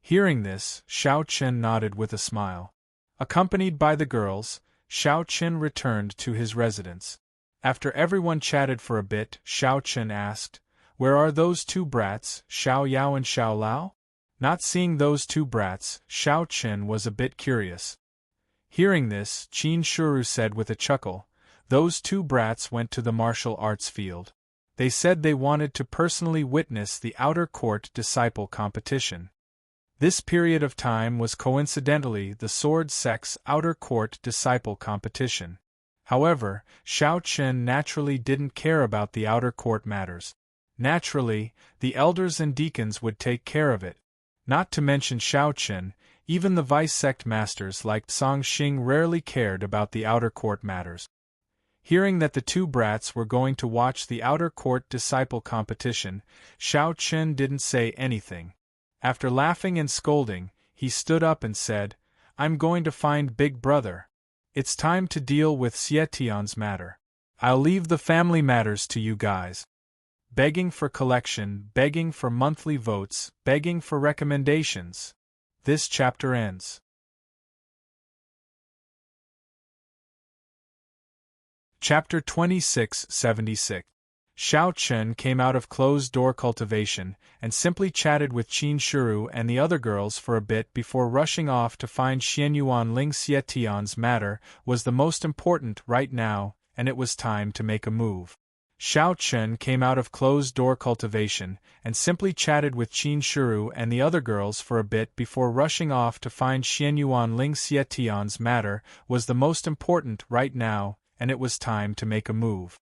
Hearing this, Xiao Chen nodded with a smile. Accompanied by the girls, Xiao Chen returned to his residence. After everyone chatted for a bit, Xiao Chen asked, "Where are those 2 brats, Xiao Yao and Xiao Lao?" Not seeing those 2 brats, Xiao Chen was a bit curious. Hearing this, Qin Shuru said with a chuckle, "Those 2 brats went to the martial arts field. They said they wanted to personally witness the outer court disciple competition." This period of time was coincidentally the sword sect's outer court disciple competition. However, Xiao Chen naturally didn't care about the outer court matters. Naturally, the elders and deacons would take care of it. Not to mention Xiao Chen, even the vice-sect masters like Song Xing rarely cared about the outer court matters. Hearing that the 2 brats were going to watch the outer court disciple competition, Xiao Chen didn't say anything. After laughing and scolding, he stood up and said, "I'm going to find Big Brother. It's time to deal with Xie Tian's matter. I'll leave the family matters to you guys." Begging for collection, begging for monthly votes, begging for recommendations. This chapter ends. Chapter 2676. Xiao Chen came out of closed-door cultivation and simply chatted with Qin Shuru and the other girls for a bit before rushing off to find Xianyuan Ling. Xie Tian's matter was the most important right now, and it was time to make a move. Xiao Chen came out of closed-door cultivation and simply chatted with Qin Shuru and the other girls for a bit before rushing off to find Xianyuan Ling. Xie Tian's matter was the most important right now, and it was time to make a move.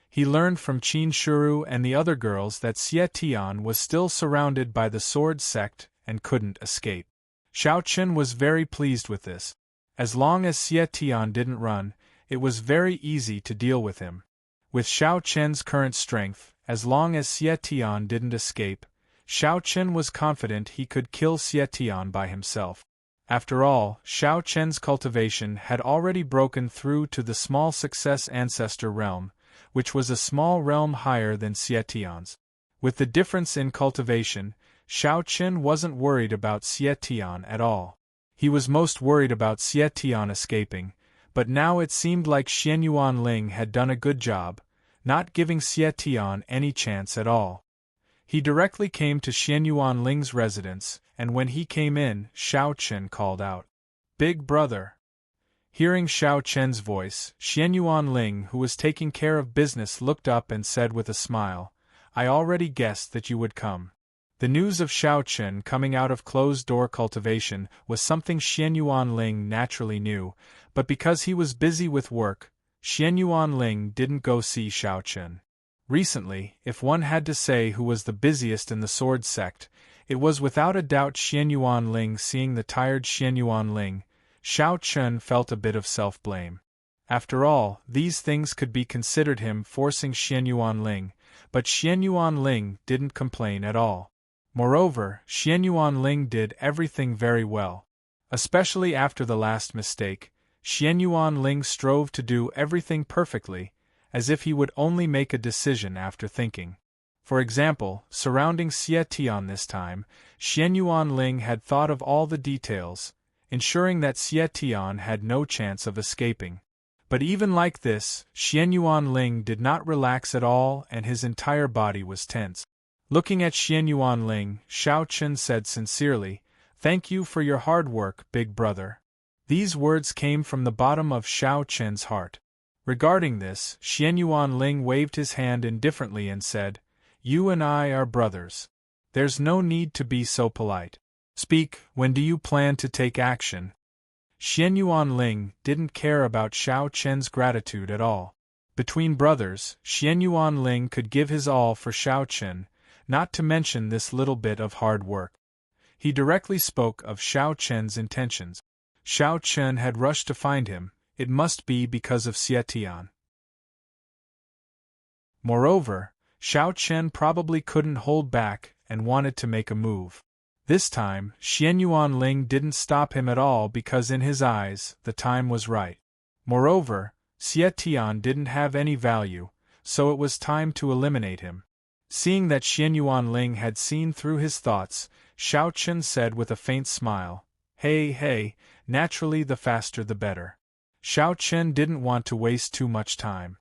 He learned from Qin Shuru and the other girls that Xie Tian was still surrounded by the sword sect and couldn't escape. Xiao Chen was very pleased with this. As long as Xie Tian didn't run, it was very easy to deal with him. With Xiao Chen's current strength, as long as Xie Tian didn't escape, Xiao Chen was confident he could kill Xie Tian by himself. After all, Xiao Chen's cultivation had already broken through to the small success ancestor realm, which was a small realm higher than Xie Tian's. With the difference in cultivation, Xiao Chen wasn't worried about Xie Tian at all. He was most worried about Xie Tian escaping, but now it seemed like Xianyuan Ling had done a good job, not giving Xie Tian any chance at all. He directly came to Xianyuan Ling's residence, and when he came in, Xiao Chen called out, "Big brother." Hearing Xiao Chen's voice, Xianyuan Ling, who was taking care of business, looked up and said with a smile, "I already guessed that you would come." The news of Xiao Chen coming out of closed-door cultivation was something Xianyuan Ling naturally knew, but because he was busy with work, Xianyuan Ling didn't go see Xiao Chen. Recently, if one had to say who was the busiest in the sword sect, it was without a doubt Xianyuan Ling. Seeing the tired Xianyuan Ling, Xiao Chen felt a bit of self-blame. After all, these things could be considered him forcing Xianyuan Ling, but Xianyuan Ling didn't complain at all. Moreover, Xianyuan Ling did everything very well. Especially after the last mistake, Xianyuan Ling strove to do everything perfectly, as if he would only make a decision after thinking. For example, surrounding Xie Tian this time, Xianyuan Ling had thought of all the details, ensuring that Xie Tian had no chance of escaping. But even like this, Xianyuan Ling did not relax at all and his entire body was tense. Looking at Xianyuan Ling, Xiao Chen said sincerely, "Thank you for your hard work, big brother." These words came from the bottom of Xiao Chen's heart. Regarding this, Xianyuan Ling waved his hand indifferently and said, "You and I are brothers. There's no need to be so polite. Speak, when do you plan to take action?" Xianyuan Ling didn't care about Xiao Chen's gratitude at all. Between brothers, Xianyuan Ling could give his all for Xiao Chen, not to mention this little bit of hard work. He directly spoke of Xiao Chen's intentions. Xiao Chen had rushed to find him, It must be because of Xie Tian. Moreover, Xiao Chen probably couldn't hold back and wanted to make a move. This time, Xianyuan Ling didn't stop him at all because in his eyes, the time was right. Moreover, Xie Tian didn't have any value, so it was time to eliminate him. Seeing that Xianyuan Ling had seen through his thoughts, Xiao Chen said with a faint smile, Hey, naturally the faster the better. Xiao Chen didn't want to waste too much time.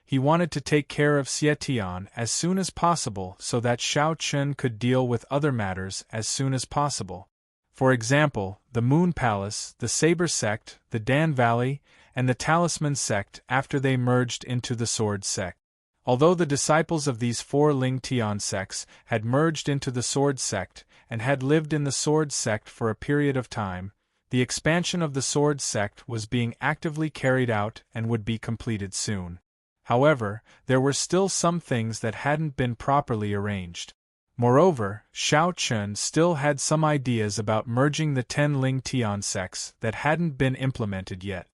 He wanted to take care of Xie Tian as soon as possible so that Xiao Chen could deal with other matters as soon as possible. For example, the Moon Palace, the Saber Sect, the Dan Valley, and the Talisman Sect after they merged into the Sword Sect. Although the disciples of these four Ling Tian sects had merged into the Sword Sect and had lived in the Sword Sect for a period of time, the expansion of the Sword Sect was being actively carried out and would be completed soon. However, there were still some things that hadn't been properly arranged. Moreover, Xiao Chen still had some ideas about merging the 10 Ling Tian sects that hadn't been implemented yet.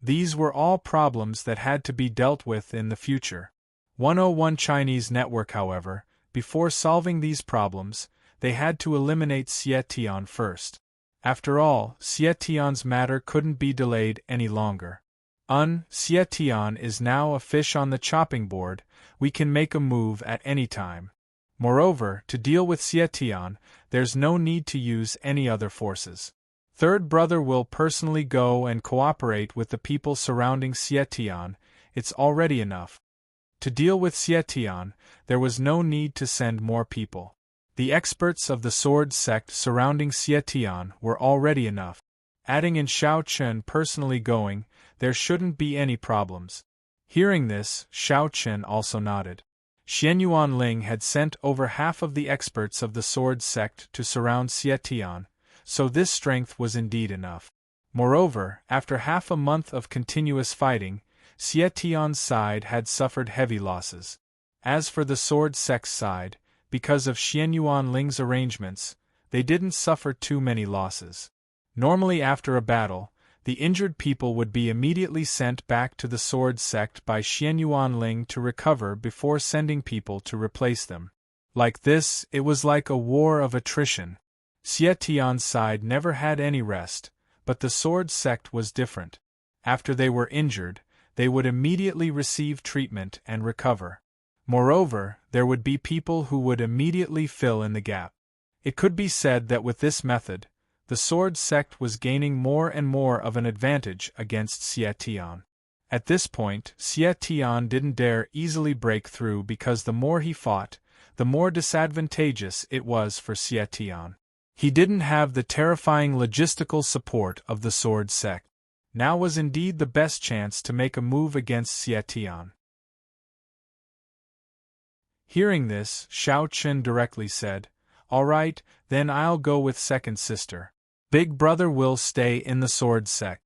These were all problems that had to be dealt with in the future. 101 Chinese Network, however, before solving these problems, they had to eliminate Xie Tian first. After all, Xie Tian's matter couldn't be delayed any longer. Xie Tian is now a fish on the chopping board, we can make a move at any time. Moreover, to deal with Xie Tian, there's no need to use any other forces. Third brother will personally go and cooperate with the people surrounding Xie Tian, it's already enough. To deal with Xie Tian, there was no need to send more people. The experts of the Sword Sect surrounding Xie Tian were already enough. Adding in Xiao Chen personally going, there shouldn't be any problems. Hearing this, Xiao Chen also nodded. Xianyuan Ling had sent over half of the experts of the Sword Sect to surround Xie Tian, so this strength was indeed enough. Moreover, after half a month of continuous fighting, Xie Tian's side had suffered heavy losses. As for the Sword Sect's side, because of Xianyuan Ling's arrangements, they didn't suffer too many losses. Normally after a battle, the injured people would be immediately sent back to the Sword Sect by Xianyuan Ling to recover before sending people to replace them. Like this, it was like a war of attrition. Xie Tian's side never had any rest, but the Sword Sect was different. After they were injured, they would immediately receive treatment and recover. Moreover, there would be people who would immediately fill in the gap. It could be said that with this method, the Sword Sect was gaining more and more of an advantage against Xie Tian. At this point, Xie Tian didn't dare easily break through because the more he fought, the more disadvantageous it was for Xie Tian. He didn't have the terrifying logistical support of the Sword Sect. Now was indeed the best chance to make a move against Xie Tian. Hearing this, Xiao Chen directly said, All right, then I'll go with second sister. Big brother will stay in the Sword Sect.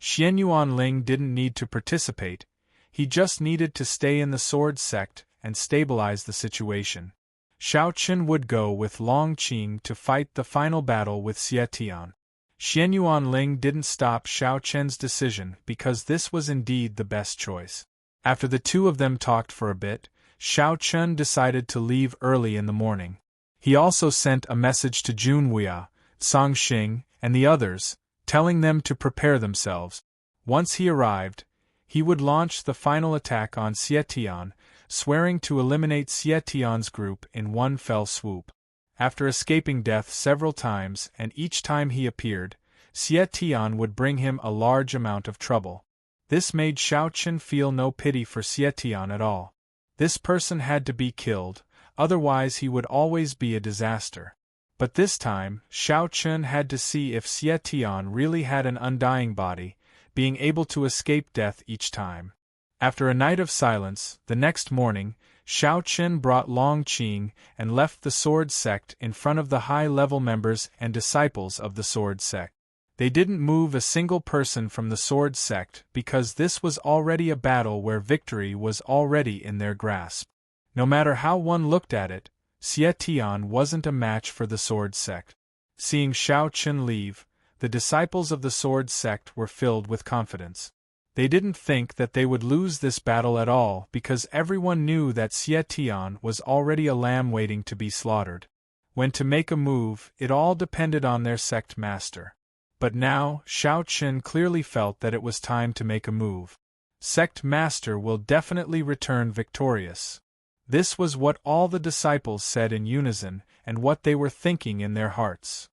Xianyuan Ling didn't need to participate, he just needed to stay in the Sword Sect and stabilize the situation. Xiao Chen would go with Long Qing to fight the final battle with Xie Tian. Xianyuan Ling didn't stop Xiao Chen's decision because this was indeed the best choice. After the two of them talked for a bit, Xiao Chen decided to leave early in the morning. He also sent a message to Junwia, Song Xing, and the others, telling them to prepare themselves. Once he arrived, he would launch the final attack on Xie Tian, swearing to eliminate Xie Tian's group in one fell swoop. After escaping death several times and each time he appeared, Xie Tian would bring him a large amount of trouble. This made Xiao Chen feel no pity for Xie Tian at all. This person had to be killed, otherwise he would always be a disaster. But this time, Xiao Chen had to see if Xie Tian really had an undying body, being able to escape death each time. After a night of silence, the next morning, Xiao Chen brought Long Qing and left the Sword Sect in front of the high-level members and disciples of the Sword Sect. They didn't move a single person from the Sword Sect because this was already a battle where victory was already in their grasp. No matter how one looked at it, Xie Tian wasn't a match for the Sword Sect. Seeing Xiao Chen leave, the disciples of the Sword Sect were filled with confidence. They didn't think that they would lose this battle at all because everyone knew that Xie Tian was already a lamb waiting to be slaughtered. When to make a move, it all depended on their sect master. But now, Shao Chen clearly felt that it was time to make a move. Sect master will definitely return victorious. This was what all the disciples said in unison, and what they were thinking in their hearts.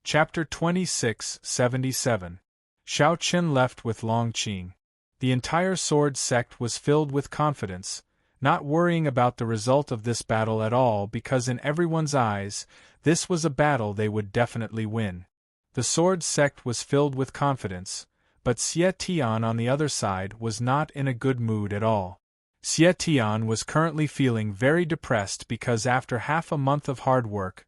Chapter 26:77. Shao Chen left with Long Qing. The entire sword sect was filled with confidence, not worrying about the result of this battle at all because in everyone's eyes, this was a battle they would definitely win. The sword sect was filled with confidence, but Xie Tian on the other side was not in a good mood at all. Xie Tian was currently feeling very depressed because after half a month of hard work,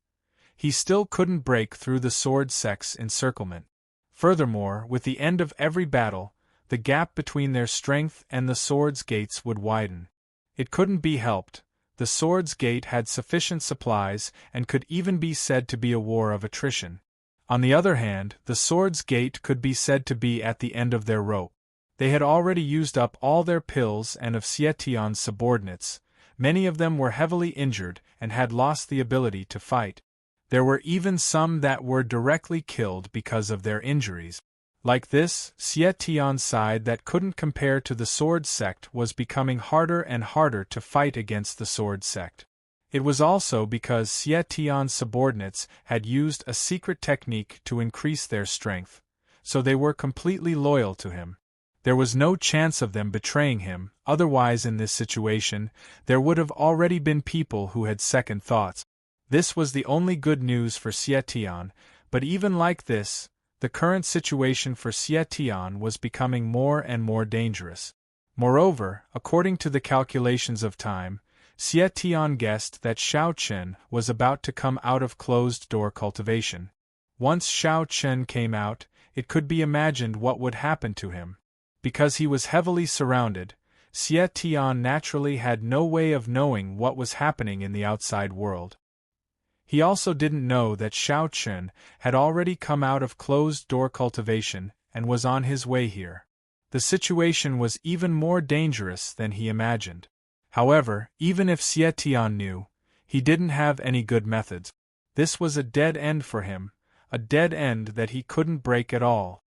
he still couldn't break through the sword sect's encirclement. Furthermore, with the end of every battle, the gap between their strength and the sword's gates would widen. It couldn't be helped. The sword's gate had sufficient supplies and could even be said to be a war of attrition. On the other hand, the sword's gate could be said to be at the end of their rope. They had already used up all their pills, and of Xie Tian's subordinates, many of them were heavily injured and had lost the ability to fight. There were even some that were directly killed because of their injuries. Like this, Xie Tian's side that couldn't compare to the sword sect was becoming harder and harder to fight against the sword sect. It was also because Xie Tian's subordinates had used a secret technique to increase their strength, so they were completely loyal to him. There was no chance of them betraying him, otherwise in this situation, there would have already been people who had second thoughts. This was the only good news for Xie Tian, but even like this, the current situation for Xie Tian was becoming more and more dangerous. Moreover, according to the calculations of time, Xie Tian guessed that Shao Chen was about to come out of closed-door cultivation. Once Shao Chen came out, it could be imagined what would happen to him. Because he was heavily surrounded, Xie Tian naturally had no way of knowing what was happening in the outside world. He also didn't know that Shao Chen had already come out of closed-door cultivation and was on his way here. The situation was even more dangerous than he imagined. However, even if Xie Tian knew, he didn't have any good methods. This was a dead end for him, a dead end that he couldn't break at all.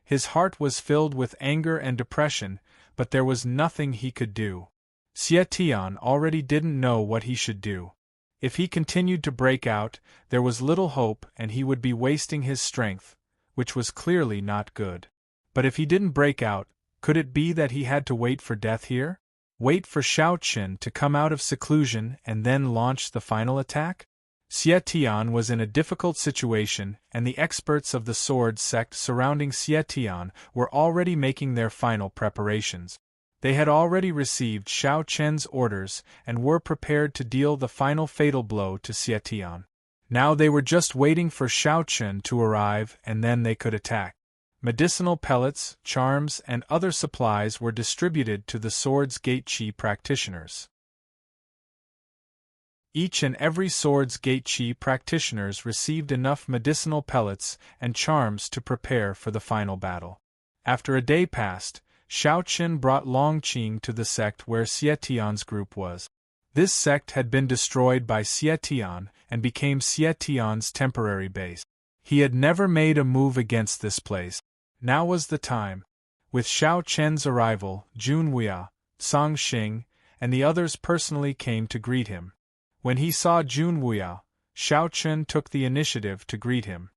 His heart was filled with anger and depression, but there was nothing he could do. Xie Tian already didn't know what he should do. If he continued to break out, there was little hope and he would be wasting his strength, which was clearly not good. But if he didn't break out, could it be that he had to wait for death here? Wait for Shao Chen to come out of seclusion and then launch the final attack? Xie Tian was in a difficult situation, and the experts of the sword sect surrounding Xie Tian were already making their final preparations. They had already received Shao Chen's orders and were prepared to deal the final fatal blow to Xie Tian. Now they were just waiting for Shao Chen to arrive and then they could attack. Medicinal pellets, charms, and other supplies were distributed to the Sword's Gate Qi practitioners. Each and every Sword's Gate Qi practitioners received enough medicinal pellets and charms to prepare for the final battle. After a day passed, Shao Chen brought Long Qing to the sect where Xie Tian's group was. This sect had been destroyed by Xie Tian and became Xie Tian's temporary base. He had never made a move against this place. Now was the time. With Shao Chen's arrival, Jun Wuya, Song Xing, and the others personally came to greet him. When he saw Jun Wuya, Shao Chen took the initiative to greet him.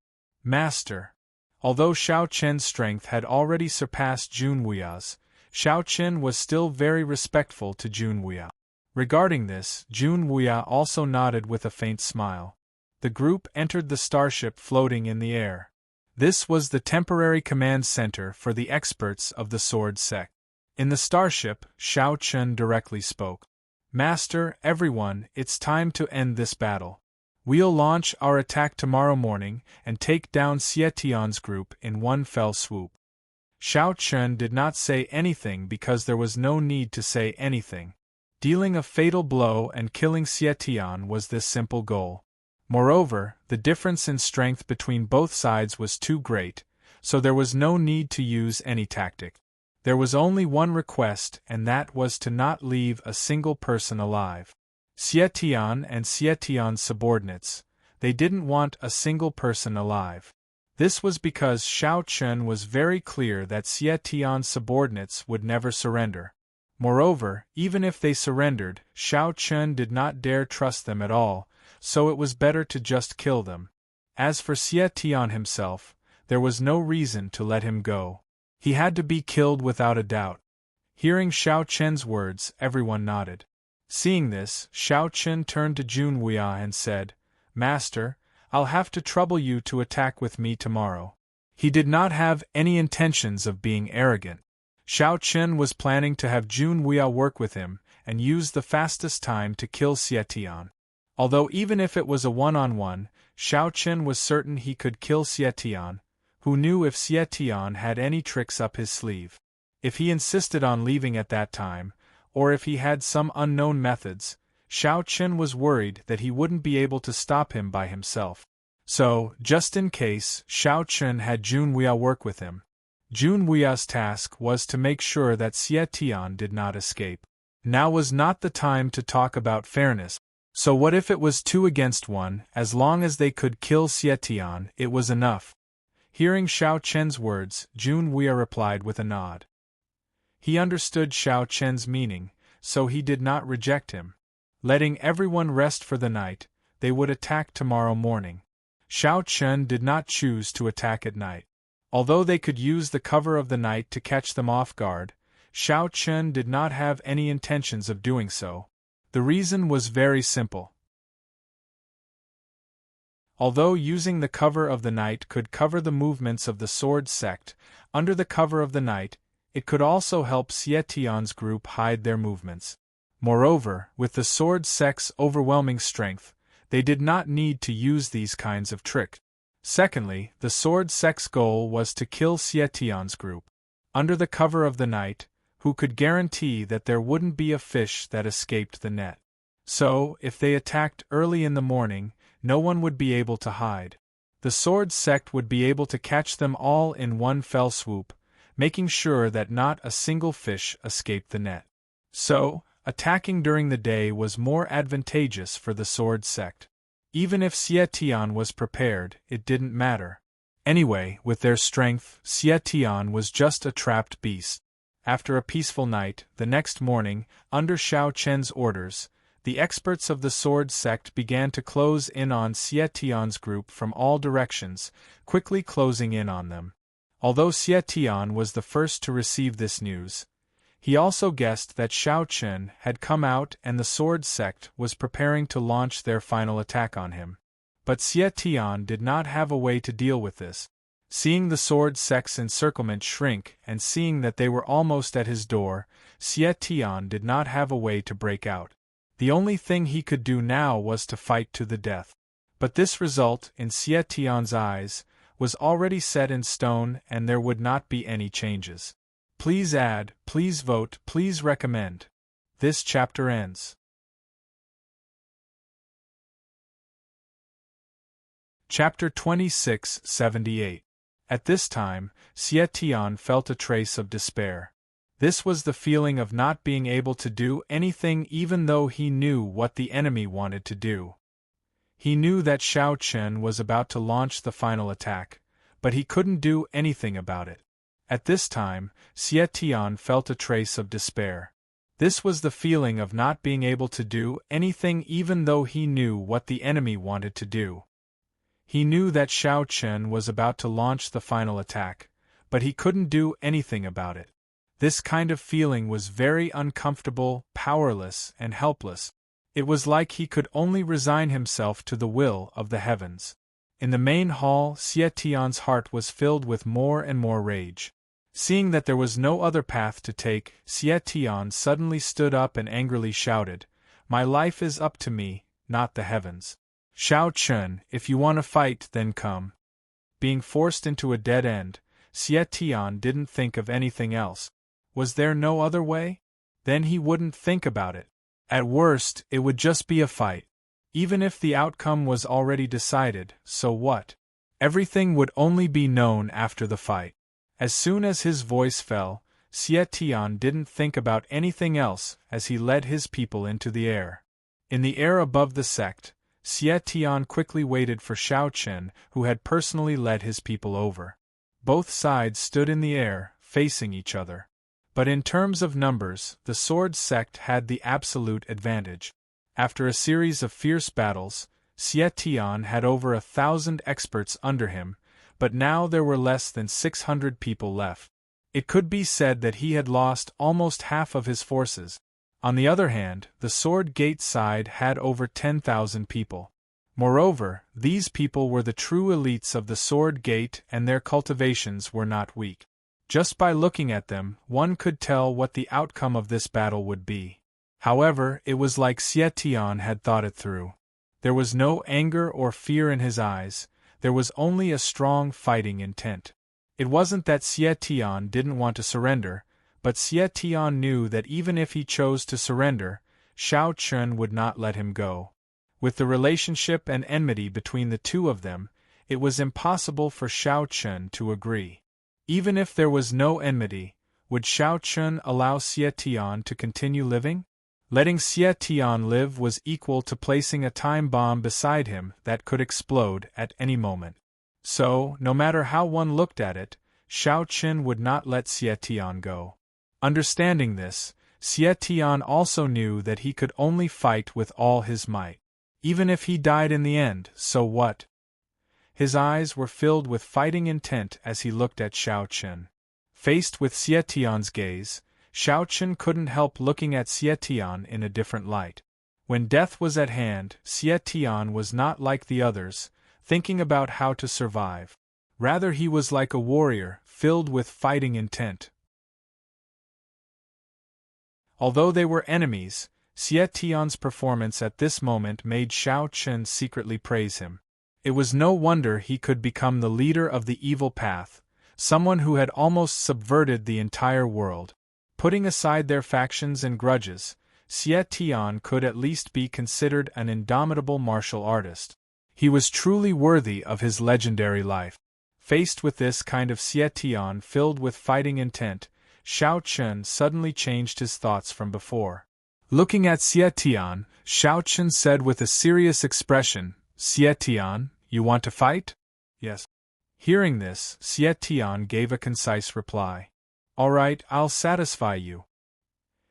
Master. Although Shao Chen's strength had already surpassed Jun Wuya's, Shao Chen was still very respectful to Jun Wuya. Regarding this, Jun Wuya also nodded with a faint smile. The group entered the starship floating in the air. This was the temporary command center for the experts of the sword sect. In the starship, Shao Chen directly spoke. Master, everyone, it's time to end this battle. We'll launch our attack tomorrow morning and take down Xie Tian's group in one fell swoop. Shao Chen did not say anything because there was no need to say anything. Dealing a fatal blow and killing Xie Tian was this simple goal. Moreover, the difference in strength between both sides was too great, so there was no need to use any tactic. There was only one request, and that was to not leave a single person alive. Xie Tian and Xie Tian's subordinates, they didn't want a single person alive. This was because Xiao Chen was very clear that Xie Tian's subordinates would never surrender. Moreover, even if they surrendered, Xiao Chen did not dare trust them at all, so it was better to just kill them. As for Xie Tian himself, there was no reason to let him go. He had to be killed without a doubt. Hearing Xiao Chen's words, everyone nodded. Seeing this, Xiao Chen turned to Jun Wuya and said, "Master, I'll have to trouble you to attack with me tomorrow." He did not have any intentions of being arrogant. Xiao Chen was planning to have Jun Wuya work with him and use the fastest time to kill Xie Tian. Although even if it was a one-on-one, Xiao Chen was certain he could kill Xie Tian, who knew if Xie Tian had any tricks up his sleeve. If he insisted on leaving at that time, or if he had some unknown methods, Xiao Chen was worried that he wouldn't be able to stop him by himself. So, just in case, Xiao Chen had Jun Wuya work with him. Jun Wuya's task was to make sure that Xie Tian did not escape. Now was not the time to talk about fairness. So what if it was 2 against 1, as long as they could kill Xie Tian, it was enough. Hearing Xiao Chen's words, Jun Wuya replied with a nod. He understood Xiao Chen's meaning, so he did not reject him. Letting everyone rest for the night, they would attack tomorrow morning. Xiao Chen did not choose to attack at night. Although they could use the cover of the night to catch them off guard, Xiao Chen did not have any intentions of doing so. The reason was very simple. Although using the cover of the night could cover the movements of the sword sect, under the cover of the night, it could also help Xie Tian's group hide their movements. Moreover, with the sword sect's overwhelming strength, they did not need to use these kinds of tricks. Secondly, the sword sect's goal was to kill Xie Tian's group. Under the cover of the night, who could guarantee that there wouldn't be a fish that escaped the net? So, if they attacked early in the morning, no one would be able to hide. The sword sect would be able to catch them all in one fell swoop, making sure that not a single fish escaped the net. So, attacking during the day was more advantageous for the sword sect. Even if Xie Tian was prepared, it didn't matter. Anyway, with their strength, Xie Tian was just a trapped beast. After a peaceful night, the next morning, under Xiao Chen's orders, the experts of the sword sect began to close in on Xie Tian's group from all directions, quickly closing in on them. Although Xie Tian was the first to receive this news, he also guessed that Xiao Chen had come out and the sword sect was preparing to launch their final attack on him. But Xie Tian did not have a way to deal with this. Seeing the sword sect's encirclement shrink and seeing that they were almost at his door, Xie Tian did not have a way to break out. The only thing he could do now was to fight to the death. But this result, in Xie Tian's eyes, was already set in stone and there would not be any changes. Please add, please vote, please recommend. This chapter ends. Chapter 2678. At this time, Xie Tian felt a trace of despair. This was the feeling of not being able to do anything even though he knew what the enemy wanted to do. He knew that Xiao Chen was about to launch the final attack, but he couldn't do anything about it. At this time, Xie Tian felt a trace of despair. This was the feeling of not being able to do anything even though he knew what the enemy wanted to do. He knew that Xiao Chen was about to launch the final attack, but he couldn't do anything about it. This kind of feeling was very uncomfortable, powerless, and helpless. It was like he could only resign himself to the will of the heavens. In the main hall, Xie Tian's heart was filled with more and more rage. Seeing that there was no other path to take, Xie Tian suddenly stood up and angrily shouted, "My life is up to me, not the heavens. Xiao Chen, if you want to fight, then come." Being forced into a dead end, Xie Tian didn't think of anything else. Was there no other way? Then he wouldn't think about it. At worst, it would just be a fight. Even if the outcome was already decided, so what? Everything would only be known after the fight. As soon as his voice fell, Xie Tian didn't think about anything else as he led his people into the air. In the air above the sect, Xie Tian quickly waited for Shao Chen, who had personally led his people over. Both sides stood in the air, facing each other. But in terms of numbers, the sword sect had the absolute advantage. After a series of fierce battles, Xie Tian had over 1,000 experts under him, but now there were less than 600 people left. It could be said that he had lost almost half of his forces. On the other hand, the Sword Gate side had over 10,000 people. Moreover, these people were the true elites of the Sword Gate and their cultivations were not weak. Just by looking at them, one could tell what the outcome of this battle would be. However, it was like Xie Tian had thought it through. There was no anger or fear in his eyes, there was only a strong fighting intent. It wasn't that Xie Tian didn't want to surrender, but Xie Tian knew that even if he chose to surrender, Shao Chen would not let him go. With the relationship and enmity between the two of them, it was impossible for Shao Chen to agree. Even if there was no enmity, would Shao Chen allow Xie Tian to continue living? Letting Xie Tian live was equal to placing a time bomb beside him that could explode at any moment. So, no matter how one looked at it, Shao Chen would not let Xie Tian go. Understanding this, Xie Tian also knew that he could only fight with all his might. Even if he died in the end, so what? His eyes were filled with fighting intent as he looked at Shao Chen. Faced with Xie Tian's gaze, Shao Chen couldn't help looking at Xie Tian in a different light. When death was at hand, Xie Tian was not like the others, thinking about how to survive. Rather, he was like a warrior, filled with fighting intent. Although they were enemies, Xie Tian's performance at this moment made Shao Chen secretly praise him. It was no wonder he could become the leader of the evil path, someone who had almost subverted the entire world. Putting aside their factions and grudges, Xie Tian could at least be considered an indomitable martial artist. He was truly worthy of his legendary life. Faced with this kind of Xie Tian filled with fighting intent, Shao Chen suddenly changed his thoughts from before. Looking at Xie Tian, Shao Chen said with a serious expression, "Xie Tian, you want to fight?" "Yes." Hearing this, Xie Tian gave a concise reply. "All right, I'll satisfy you."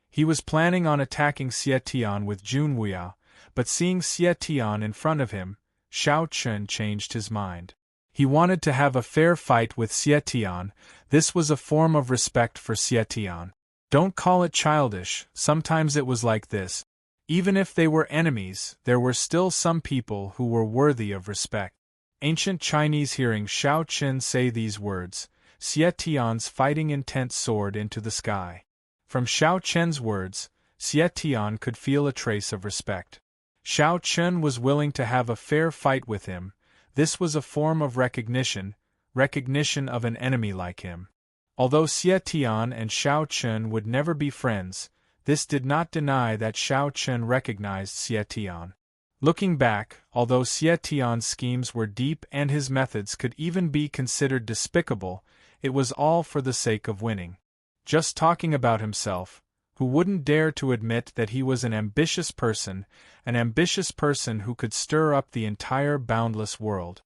He was planning on attacking Xie Tian with Junwuya, but seeing Xie Tian in front of him, Shao Chen changed his mind. He wanted to have a fair fight with Xie Tian. This was a form of respect for Xie Tian. Don't call it childish, sometimes it was like this. Even if they were enemies, there were still some people who were worthy of respect. Ancient Chinese hearing Shao Chen say these words, Xie Tian's fighting intent soared into the sky. From Shao Chen's words, Xie Tian could feel a trace of respect. Shao Chen was willing to have a fair fight with him. This was a form of recognition of an enemy like him. Although Xie Tian and Shao Chen would never be friends, this did not deny that Shao Chen recognized Xie Tian. Looking back, although Xie Tian's schemes were deep and his methods could even be considered despicable, it was all for the sake of winning. Just talking about himself, who wouldn't dare to admit that he was an ambitious person who could stir up the entire boundless world.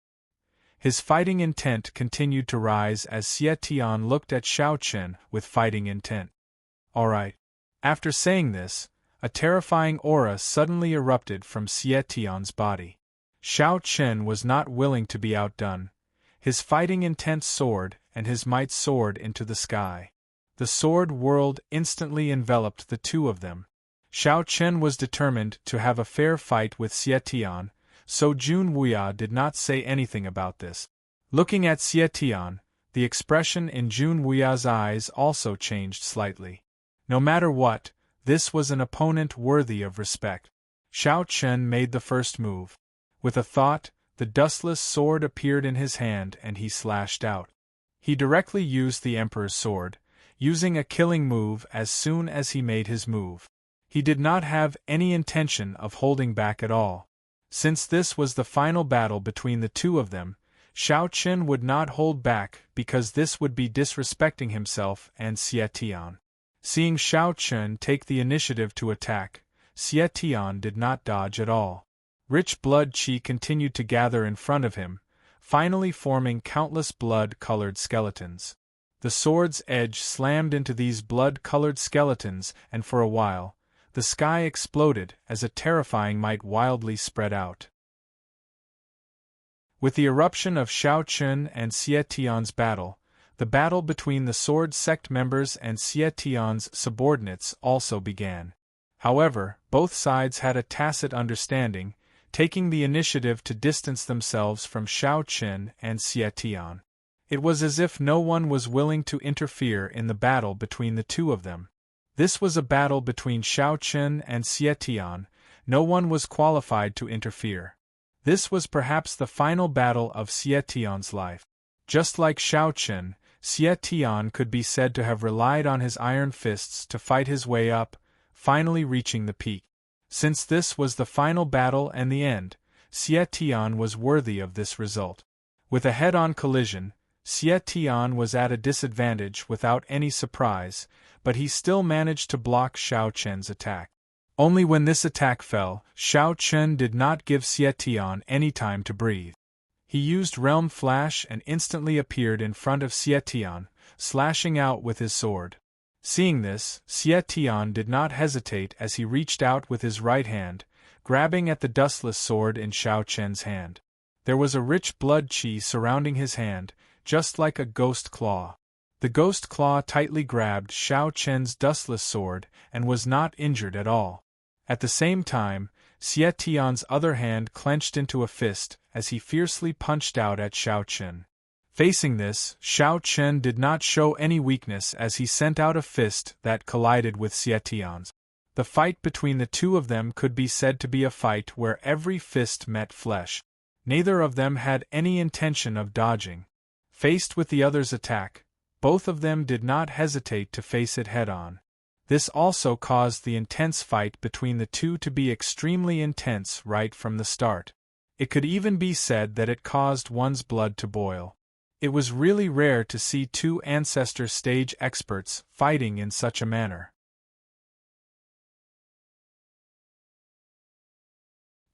His fighting intent continued to rise as Xie Tian looked at Shao Chen with fighting intent. All right. After saying this, a terrifying aura suddenly erupted from Xie Tian's body. Shao Chen was not willing to be outdone. His fighting intent soared, and his might soared into the sky. The sword world instantly enveloped the two of them. Shao Chen was determined to have a fair fight with Xie Tian, so Junwuya did not say anything about this. Looking at Xie Tian, the expression in Junwuya's eyes also changed slightly. No matter what, this was an opponent worthy of respect. Shao Chen made the first move. With a thought, the dustless sword appeared in his hand and he slashed out. He directly used the Emperor's sword, using a killing move as soon as he made his move. He did not have any intention of holding back at all. Since this was the final battle between the two of them, Xiao Chen would not hold back because this would be disrespecting himself and Xie Tian. Seeing Xiao Chen take the initiative to attack, Xie Tian did not dodge at all. Rich blood qi continued to gather in front of him, finally forming countless blood-colored skeletons. The sword's edge slammed into these blood-colored skeletons, and for a while, the sky exploded as a terrifying might wildly spread out. With the eruption of Xiao Chen and Xie Tian's battle, the battle between the sword sect members and Xie Tian's subordinates also began. However, both sides had a tacit understanding, taking the initiative to distance themselves from Xiao Chen and Xie Tian. It was as if no one was willing to interfere in the battle between the two of them. This was a battle between Xiao Chen and Xie Tian. No one was qualified to interfere. This was perhaps the final battle of Xie Tian's life. Just like Xiao Chen, Xie Tian could be said to have relied on his iron fists to fight his way up, finally reaching the peak. Since this was the final battle and the end, Xie Tian was worthy of this result. With a head-on collision, Xie Tian was at a disadvantage without any surprise, but he still managed to block Xiao Chen's attack. Only when this attack fell, Xiao Chen did not give Xie Tian any time to breathe. He used Realm Flash and instantly appeared in front of Xie Tian, slashing out with his sword. Seeing this, Xie Tian did not hesitate as he reached out with his right hand, grabbing at the dustless sword in Xiao Chen's hand. There was a rich blood qi surrounding his hand, just like a ghost claw. The ghost claw tightly grabbed Xiao Chen's dustless sword and was not injured at all. At the same time, Xie Tian's other hand clenched into a fist as he fiercely punched out at Xiao Chen. Facing this, Xiao Chen did not show any weakness as he sent out a fist that collided with Xie Tian's. The fight between the two of them could be said to be a fight where every fist met flesh. Neither of them had any intention of dodging. Faced with the other's attack, both of them did not hesitate to face it head-on. This also caused the intense fight between the two to be extremely intense right from the start. It could even be said that it caused one's blood to boil. It was really rare to see two ancestor stage experts fighting in such a manner.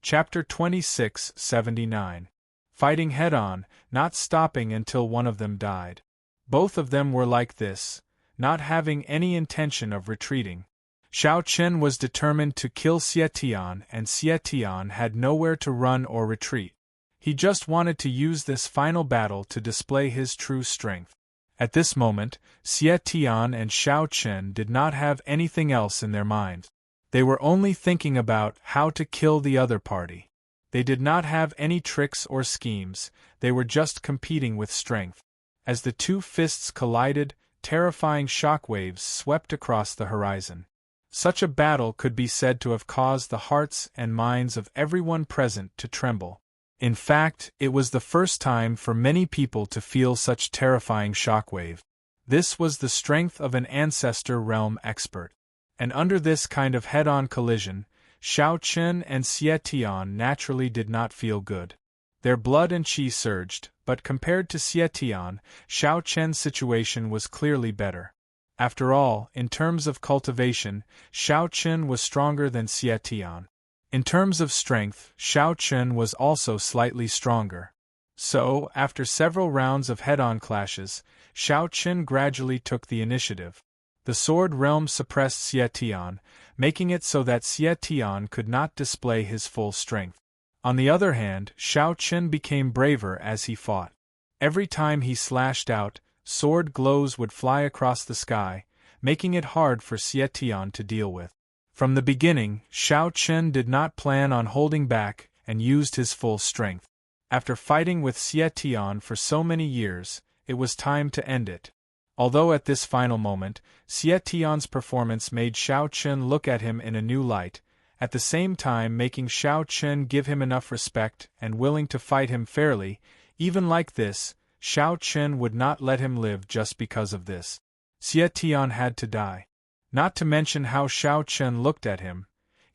Chapter 2679. Fighting head-on, not stopping until one of them died. Both of them were like this, not having any intention of retreating. Xiao Chen was determined to kill Xie Tian, and Xie Tian had nowhere to run or retreat. He just wanted to use this final battle to display his true strength. At this moment, Xie Tian and Xiao Chen did not have anything else in their minds. They were only thinking about how to kill the other party. They did not have any tricks or schemes, they were just competing with strength. As the two fists collided, terrifying shockwaves swept across the horizon. Such a battle could be said to have caused the hearts and minds of everyone present to tremble. In fact, it was the first time for many people to feel such terrifying shockwave. This was the strength of an ancestor realm expert. And under this kind of head-on collision, Xiao Chen and Xie Tian naturally did not feel good. Their blood and qi surged, but compared to Xie Tian, Xiao Chen's situation was clearly better. After all, in terms of cultivation, Xiao Chen was stronger than Xie Tian. In terms of strength, Xiao Chen was also slightly stronger. So, after several rounds of head-on clashes, Xiao Chen gradually took the initiative. The sword realm suppressed Xie Tian, making it so that Xie Tian could not display his full strength. On the other hand, Xiao Chen became braver as he fought. Every time he slashed out, sword glows would fly across the sky, making it hard for Xie Tian to deal with. From the beginning, Xiao Chen did not plan on holding back and used his full strength. After fighting with Xie Tian for so many years, it was time to end it. Although at this final moment, Xie Tian's performance made Xiao Chen look at him in a new light, at the same time making Xiao Chen give him enough respect and willing to fight him fairly. Even like this, Xiao Chen would not let him live just because of this. Xie Tian had to die. Not to mention how Xiao Chen looked at him.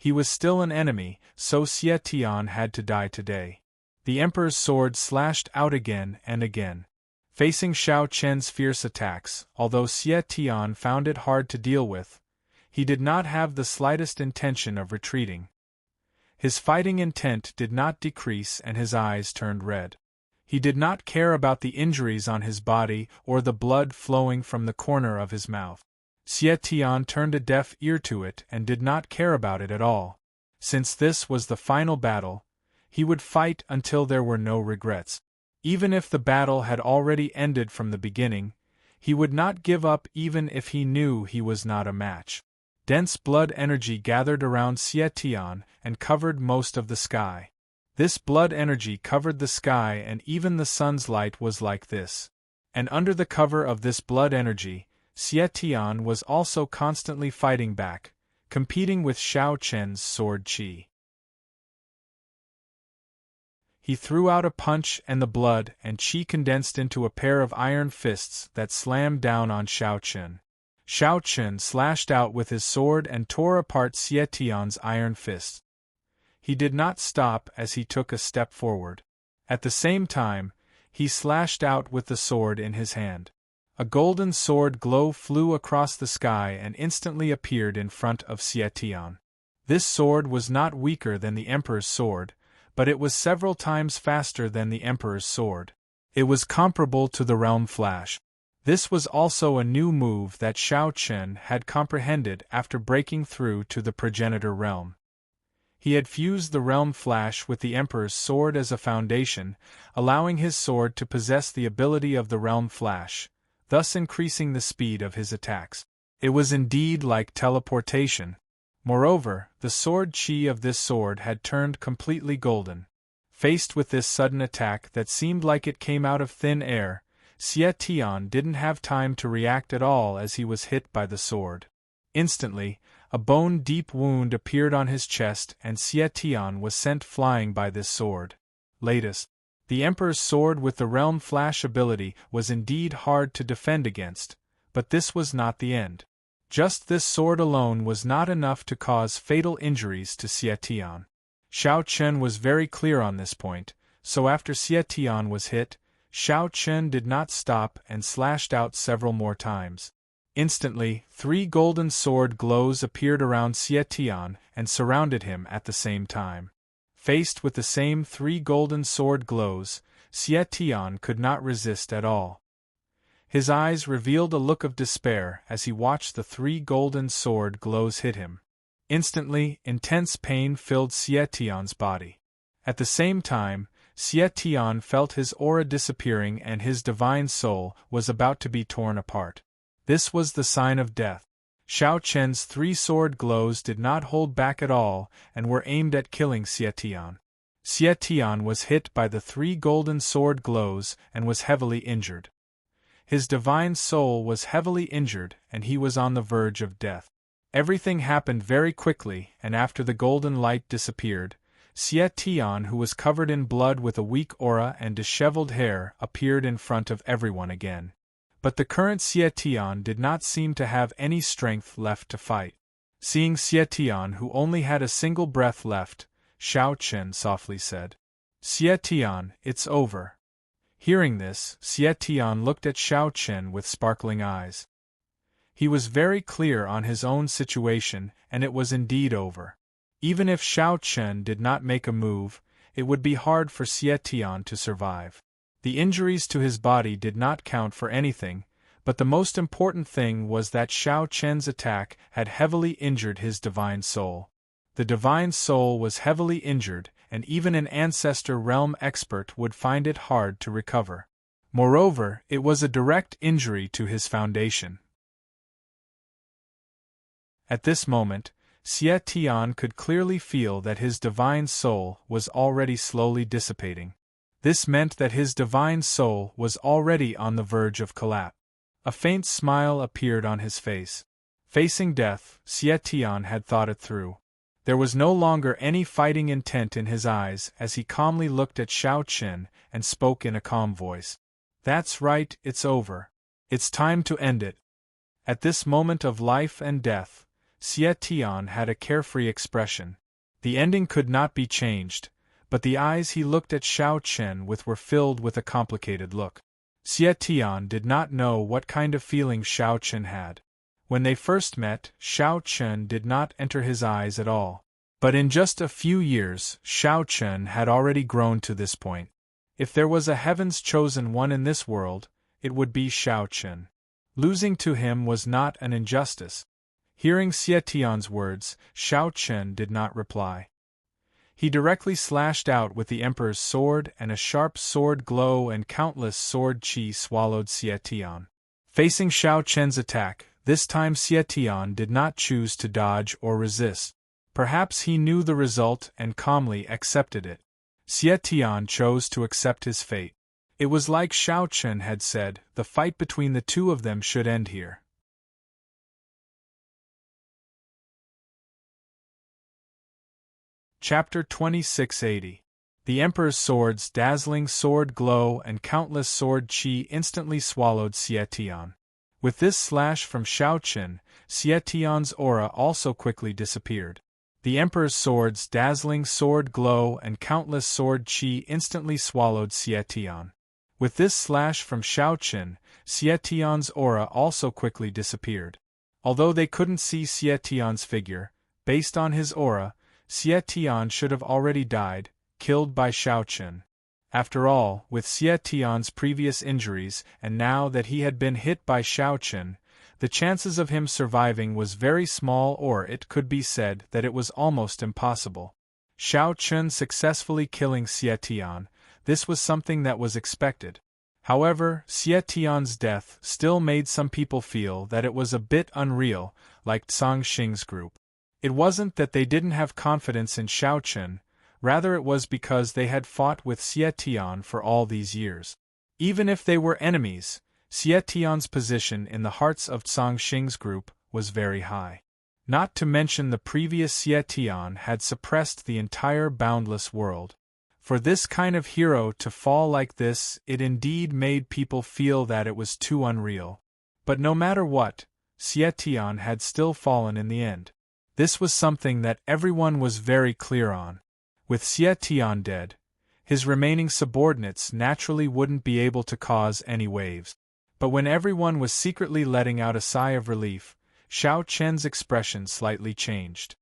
He was still an enemy, so Xie Tian had to die today. The Emperor's sword slashed out again and again. Facing Xiao Chen's fierce attacks, although Xie Tian found it hard to deal with, he did not have the slightest intention of retreating. His fighting intent did not decrease and his eyes turned red. He did not care about the injuries on his body or the blood flowing from the corner of his mouth. Xie Tian turned a deaf ear to it and did not care about it at all. Since this was the final battle, he would fight until there were no regrets. Even if the battle had already ended from the beginning, he would not give up even if he knew he was not a match. Dense blood energy gathered around Xie Tian and covered most of the sky. This blood energy covered the sky and even the sun's light was like this. And under the cover of this blood energy, Xie Tian was also constantly fighting back, competing with Xiao Chen's sword qi. He threw out a punch and the blood and qi condensed into a pair of iron fists that slammed down on Xiao Chen. Xiao Chen slashed out with his sword and tore apart Xie Tian's iron fists. He did not stop as he took a step forward. At the same time, he slashed out with the sword in his hand. A golden sword glow flew across the sky and instantly appeared in front of Xie Tian. This sword was not weaker than the Emperor's sword, but it was several times faster than the Emperor's sword. It was comparable to the Realm Flash. This was also a new move that Xiao Chen had comprehended after breaking through to the progenitor realm. He had fused the Realm Flash with the Emperor's sword as a foundation, allowing his sword to possess the ability of the Realm Flash, thus increasing the speed of his attacks. It was indeed like teleportation. Moreover, the sword qi of this sword had turned completely golden. Faced with this sudden attack that seemed like it came out of thin air, Xie Tian didn't have time to react at all as he was hit by the sword. Instantly, a bone-deep wound appeared on his chest and Xie Tian was sent flying by this sword. Latest, the Emperor's sword with the Realm Flash ability was indeed hard to defend against, but this was not the end. Just this sword alone was not enough to cause fatal injuries to Xie Tian. Xiao Chen was very clear on this point, so after Xie Tian was hit, Xiao Chen did not stop and slashed out several more times. Instantly, 3 golden sword glows appeared around Xie Tian and surrounded him at the same time. Faced with the same 3 golden sword glows, Xie Tian could not resist at all. His eyes revealed a look of despair as he watched the 3 golden sword glows hit him. Instantly, intense pain filled Xie Tian's body. At the same time, Xie Tian felt his aura disappearing and his divine soul was about to be torn apart. This was the sign of death. Xiao Chen's 3 sword glows did not hold back at all and were aimed at killing Xie Tian. Xie Tian was hit by the 3 golden sword glows and was heavily injured. His divine soul was heavily injured and he was on the verge of death. Everything happened very quickly, and after the golden light disappeared, Xie Tian, who was covered in blood with a weak aura and disheveled hair, appeared in front of everyone again. But the current Xie Tian did not seem to have any strength left to fight. Seeing Xie Tian, who only had a single breath left, Xiao Chen softly said, "Xie Tian, it's over." Hearing this, Xie Tian looked at Xiao Chen with sparkling eyes. He was very clear on his own situation, and it was indeed over. Even if Xiao Chen did not make a move, it would be hard for Xie Tian to survive. The injuries to his body did not count for anything, but the most important thing was that Xiao Chen's attack had heavily injured his divine soul. The divine soul was heavily injured, and even an ancestor realm expert would find it hard to recover. Moreover, it was a direct injury to his foundation. At this moment, Xie Tian could clearly feel that his divine soul was already slowly dissipating. This meant that his divine soul was already on the verge of collapse. A faint smile appeared on his face. Facing death, Xie Tian had thought it through. There was no longer any fighting intent in his eyes as he calmly looked at Xiao Chen and spoke in a calm voice. "That's right, it's over. It's time to end it." At this moment of life and death, Xie Tian had a carefree expression. The ending could not be changed, but the eyes he looked at Xiao Chen with were filled with a complicated look. Xie Tian did not know what kind of feelings Xiao Chen had. When they first met, Xiao Chen did not enter his eyes at all. But in just a few years, Xiao Chen had already grown to this point. If there was a heaven's chosen one in this world, it would be Xiao Chen. Losing to him was not an injustice. Hearing Xie Tian's words, Xiao Chen did not reply. He directly slashed out with the Emperor's sword, and a sharp sword glow and countless sword qi swallowed Xie Tian. Facing Xiao Chen's attack, this time Xie Tian did not choose to dodge or resist. Perhaps he knew the result and calmly accepted it. Xie Tian chose to accept his fate. It was like Xiao Chen had said, the fight between the two of them should end here. Chapter 2680. The Emperor's sword's dazzling sword glow and countless sword qi instantly swallowed Xie Tian. With this slash from Xiao Chen, Xie Tian's aura also quickly disappeared. The Emperor's sword's dazzling sword glow and countless sword qi instantly swallowed Xie Tian. With this slash from Xiao Chen, Xie Tian's aura also quickly disappeared. Although they couldn't see Xie Tian's figure, based on his aura, Xie Tian should have already died, killed by Xiao Chen. After all, with Xie Tian's previous injuries and now that he had been hit by Xiao Chen, the chances of him surviving was very small, or it could be said that it was almost impossible. Xiao Chen successfully killing Xie Tian, this was something that was expected. However, Xie Tian's death still made some people feel that it was a bit unreal, like Zhang Xing's group. It wasn't that they didn't have confidence in Xiao Chen, rather it was because they had fought with Xie Tian for all these years. Even if they were enemies, Xie Tian's position in the hearts of Zhang Xing's group was very high. Not to mention the previous Xie Tian had suppressed the entire boundless world. For this kind of hero to fall like this, it indeed made people feel that it was too unreal. But no matter what, Xie Tian had still fallen in the end. This was something that everyone was very clear on. With Xie Tian dead, his remaining subordinates naturally wouldn't be able to cause any waves. But when everyone was secretly letting out a sigh of relief, Xiao Chen's expression slightly changed.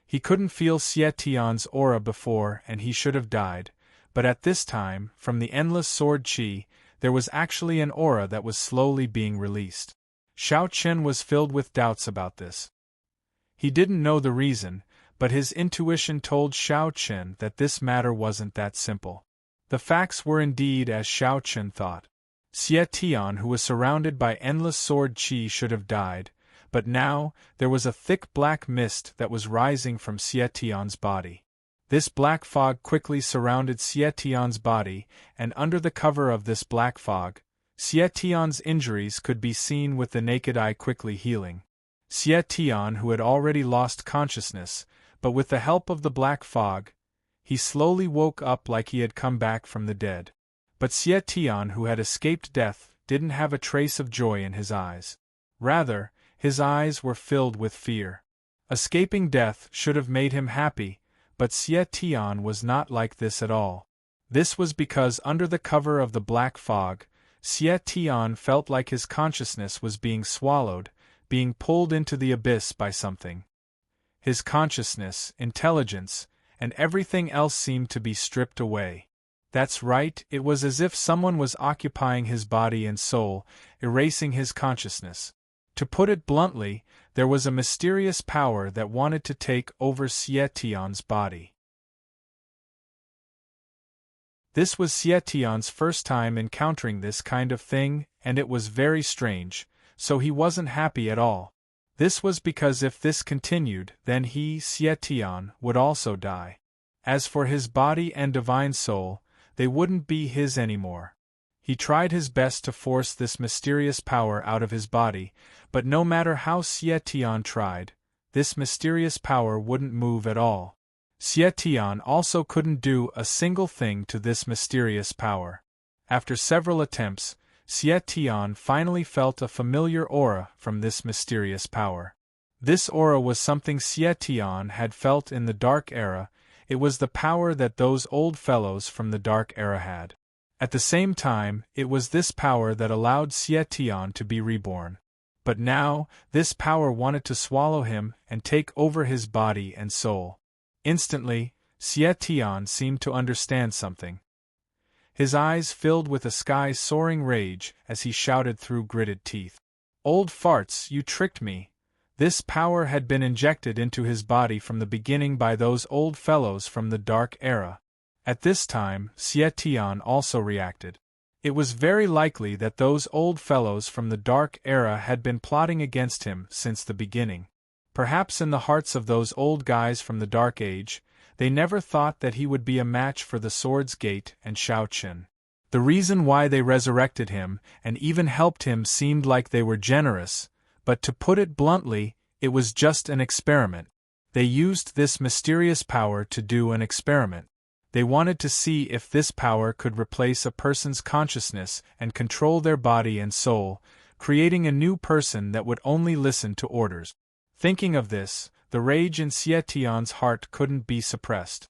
He couldn't feel Xie Tian's aura before and he should have died, but at this time, from the endless sword qi, there was actually an aura that was slowly being released. Xiao Chen was filled with doubts about this. He didn't know the reason, but his intuition told Xiao Chen that this matter wasn't that simple. The facts were indeed as Xiao Chen thought. Xie Tian, who was surrounded by endless sword qi, should have died, but now, there was a thick black mist that was rising from Xie Tian's body. This black fog quickly surrounded Xie Tian's body, and under the cover of this black fog, Xie Tian's injuries could be seen with the naked eye quickly healing. Xie Tian, who had already lost consciousness, but with the help of the black fog, he slowly woke up like he had come back from the dead. But Xie Tian, who had escaped death, didn't have a trace of joy in his eyes. Rather, his eyes were filled with fear. Escaping death should have made him happy, but Xie Tian was not like this at all. This was because under the cover of the black fog, Xie Tian felt like his consciousness was being swallowed, being pulled into the abyss by something. His consciousness, intelligence, and everything else seemed to be stripped away. That's right, it was as if someone was occupying his body and soul, erasing his consciousness. To put it bluntly, there was a mysterious power that wanted to take over Xie Tian's body. This was Xie Tian's first time encountering this kind of thing, and it was very strange, so he wasn't happy at all. This was because if this continued, then he, Xie Tian, would also die. As for his body and divine soul, they wouldn't be his anymore. He tried his best to force this mysterious power out of his body, but no matter how Xie Tian tried, this mysterious power wouldn't move at all. Xie Tian also couldn't do a single thing to this mysterious power. After several attempts, Xie Tian finally felt a familiar aura from this mysterious power. This aura was something Xie Tian had felt in the Dark Era. It was the power that those old fellows from the Dark Era had. At the same time, it was this power that allowed Xie Tian to be reborn. But now, this power wanted to swallow him and take over his body and soul. Instantly, Xie Tian seemed to understand something. His eyes filled with a sky-soaring rage as he shouted through gritted teeth. "Old farts, you tricked me!" This power had been injected into his body from the beginning by those old fellows from the Dark Era. At this time, Xie Tian also reacted. It was very likely that those old fellows from the Dark Era had been plotting against him since the beginning. Perhaps in the hearts of those old guys from the Dark Age, they never thought that he would be a match for the Sword's Gate and Shao Qin. The reason why they resurrected him and even helped him seemed like they were generous, but to put it bluntly, it was just an experiment. They used this mysterious power to do an experiment. They wanted to see if this power could replace a person's consciousness and control their body and soul, creating a new person that would only listen to orders. Thinking of this, the rage in Xie Tian's heart couldn't be suppressed.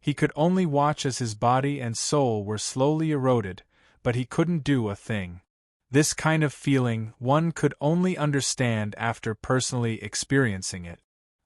He could only watch as his body and soul were slowly eroded, but he couldn't do a thing. This kind of feeling one could only understand after personally experiencing it.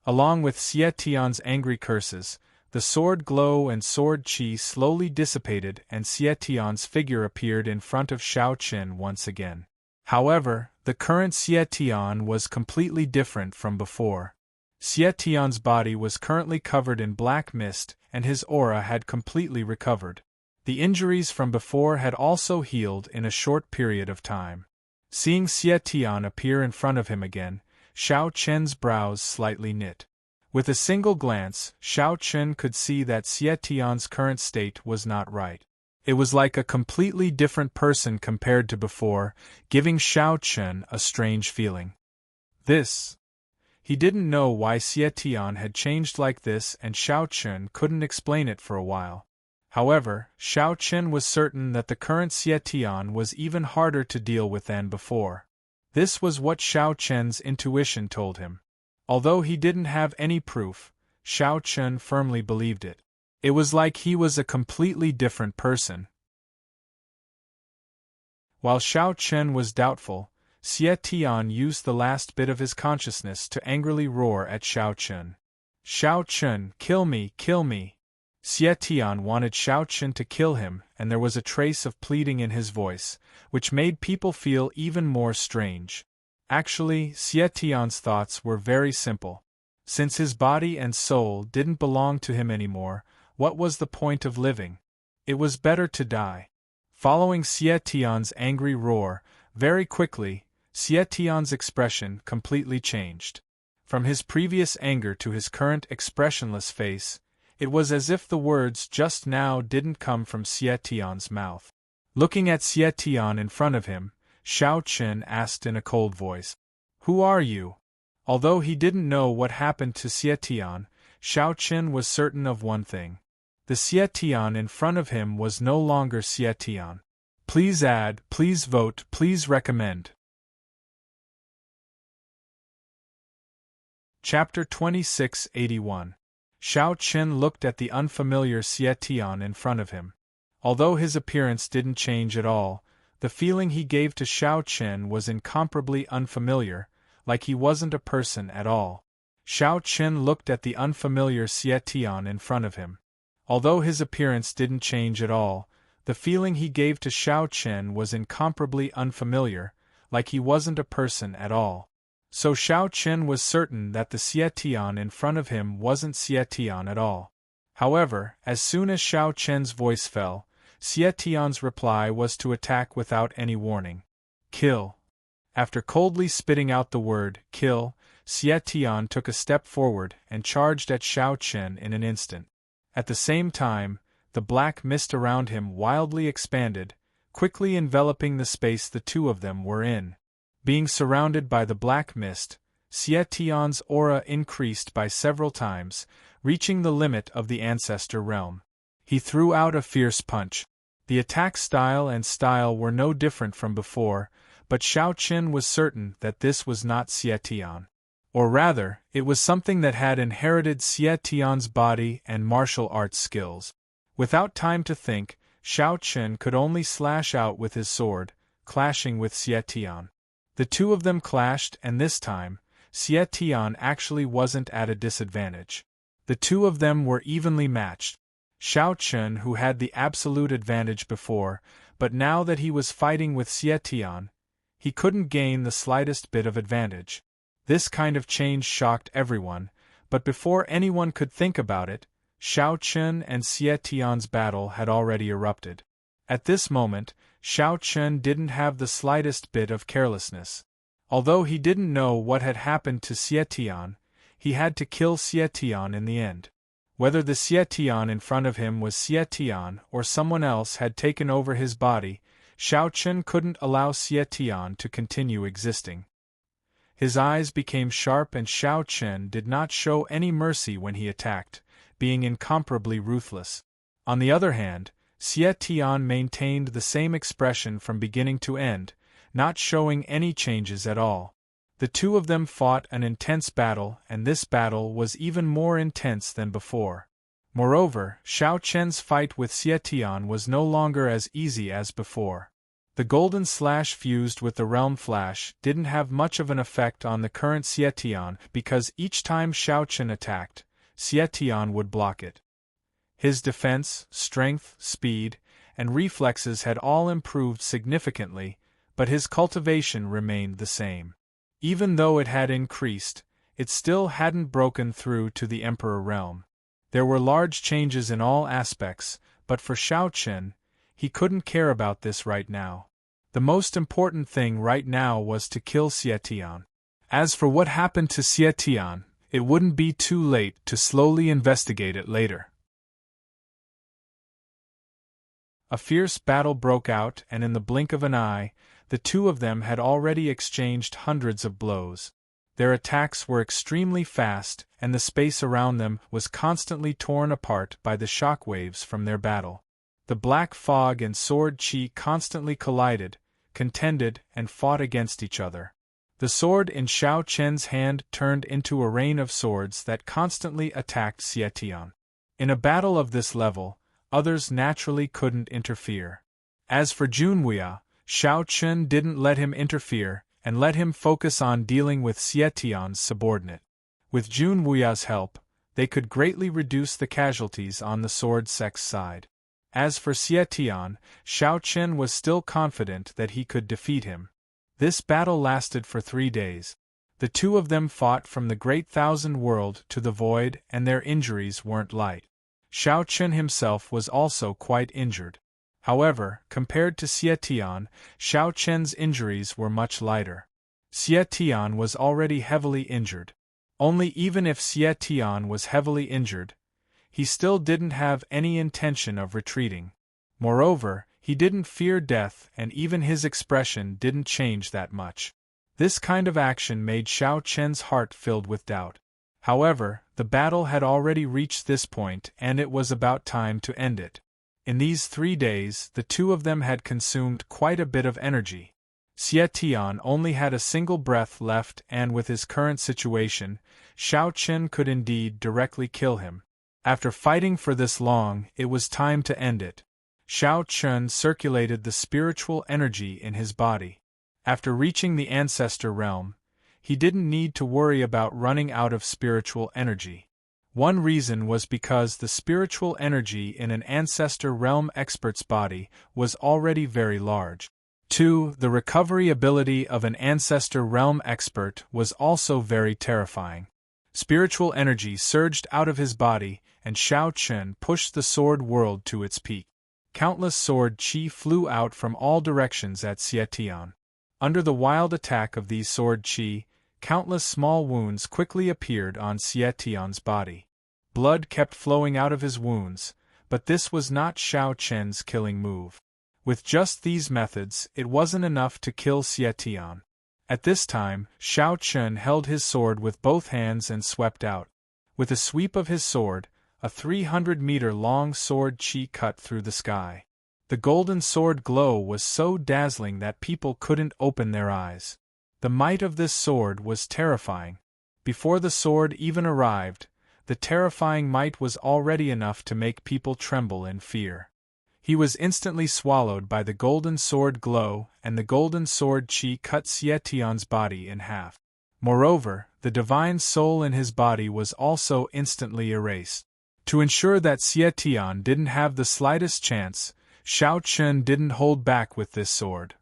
Along with Xie Tian's angry curses, the sword glow and sword qi slowly dissipated and Xie Tian's figure appeared in front of Shao Qin once again. However, the current Xie Tian was completely different from before. Xie Tian's body was currently covered in black mist and his aura had completely recovered. The injuries from before had also healed in a short period of time. Seeing Xie Tian appear in front of him again, Shao Qin's brows slightly knit. With a single glance, Shao Qin could see that Xie Tian's current state was not right. It was like a completely different person compared to before, giving Shao Qin a strange feeling. He didn't know why Xie Tian had changed like this and Shao Qin couldn't explain it for a while. However, Shao Qin was certain that the current Xie Tian was even harder to deal with than before. This was what Shao Qin's intuition told him. Although he didn't have any proof, Shao Qin firmly believed it. It was like he was a completely different person. While Shao Qin was doubtful, Xie Tian used the last bit of his consciousness to angrily roar at Shao Qin. "Shao Qin, kill me, kill me!" Xie Tian wanted Shao Qin to kill him, and there was a trace of pleading in his voice, which made people feel even more strange. Actually, Xie Tian's thoughts were very simple. Since his body and soul didn't belong to him anymore, what was the point of living? It was better to die. Following Xie Tian's angry roar, very quickly, Xie Tian's expression completely changed. From his previous anger to his current expressionless face, it was as if the words just now didn't come from Xie Tian's mouth. Looking at Xie Tian in front of him, Shao Qin asked in a cold voice, "Who are you?" Although he didn't know what happened to Xie Tian, Shao Qin was certain of one thing. The Xie Tian in front of him was no longer Xie Tian. Please add, please vote, please recommend. Chapter 2681. Shao Qin looked at the unfamiliar Xie Tian in front of him. Although his appearance didn't change at all, the feeling he gave to Shao Qin was incomparably unfamiliar, like he wasn't a person at all. Shao Qin looked at the unfamiliar Xie Tian in front of him. Although his appearance didn't change at all, the feeling he gave to Shao Qin was incomparably unfamiliar, like he wasn't a person at all. So Shao Qin was certain that the Xie Tian in front of him wasn't Xie Tian at all. However, as soon as Shao Qin's voice fell, Xie Tian's reply was to attack without any warning. Kill. After coldly spitting out the word, kill, Xie Tian took a step forward and charged at Shao Qin in an instant. At the same time, the black mist around him wildly expanded, quickly enveloping the space the two of them were in. Being surrounded by the black mist, Xie Tian's aura increased by several times, reaching the limit of the ancestor realm. He threw out a fierce punch. The attack style and style were no different from before, but Shao Qin was certain that this was not Xie Tian. Or rather, it was something that had inherited Xie Tian's body and martial arts skills. Without time to think, Xiao Chen could only slash out with his sword, clashing with Xie Tian. The two of them clashed, and this time, Xie Tian actually wasn't at a disadvantage. The two of them were evenly matched. Xiao Chen, who had the absolute advantage before, but now that he was fighting with Xie Tian, he couldn't gain the slightest bit of advantage. This kind of change shocked everyone, but before anyone could think about it, Xiao Chen and Xie Tian's battle had already erupted. At this moment, Xiao Chen didn't have the slightest bit of carelessness. Although he didn't know what had happened to Xie Tian, he had to kill Xie Tian in the end. Whether the Xie Tian in front of him was Xie Tian or someone else had taken over his body, Xiao Chen couldn't allow Xie Tian to continue existing. His eyes became sharp and Xiao Chen did not show any mercy when he attacked, being incomparably ruthless. On the other hand, Xie Tian maintained the same expression from beginning to end, not showing any changes at all. The two of them fought an intense battle, and this battle was even more intense than before. Moreover, Xiao Chen's fight with Xie Tian was no longer as easy as before. The golden slash fused with the realm flash didn't have much of an effect on the current Xie Tian because each time Xiao Chen attacked, Xie Tian would block it. His defense, strength, speed, and reflexes had all improved significantly, but his cultivation remained the same. Even though it had increased, it still hadn't broken through to the Emperor realm. There were large changes in all aspects, but for Xiao Chen, he couldn't care about this right now. The most important thing right now was to kill Xie Tian. As for what happened to Xie Tian, it wouldn't be too late to slowly investigate it later. A fierce battle broke out, and in the blink of an eye, the two of them had already exchanged hundreds of blows. Their attacks were extremely fast, and the space around them was constantly torn apart by the shock waves from their battle. The black fog and sword chi constantly collided, contended, and fought against each other. The sword in Xiao Chen's hand turned into a rain of swords that constantly attacked Xie Tian. In a battle of this level, others naturally couldn't interfere. As for Junwuya, Xiao Chen didn't let him interfere, and let him focus on dealing with Xie Tian's subordinate. With Junwuya's help, they could greatly reduce the casualties on the sword sex side. As for Xie Tian, Xiao Chen was still confident that he could defeat him. This battle lasted for 3 days. The two of them fought from the Great Thousand World to the Void, and their injuries weren't light. Xiao Chen himself was also quite injured. However, compared to Xie Tian, Xiao Chen's injuries were much lighter. Xie Tian was already heavily injured. Only even if Xie Tian was heavily injured, he still didn't have any intention of retreating. Moreover, he didn't fear death, and even his expression didn't change that much. This kind of action made Xiao Chen's heart filled with doubt. However, the battle had already reached this point, and it was about time to end it. In these 3 days, the two of them had consumed quite a bit of energy. Xie Tian only had a single breath left, and with his current situation, Xiao Chen could indeed directly kill him. After fighting for this long, it was time to end it. Xiao Chen circulated the spiritual energy in his body. After reaching the ancestor realm, he didn't need to worry about running out of spiritual energy. One reason was because the spiritual energy in an ancestor realm expert's body was already very large. 2. The recovery ability of an ancestor realm expert was also very terrifying. Spiritual energy surged out of his body, and Xiao Chen pushed the sword world to its peak. Countless sword chi flew out from all directions at Xie Tian. Under the wild attack of these sword chi, countless small wounds quickly appeared on Xie Tian's body. Blood kept flowing out of his wounds, but this was not Xiao Chen's killing move. With just these methods, it wasn't enough to kill Xie Tian. At this time, Xiao Chen held his sword with both hands and swept out. With a sweep of his sword, a 300-meter-long sword chi cut through the sky. The golden sword glow was so dazzling that people couldn't open their eyes. The might of this sword was terrifying. Before the sword even arrived, the terrifying might was already enough to make people tremble in fear. He was instantly swallowed by the golden sword glow, and the golden sword chi cut Xietian's body in half. Moreover, the divine soul in his body was also instantly erased. To ensure that Xietian didn't have the slightest chance, Shao Chun didn't hold back with this sword.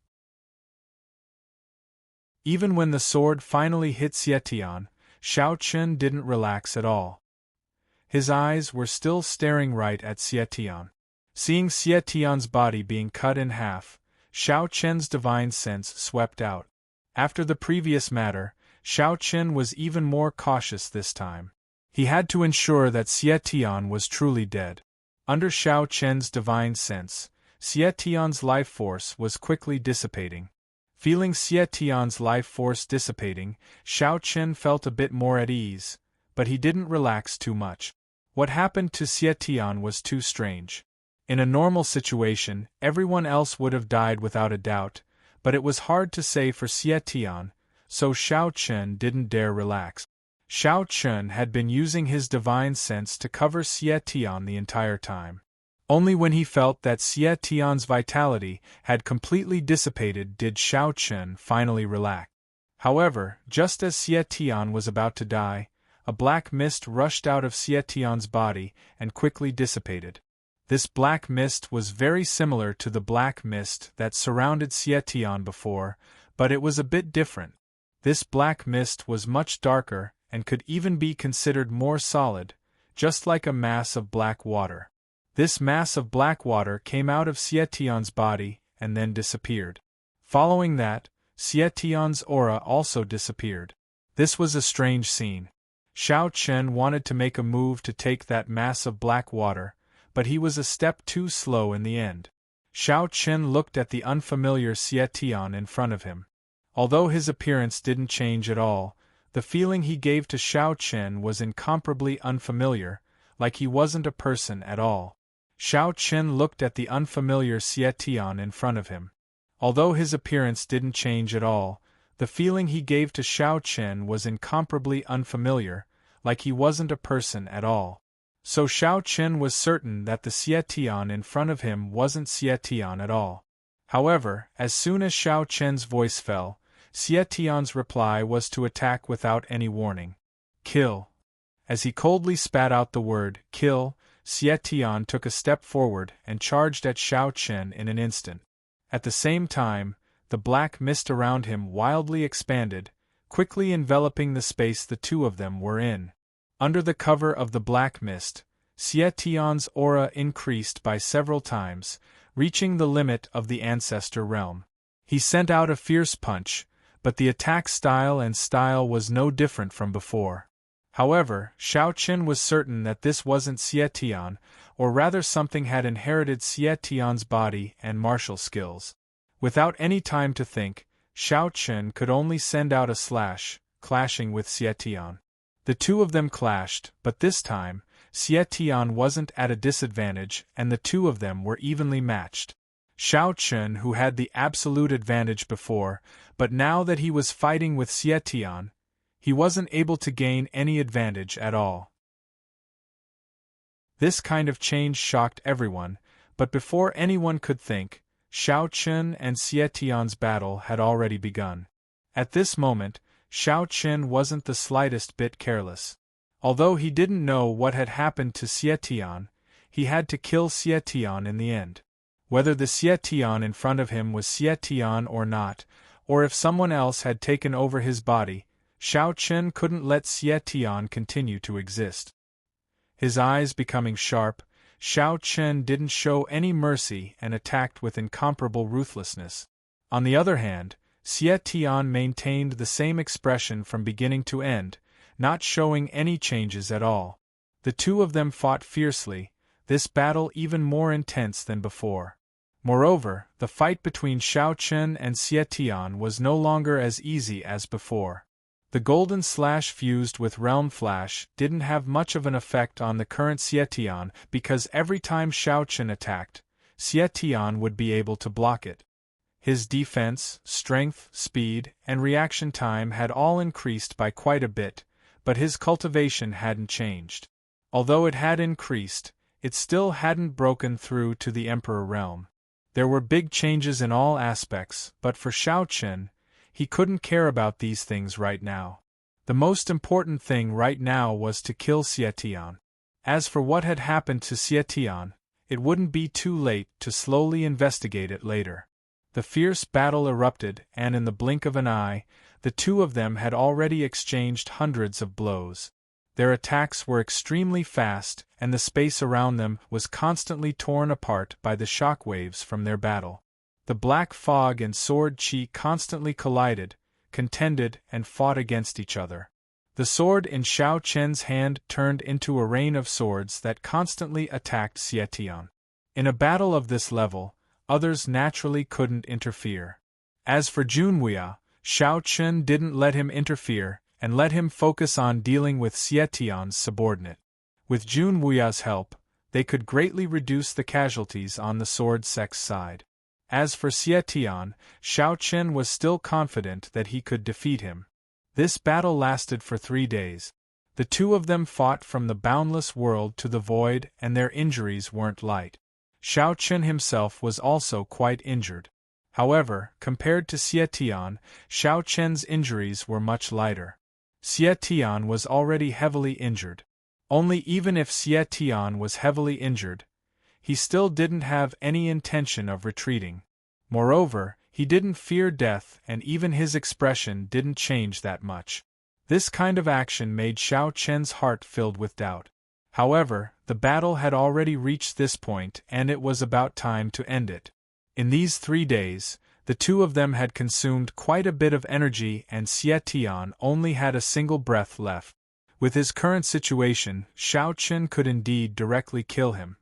Even when the sword finally hit Xietian, Shao Chun didn't relax at all. His eyes were still staring right at Xietian. Seeing Xietian's body being cut in half, Shao Chun's divine sense swept out. After the previous matter, Shao Chun was even more cautious this time. He had to ensure that Xietian was truly dead. Under Shao Chun's divine sense, Xietian's life force was quickly dissipating. Feeling Xietian's life force dissipating, Shao Chun felt a bit more at ease, but he didn't relax too much. What happened to Xietian was too strange. In a normal situation, everyone else would have died without a doubt, but it was hard to say for Xietian, so Shao Chun didn't dare relax. Shao Chun had been using his divine sense to cover Xietian the entire time. Only when he felt that Xietian's vitality had completely dissipated did Shao Chun finally relax. However, just as Xietian was about to die, a black mist rushed out of Xietian's body and quickly dissipated. This black mist was very similar to the black mist that surrounded Xietian before, but it was a bit different. This black mist was much darker and could even be considered more solid, just like a mass of black water. This mass of black water came out of Xietian's body and then disappeared. Following that, Xietian's aura also disappeared. This was a strange scene. Shao Chun wanted to make a move to take that mass of black water, but he was a step too slow in the end. Shao Chun looked at the unfamiliar Xietian in front of him. Although his appearance didn't change at all, the feeling he gave to Shao Chun was incomparably unfamiliar, like he wasn't a person at all. Shao Chun looked at the unfamiliar Xietian in front of him. Although his appearance didn't change at all, the feeling he gave to Shao Chun was incomparably unfamiliar, like he wasn't a person at all. So Shao Chun was certain that the Xietian in front of him wasn't Xietian at all. However, as soon as Shao Chun's voice fell, Xietian's reply was to attack without any warning. Kill. As he coldly spat out the word, kill, Xietian took a step forward and charged at Shao Chun in an instant. At the same time, the black mist around him wildly expanded, quickly enveloping the space the two of them were in. Under the cover of the black mist, Xietian's aura increased by several times, reaching the limit of the ancestor realm. He sent out a fierce punch, but the attack style was no different from before. However, Shao Chun was certain that this wasn't Xietian, or rather something had inherited Xietian's body and martial skills. Without any time to think, Shao Chun could only send out a slash, clashing with Xietian. The two of them clashed, but this time, Xietian wasn't at a disadvantage and the two of them were evenly matched. Shao Chun, who had the absolute advantage before, but now that he was fighting with Xietian, he wasn't able to gain any advantage at all. This kind of change shocked everyone, but before anyone could think, Shao Chun and Xietian's battle had already begun. At this moment, Shao Chun wasn't the slightest bit careless. Although he didn't know what had happened to Xietian, he had to kill Xietian in the end. Whether the Xietian in front of him was Xietian or not, or if someone else had taken over his body, Shao Chun couldn't let Xietian continue to exist. His eyes becoming sharp, Shao Chun didn't show any mercy and attacked with incomparable ruthlessness. On the other hand, Xietian maintained the same expression from beginning to end, not showing any changes at all. The two of them fought fiercely, this battle even more intense than before. Moreover, the fight between Shao Chun and Xietian was no longer as easy as before. The golden slash fused with realm flash didn't have much of an effect on the current Xietian because every time Shao Chun attacked, Xietian would be able to block it. His defense, strength, speed, and reaction time had all increased by quite a bit, but his cultivation hadn't changed. Although it had increased, it still hadn't broken through to the Emperor realm. There were big changes in all aspects, but for Xiao Chen, he couldn't care about these things right now. The most important thing right now was to kill Xie Tian. As for what had happened to Xie Tian, it wouldn't be too late to slowly investigate it later. The fierce battle erupted, and in the blink of an eye, the two of them had already exchanged hundreds of blows. Their attacks were extremely fast, and the space around them was constantly torn apart by the shock waves from their battle. The black fog and sword chi constantly collided, contended, and fought against each other. The sword in Xiao Chen's hand turned into a rain of swords that constantly attacked Xie Tian. In a battle of this level, others naturally couldn't interfere. As for Junwuya, Xiao Chen didn't let him interfere, and let him focus on dealing with Xie Tian's subordinate. With Junwuya's help, they could greatly reduce the casualties on the sword sex side. As for Xie Tian, Xiao Chen was still confident that he could defeat him. This battle lasted for 3 days. The two of them fought from the boundless world to the void, and their injuries weren't light. Xiao Chen himself was also quite injured. However, compared to Xie Tian, Xiao Chen's injuries were much lighter. Xie Tian was already heavily injured. Only even if Xie Tian was heavily injured, he still didn't have any intention of retreating. Moreover, he didn't fear death, and even his expression didn't change that much. This kind of action made Xiao Chen's heart filled with doubt. However, the battle had already reached this point, and it was about time to end it. In these 3 days, the two of them had consumed quite a bit of energy, and Xie Tian only had a single breath left. With his current situation, Xiao Chen could indeed directly kill him.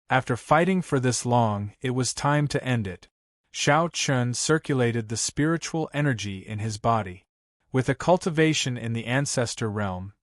After fighting for this long, it was time to end it. Xiao Chen circulated the spiritual energy in his body. With a cultivation in the ancestor realm,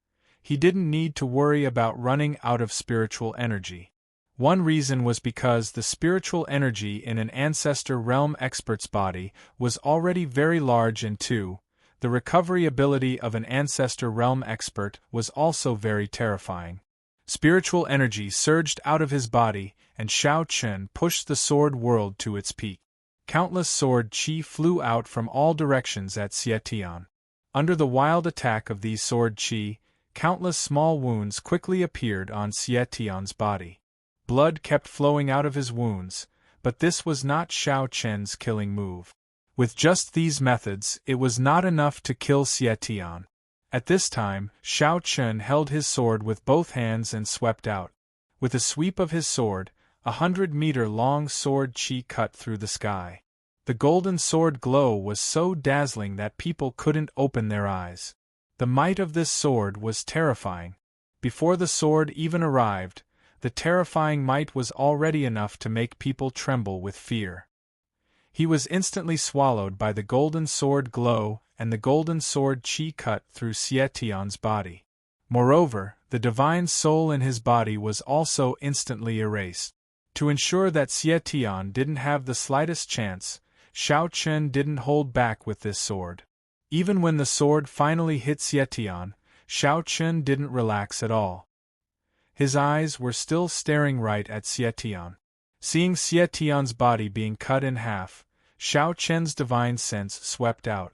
he didn't need to worry about running out of spiritual energy. One reason was because the spiritual energy in an ancestor realm expert's body was already very large, and two, the recovery ability of an ancestor realm expert was also very terrifying. Spiritual energy surged out of his body, and Xiao Chen pushed the sword world to its peak. Countless sword chi flew out from all directions at Xie Tian. Under the wild attack of these sword chi, countless small wounds quickly appeared on Xie Tian's body. Blood kept flowing out of his wounds, but this was not Xiao Chen's killing move. With just these methods, it was not enough to kill Xie Tian. At this time, Xiao Chen held his sword with both hands and swept out. With a sweep of his sword, 100-meter-long sword chi cut through the sky. The golden sword glow was so dazzling that people couldn't open their eyes. The might of this sword was terrifying. Before the sword even arrived, the terrifying might was already enough to make people tremble with fear. He was instantly swallowed by the golden sword glow, and the golden sword chi cut through Xie Tian's body. Moreover, the divine soul in his body was also instantly erased. To ensure that Xie Tian didn't have the slightest chance, Xiao Chen didn't hold back with this sword. Even when the sword finally hit Xie Tian, Xiao Chen didn't relax at all. His eyes were still staring right at Xie Tian. Seeing Xie Tian's body being cut in half, Xiao Chen's divine sense swept out.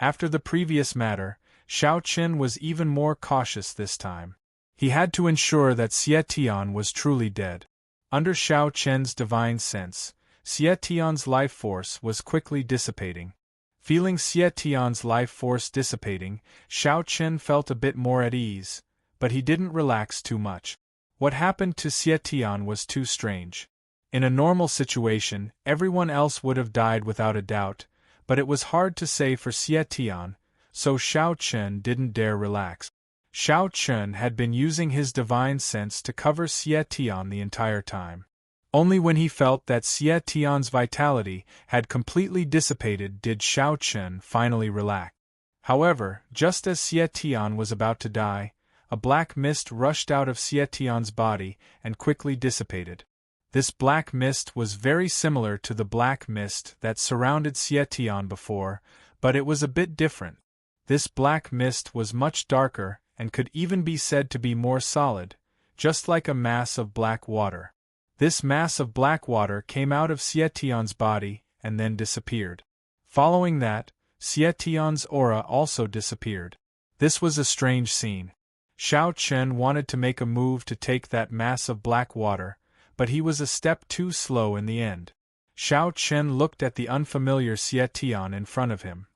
After the previous matter, Xiao Chen was even more cautious this time. He had to ensure that Xie Tian was truly dead. Under Xiao Chen's divine sense, Xie Tian's life force was quickly dissipating. Feeling Xie Tian's life force dissipating, Xiao Chen felt a bit more at ease, but he didn't relax too much. What happened to Xie Tian was too strange. In a normal situation, everyone else would have died without a doubt, but it was hard to say for Xie Tian, so Xiao Chen didn't dare relax. Xiao Chen had been using his divine sense to cover Xie Tian the entire time. Only when he felt that Xie Tian's vitality had completely dissipated did Xiao Chen finally relax. However, just as Xie Tian was about to die, a black mist rushed out of Xie Tian's body and quickly dissipated. This black mist was very similar to the black mist that surrounded Xie Tian before, but it was a bit different. This black mist was much darker and could even be said to be more solid, just like a mass of black water. This mass of black water came out of Xietian's body and then disappeared. Following that, Xietian's aura also disappeared. This was a strange scene. Xiao Chen wanted to make a move to take that mass of black water, but he was a step too slow in the end. Xiao Chen looked at the unfamiliar Xietian in front of him.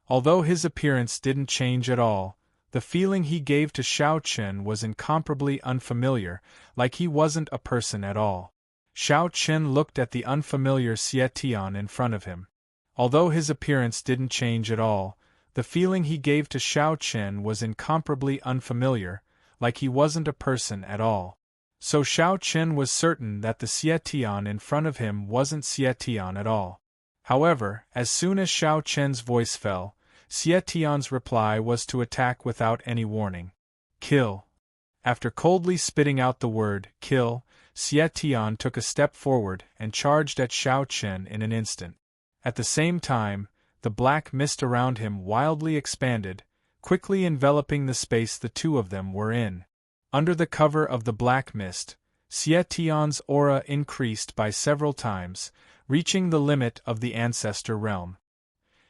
Although his appearance didn't change at all, the feeling he gave to Xiao Chen was incomparably unfamiliar, like he wasn't a person at all. Xiao Chen looked at the unfamiliar Xietian in front of him. Although his appearance didn't change at all, the feeling he gave to Xiao Chen was incomparably unfamiliar, like he wasn't a person at all. So Xiao Chen was certain that the Xietian in front of him wasn't Xietian at all. However, as soon as Xiao Chen's voice fell, Xietian's reply was to attack without any warning. Kill. After coldly spitting out the word, kill, Xietian took a step forward and charged at Xiao Chen in an instant. At the same time, the black mist around him wildly expanded, quickly enveloping the space the two of them were in. Under the cover of the black mist, Xietian's aura increased by several times, reaching the limit of the ancestor realm.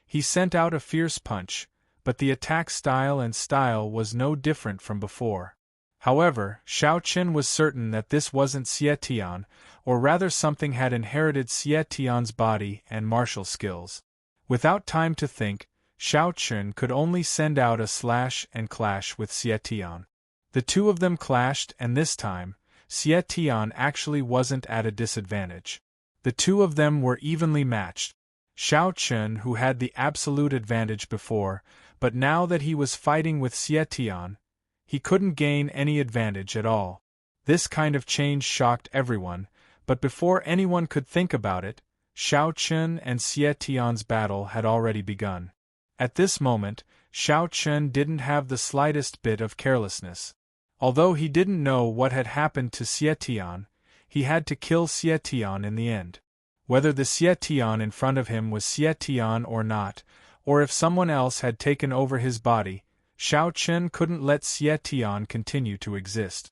He sent out a fierce punch, but the attack style was no different from before. However, Xiao Chen was certain that this wasn't Xietian, or rather something had inherited Xietian's body and martial skills. Without time to think, Xiao Chen could only send out a slash and clash with Xietian. The two of them clashed, and this time, Xietian actually wasn't at a disadvantage. The two of them were evenly matched. Xiao Chen, who had the absolute advantage before, but now that he was fighting with Xietian, he couldn't gain any advantage at all. This kind of change shocked everyone, but before anyone could think about it, Xiao Chen and Xietian's battle had already begun. At this moment, Xiao Chen didn't have the slightest bit of carelessness. Although he didn't know what had happened to Xietian, he had to kill Xietian in the end. Whether the Xietian in front of him was Xietian or not, or if someone else had taken over his body, Xiao Chen couldn't let Xietian continue to exist.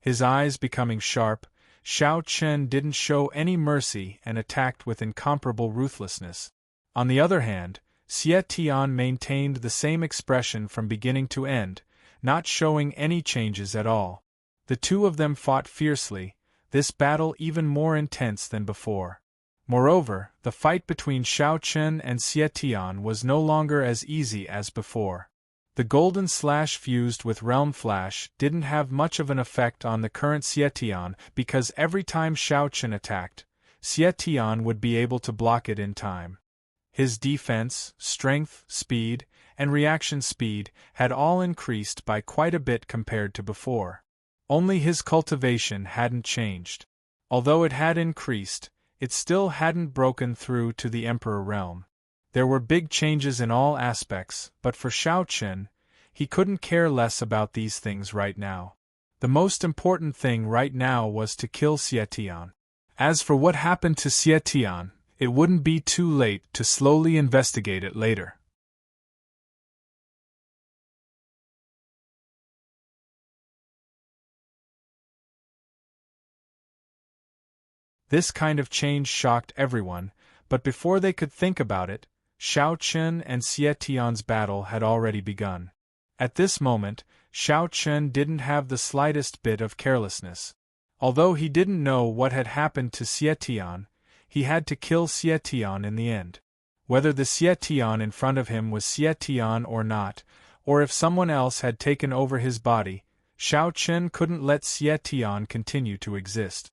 His eyes becoming sharp, Xiao Chen didn't show any mercy and attacked with incomparable ruthlessness. On the other hand, Xietian maintained the same expression from beginning to end, not showing any changes at all. The two of them fought fiercely, this battle even more intense than before. Moreover, the fight between Xiao Chen and Xietian was no longer as easy as before. The golden slash fused with realm flash didn't have much of an effect on the current Xietian because every time Xiao Chen attacked, Xietian would be able to block it in time. His defense, strength, speed, and reaction speed had all increased by quite a bit compared to before. Only his cultivation hadn't changed. Although it had increased, it still hadn't broken through to the Emperor realm. There were big changes in all aspects, but for Xiao Chen, he couldn't care less about these things right now. The most important thing right now was to kill Xietian. As for what happened to Xietian, it wouldn't be too late to slowly investigate it later. This kind of change shocked everyone, but before they could think about it, Xiao Chen and Xietian's battle had already begun. At this moment, Xiao Chen didn't have the slightest bit of carelessness. Although he didn't know what had happened to Xietian, he had to kill Xietian in the end. Whether the Xietian in front of him was Xietian or not, or if someone else had taken over his body, Xiao Chen couldn't let Xietian continue to exist.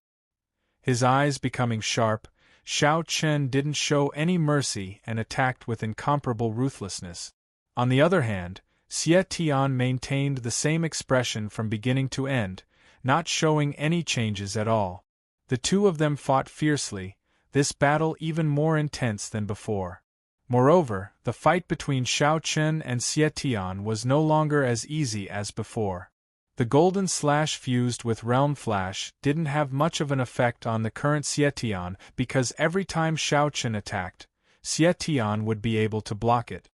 His eyes becoming sharp, Xiao Chen didn't show any mercy and attacked with incomparable ruthlessness. On the other hand, Xietian maintained the same expression from beginning to end, not showing any changes at all. The two of them fought fiercely, this battle even more intense than before. Moreover, the fight between Xiao Chen and Xietian was no longer as easy as before. The golden slash fused with realm flash didn't have much of an effect on the current Xietian because every time Xiao Chen attacked, Xie Tian would be able to block it.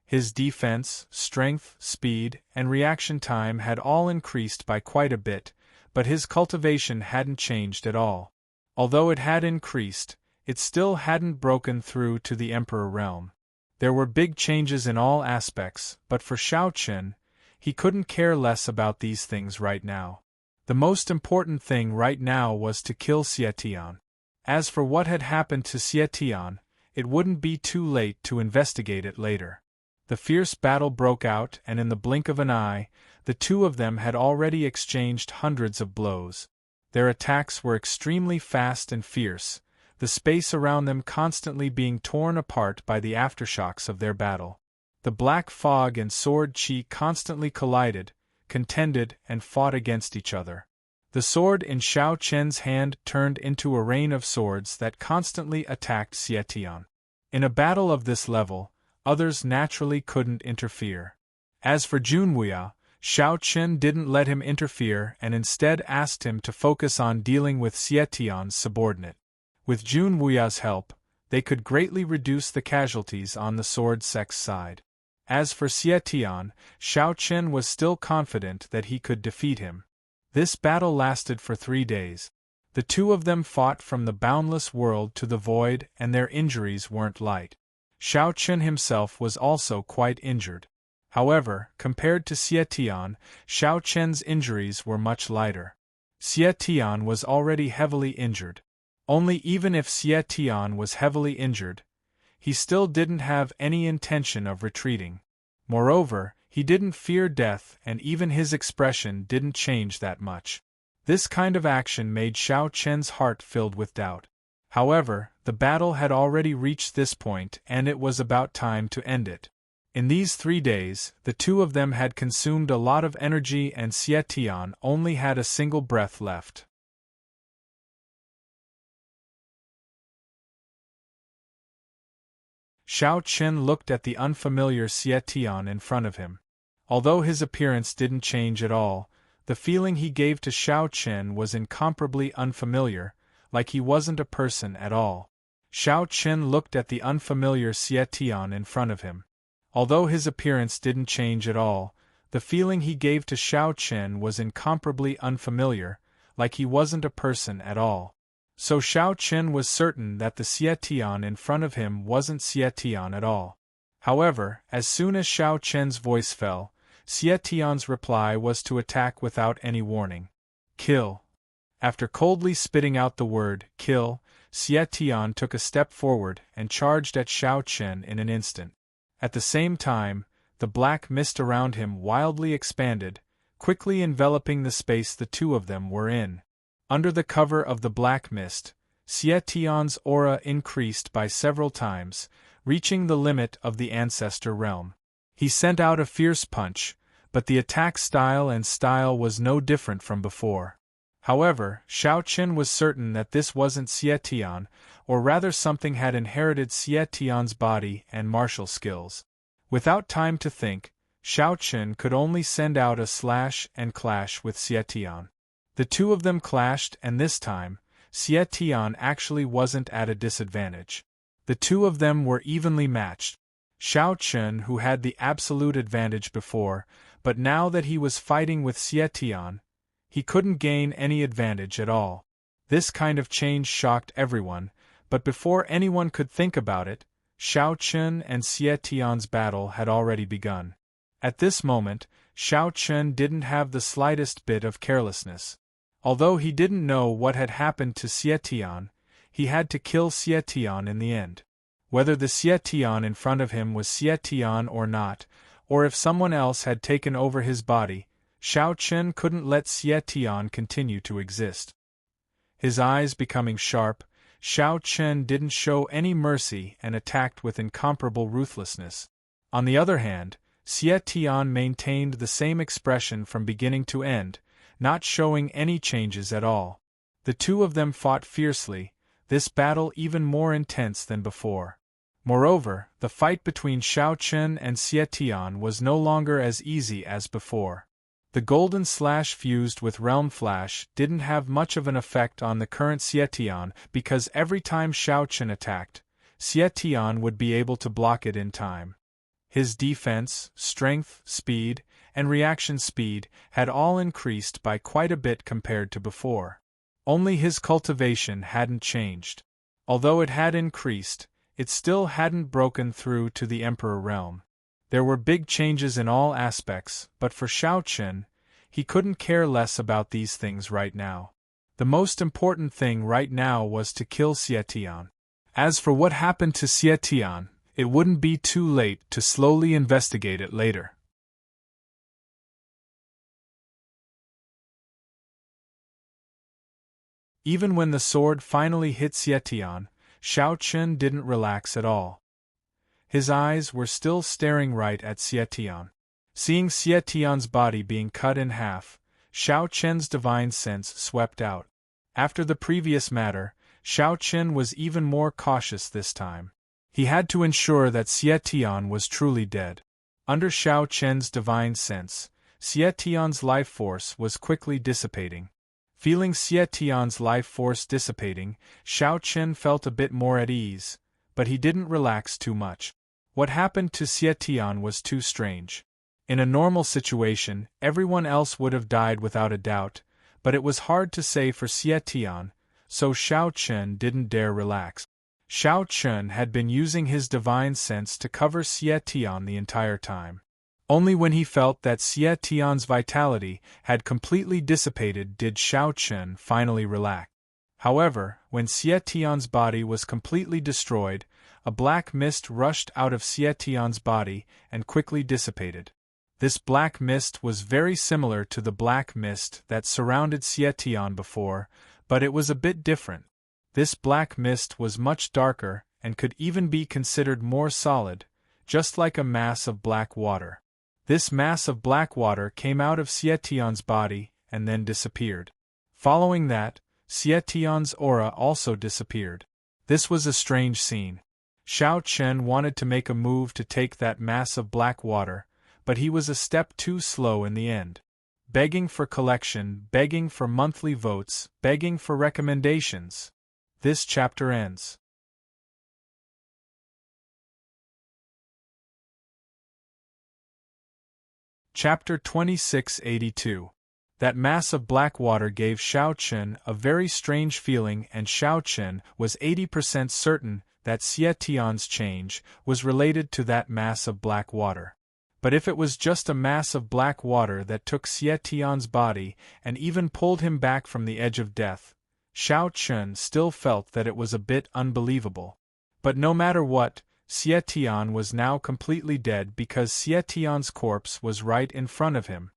His defense, strength, speed, and reaction time had all increased by quite a bit, but his cultivation hadn't changed at all. Although it had increased, it still hadn't broken through to the Emperor realm. There were big changes in all aspects, but for Xiao Chen, he couldn't care less about these things right now. The most important thing right now was to kill Xie Tian. As for what had happened to Xie Tian, it wouldn't be too late to investigate it later. The fierce battle broke out, and in the blink of an eye, the two of them had already exchanged hundreds of blows. Their attacks were extremely fast and fierce, the space around them constantly being torn apart by the aftershocks of their battle. The black fog and sword chi constantly collided, contended, and fought against each other. The sword in Xiao Chen's hand turned into a rain of swords that constantly attacked Xie Tian. In a battle of this level, others naturally couldn't interfere. As for Junwuya, Xiao Chen didn't let him interfere and instead asked him to focus on dealing with Xie Tian's subordinate. With Junwuya's help, they could greatly reduce the casualties on the sword sex side. As for Xie Tian, Xiao Chen was still confident that he could defeat him. This battle lasted for 3 days. The two of them fought from the boundless world to the void, and their injuries weren't light. Xiao Chen himself was also quite injured. However, compared to Xie Tian, Xiao Chen's injuries were much lighter. Xie Tian was already heavily injured. Only even if Xie Tian was heavily injured, he still didn't have any intention of retreating. Moreover, he didn't fear death, and even his expression didn't change that much. This kind of action made Xiao Chen's heart filled with doubt. However, the battle had already reached this point and it was about time to end it. In these 3 days, the two of them had consumed a lot of energy and Xie Tian only had a single breath left. Xiao Chen looked at the unfamiliar Xie Tian in front of him. Although his appearance didn't change at all, the feeling he gave to Xiao Chen was incomparably unfamiliar, like he wasn't a person at all. Xiao Chen looked at the unfamiliar Xie Tian in front of him. Although his appearance didn't change at all, the feeling he gave to Xiao Chen was incomparably unfamiliar, like he wasn't a person at all. So Xiao Chen was certain that the Xie Tian in front of him wasn't Xie Tian at all. However, as soon as Xiao Chen's voice fell, Xie Tian's reply was to attack without any warning. Kill. After coldly spitting out the word, kill, Xie Tian took a step forward and charged at Xiao Chen in an instant. At the same time, the black mist around him wildly expanded, quickly enveloping the space the two of them were in. Under the cover of the black mist, Xie Tian's aura increased by several times, reaching the limit of the ancestor realm. He sent out a fierce punch, but the attack style was no different from before. However, Xiao Chen was certain that this wasn't Xie Tian, or rather something had inherited Xie Tian's body and martial skills. Without time to think, Xiao Chen could only send out a slash and clash with Xie Tian. The two of them clashed, and this time, Xie Tian actually wasn't at a disadvantage. The two of them were evenly matched. Xiao Chen, who had the absolute advantage before, but now that he was fighting with Xie Tian, he couldn't gain any advantage at all. This kind of change shocked everyone, but before anyone could think about it, Xiao Chen and Xie Tian's battle had already begun. At this moment, Xiao Chen didn't have the slightest bit of carelessness. Although he didn't know what had happened to Xie Tian, he had to kill Xie Tian in the end. Whether the Xie Tian in front of him was Xie Tian or not, or if someone else had taken over his body, Xiao Chen couldn't let Xie Tian continue to exist. His eyes becoming sharp, Xiao Chen didn't show any mercy and attacked with incomparable ruthlessness. On the other hand, Xie Tian maintained the same expression from beginning to end, not showing any changes at all. The two of them fought fiercely, this battle even more intense than before. Moreover, the fight between Xiao Chen and Xie Tian was no longer as easy as before. The golden slash fused with realm flash didn't have much of an effect on the current Xie Tian because every time Xiao Chen attacked, Xie Tian would be able to block it in time. His defense, strength, speed, and reaction speed had all increased by quite a bit compared to before. Only his cultivation hadn't changed. Although it had increased, it still hadn't broken through to the Emperor realm. There were big changes in all aspects, but for Xiao Chen, he couldn't care less about these things right now. The most important thing right now was to kill Xie Tian. As for what happened to Xie Tian, it wouldn't be too late to slowly investigate it later. Even when the sword finally hit Xie Tian, Xiao Chen didn't relax at all. His eyes were still staring right at Xie Tian. Seeing Xie Tian's body being cut in half, Xiao Chen's divine sense swept out. After the previous matter, Xiao Chen was even more cautious this time. He had to ensure that Xie Tian was truly dead. Under Xiao Chen's divine sense, Xie Tian's life force was quickly dissipating. Feeling Xie Tian's life force dissipating, Xiao Chen felt a bit more at ease, but he didn't relax too much. What happened to Xie Tian was too strange. In a normal situation, everyone else would have died without a doubt, but it was hard to say for Xie Tian, so Xiao Chen didn't dare relax. Xiao Chen had been using his divine sense to cover Xie Tian the entire time. Only when he felt that Xie Tian's vitality had completely dissipated did Xiao Chen finally relax. However, when Xie Tian's body was completely destroyed, a black mist rushed out of Xie Tian's body and quickly dissipated. This black mist was very similar to the black mist that surrounded Xie Tian before, but it was a bit different. This black mist was much darker and could even be considered more solid, just like a mass of black water. This mass of black water came out of Xie Tian's body and then disappeared. Following that, Xie Tian's aura also disappeared. This was a strange scene. Xiao Chen wanted to make a move to take that mass of black water, but he was a step too slow in the end. Begging for collection, begging for monthly votes, begging for recommendations. This chapter ends. Chapter 2682. That mass of black water gave Xiao Chen a very strange feeling, and Xiao Chen was 80% certain that Xie Tian's change was related to that mass of black water. But if it was just a mass of black water that took Xie Tian's body and even pulled him back from the edge of death, Xiao Chen still felt that it was a bit unbelievable. But no matter what, Xie Tian was now completely dead because Xie Tian's corpse was right in front of him.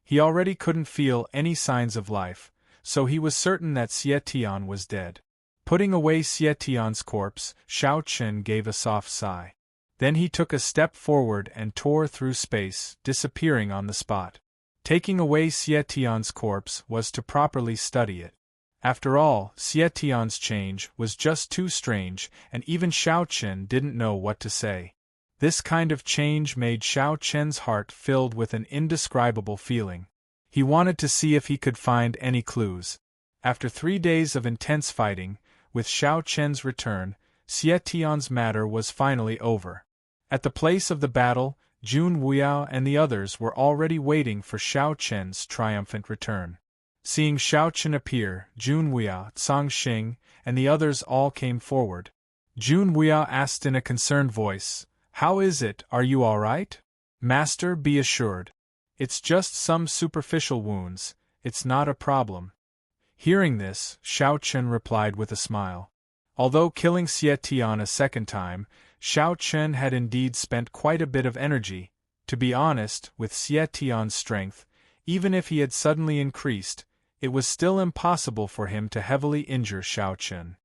He already couldn't feel any signs of life, so he was certain that Xie Tian was dead. Putting away Xie Tian's corpse, Xiao Chen gave a soft sigh. Then he took a step forward and tore through space, disappearing on the spot. Taking away Xie Tian's corpse was to properly study it. After all, Xie Tian's change was just too strange, and even Xiao Chen didn't know what to say. This kind of change made Xiao Chen's heart filled with an indescribable feeling. He wanted to see if he could find any clues. After 3 days of intense fighting, with Xiao Chen's return, Xie Tian's matter was finally over. At the place of the battle, Jun Wuya and the others were already waiting for Xiao Chen's triumphant return. Seeing Xiao Chen appear, Jun Wuya, Cang Xing, and the others all came forward. Jun Wuya asked in a concerned voice, "How is it, are you all right?" "Master, be assured. It's just some superficial wounds, it's not a problem." Hearing this, Xiao Chen replied with a smile. Although killing Xie Tian a second time, Xiao Chen had indeed spent quite a bit of energy. To be honest, with Xie Tian's strength, even if he had suddenly increased, it was still impossible for him to heavily injure Xiao Chen.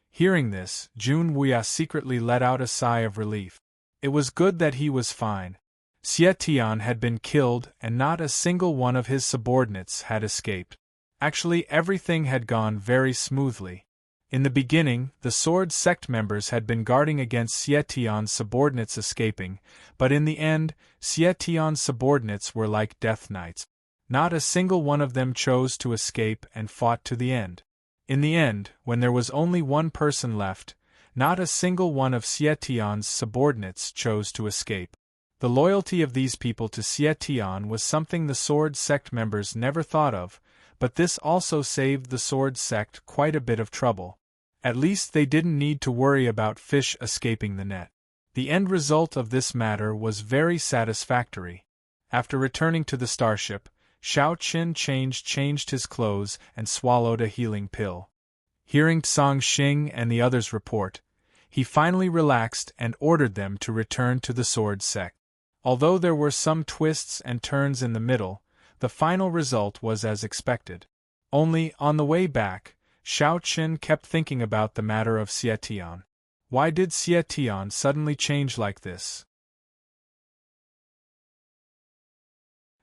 Hearing this, Jun Wuya secretly let out a sigh of relief. It was good that he was fine. Xie Tian had been killed and not a single one of his subordinates had escaped. Actually, everything had gone very smoothly. In the beginning, the Sword Sect members had been guarding against Xie Tian's subordinates escaping, but in the end, Xie Tian's subordinates were like Death Knights. Not a single one of them chose to escape and fought to the end. In the end, when there was only one person left, not a single one of Xietian's subordinates chose to escape. The loyalty of these people to Xietian was something the Sword Sect members never thought of, but this also saved the Sword Sect quite a bit of trouble. At least they didn't need to worry about fish escaping the net. The end result of this matter was very satisfactory. After returning to the starship, Xiao Qin changed his clothes and swallowed a healing pill. Hearing Tsang Xing and the others report, he finally relaxed and ordered them to return to the Sword Sect. Although there were some twists and turns in the middle, the final result was as expected. Only, on the way back, Xiao Qin kept thinking about the matter of Xietian. Why did Xietian suddenly change like this?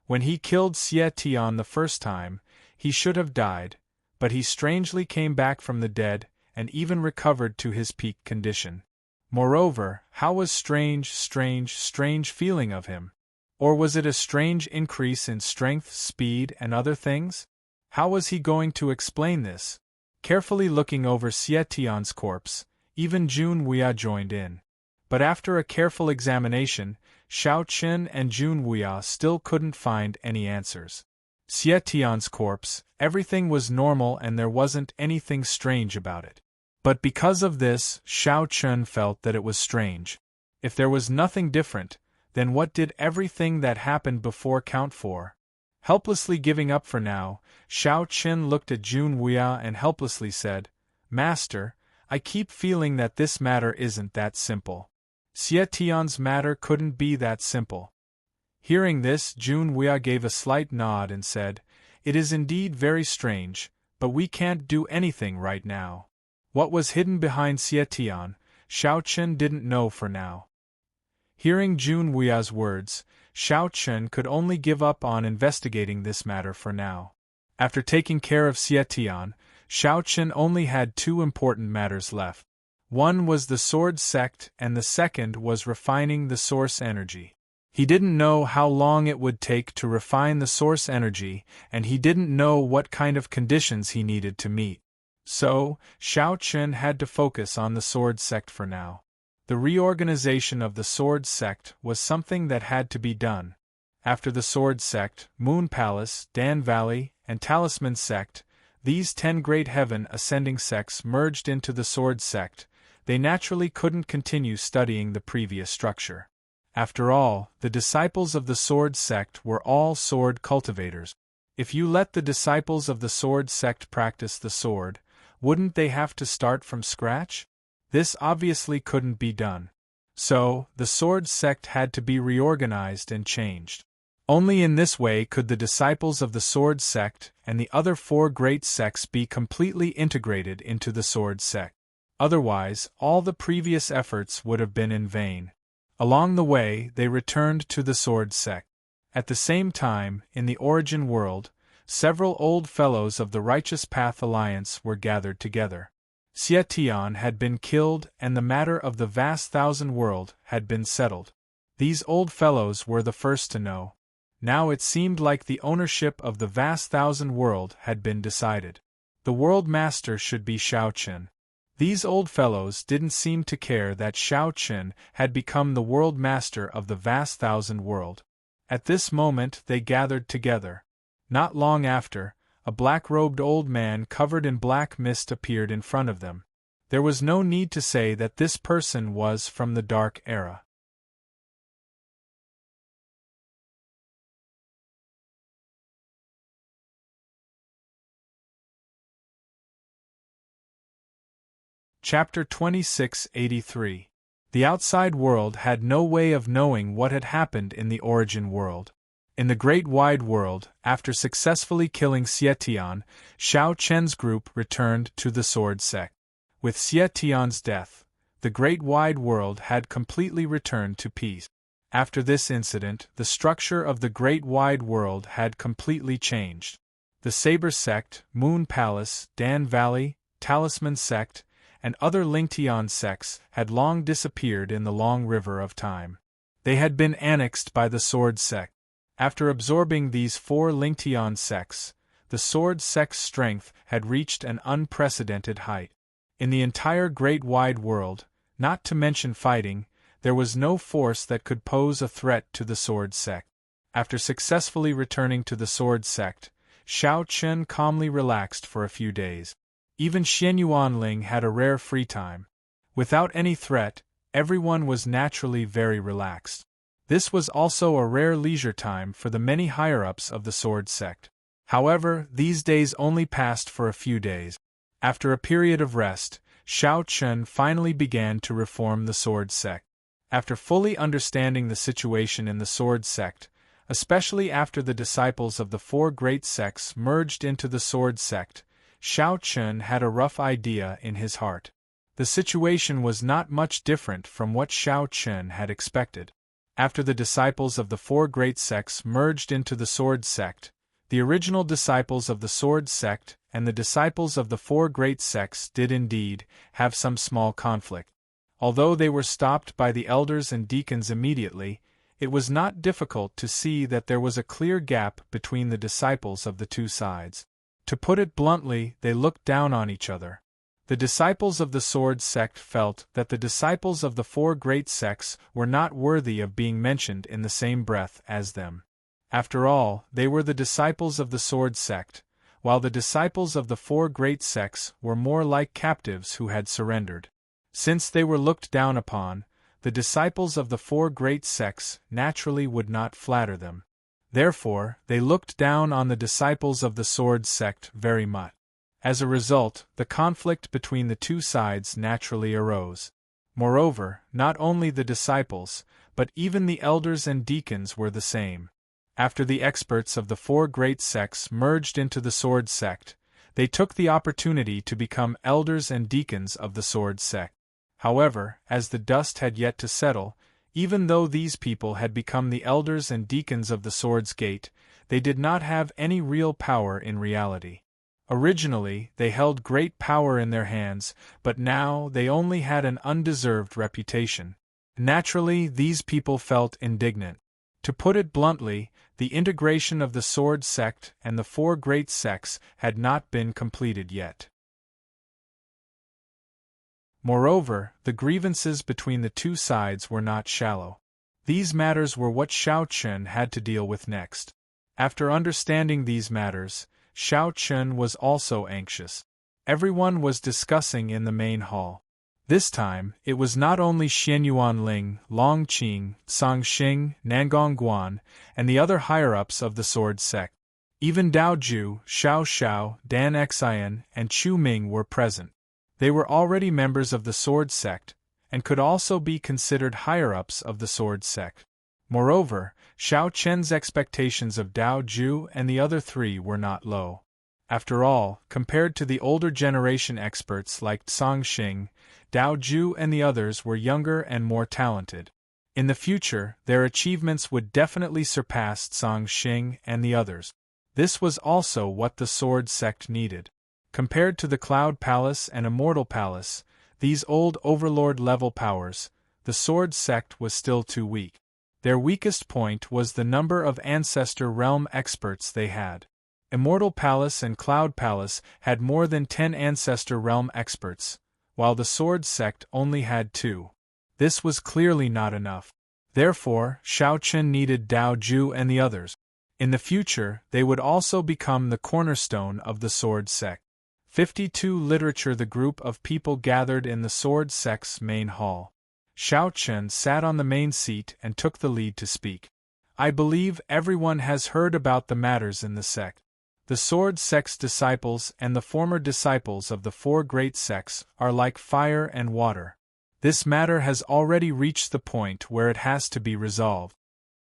When he killed Xietian the first time, he should have died, but he strangely came back from the dead and even recovered to his peak condition. Moreover, how was strange feeling of him? Or was it a strange increase in strength, speed, and other things? How was he going to explain this? Carefully looking over Xietian's corpse, even Jun Wuya joined in. But after a careful examination, Xiao Qin and Jun Wuya still couldn't find any answers. Xietian's corpse, everything was normal and there wasn't anything strange about it. But because of this, Xiao Qin felt that it was strange. If there was nothing different, then what did everything that happened before count for? Helplessly giving up for now, Xiao Qin looked at Jun Wuya and helplessly said, "Master, I keep feeling that this matter isn't that simple. Xietian's matter couldn't be that simple." Hearing this, Jun Wuya gave a slight nod and said, "It is indeed very strange, but we can't do anything right now." What was hidden behind Xietian, Xiao Qin didn't know for now. Hearing Jun Wuya's words, Xiao Qin could only give up on investigating this matter for now. After taking care of Xietian, Xiao Qin only had two important matters left. One was the Sword Sect and the second was refining the source energy. He didn't know how long it would take to refine the source energy, and he didn't know what kind of conditions he needed to meet. So, Xiao Qin had to focus on the Sword Sect for now. The reorganization of the Sword Sect was something that had to be done. After the Sword Sect, Moon Palace, Dan Valley, and Talisman Sect, these 10 great heaven ascending sects merged into the Sword Sect. They naturally couldn't continue studying the previous structure. After all, the disciples of the Sword Sect were all sword cultivators. If you let the disciples of the Sword Sect practice the sword, wouldn't they have to start from scratch? This obviously couldn't be done. So, the Sword Sect had to be reorganized and changed. Only in this way could the disciples of the Sword Sect and the other 4 great sects be completely integrated into the Sword Sect. Otherwise, all the previous efforts would have been in vain. Along the way, they returned to the Sword Sect. At the same time, in the Origin World, several old fellows of the Righteous Path Alliance were gathered together. Xietian had been killed and the matter of the vast Thousand World had been settled. These old fellows were the first to know. Now it seemed like the ownership of the vast Thousand World had been decided. The World Master should be Xiao Qin. These old fellows didn't seem to care that Xiao Qin had become the World Master of the vast Thousand World. At this moment they gathered together. Not long after, a black-robed old man covered in black mist appeared in front of them. There was no need to say that this person was from the Dark Era. Chapter 2683. The outside world had no way of knowing what had happened in the Origin World. In the Great Wide World, after successfully killing Xietian, Xiao Qin's group returned to the Sword Sect. With Xietian's death, the Great Wide World had completely returned to peace. After this incident, the structure of the Great Wide World had completely changed. The Saber Sect, Moon Palace, Dan Valley, Talisman Sect, and other Lingtian sects had long disappeared in the long river of time. They had been annexed by the Sword Sect. After absorbing these 4 Lingtian sects, the Sword Sect's strength had reached an unprecedented height. In the entire great wide world, not to mention fighting, there was no force that could pose a threat to the Sword Sect. After successfully returning to the Sword Sect, Xiao Chen calmly relaxed for a few days. Even Xian Yuanling had a rare free time. Without any threat, everyone was naturally very relaxed. This was also a rare leisure time for the many higher-ups of the Sword Sect. However, these days only passed for a few days. After a period of rest, Xiao Chen finally began to reform the Sword Sect. After fully understanding the situation in the Sword Sect, especially after the disciples of the four great sects merged into the Sword Sect, Xiao Chen had a rough idea in his heart. The situation was not much different from what Xiao Chen had expected. After the disciples of the four great sects merged into the Sword Sect, the original disciples of the Sword Sect and the disciples of the four great sects did indeed have some small conflict. Although they were stopped by the elders and deacons immediately, it was not difficult to see that there was a clear gap between the disciples of the two sides. To put it bluntly, they looked down on each other. The disciples of the Sword Sect felt that the disciples of the four great sects were not worthy of being mentioned in the same breath as them. After all, they were the disciples of the Sword Sect, while the disciples of the four great sects were more like captives who had surrendered. Since they were looked down upon, the disciples of the four great sects naturally would not flatter them. Therefore, they looked down on the disciples of the Sword Sect very much. As a result, the conflict between the two sides naturally arose. Moreover, not only the disciples, but even the elders and deacons were the same. After the experts of the four great sects merged into the Sword Sect, they took the opportunity to become elders and deacons of the Sword Sect. However, as the dust had yet to settle, even though these people had become the elders and deacons of the Sword's Gate, they did not have any real power in reality. Originally, they held great power in their hands, but now they only had an undeserved reputation. Naturally, these people felt indignant. To put it bluntly, the integration of the Sword Sect and the four great sects had not been completed yet. Moreover, the grievances between the two sides were not shallow. These matters were what Xiao Chen had to deal with next. After understanding these matters, Xiao Chen was also anxious. Everyone was discussing in the main hall. This time, it was not only Xian Yuanling, Long Qing, Song Xing, Nangong Guan, and the other higher-ups of the Sword Sect. Even Dao Ju, Xiao Xiao, Dan Xian, and Chu Ming were present. They were already members of the Sword Sect, and could also be considered higher-ups of the Sword Sect. Moreover, Xiao Chen's expectations of Dao Ju and the other three were not low. After all, compared to the older generation experts like Song Xing, Dao Ju and the others were younger and more talented. In the future, their achievements would definitely surpass Song Xing and the others. This was also what the Sword Sect needed. Compared to the Cloud Palace and Immortal Palace, these old Overlord-level powers, the Sword Sect was still too weak. Their weakest point was the number of Ancestor Realm experts they had. Immortal Palace and Cloud Palace had more than 10 Ancestor Realm experts, while the Sword Sect only had 2. This was clearly not enough. Therefore, Xiao Chen needed Dao Ju and the others. In the future, they would also become the cornerstone of the Sword Sect. 52 Literature. The group of people gathered in the Sword Sect's main hall. Xiao Chen sat on the main seat and took the lead to speak. I believe everyone has heard about the matters in the sect. The Sword Sect's disciples and the former disciples of the four great sects are like fire and water. This matter has already reached the point where it has to be resolved.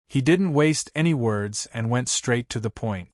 He didn't waste any words and went straight to the point.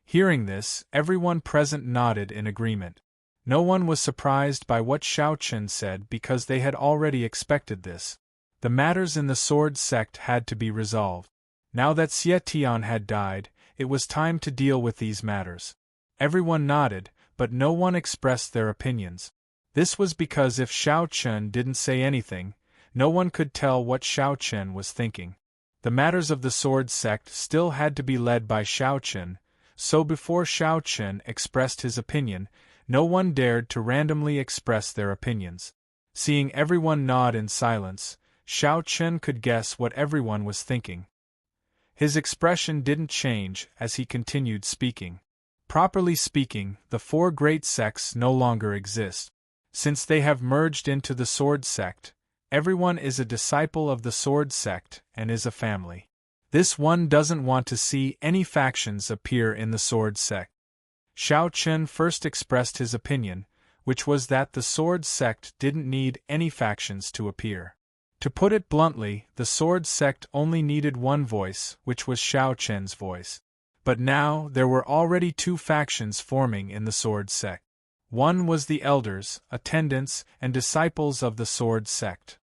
Hearing this, everyone present nodded in agreement. No one was surprised by what Xiao Chen said because they had already expected this. The matters in the Sword Sect had to be resolved. Now that Xie Tian had died, it was time to deal with these matters. Everyone nodded, but no one expressed their opinions. This was because if Xiao Chen didn't say anything, no one could tell what Xiao Chen was thinking. The matters of the Sword Sect still had to be led by Xiao Chen, so before Xiao Chen expressed his opinion, No one dared to randomly express their opinions. Seeing everyone nod in silence, Xiao Chen could guess what everyone was thinking. His expression didn't change as he continued speaking. Properly speaking, the four great sects no longer exist. Since they have merged into the Sword Sect, everyone is a disciple of the Sword Sect and is a family. This one doesn't want to see any factions appear in the Sword Sect. Xiao Chen first expressed his opinion, which was that the Sword Sect didn't need any factions to appear. To put it bluntly, the Sword Sect only needed one voice, which was Xiao Chen's voice. But now there were already two factions forming in the Sword Sect. One was the elders, attendants, and disciples of the Sword Sect.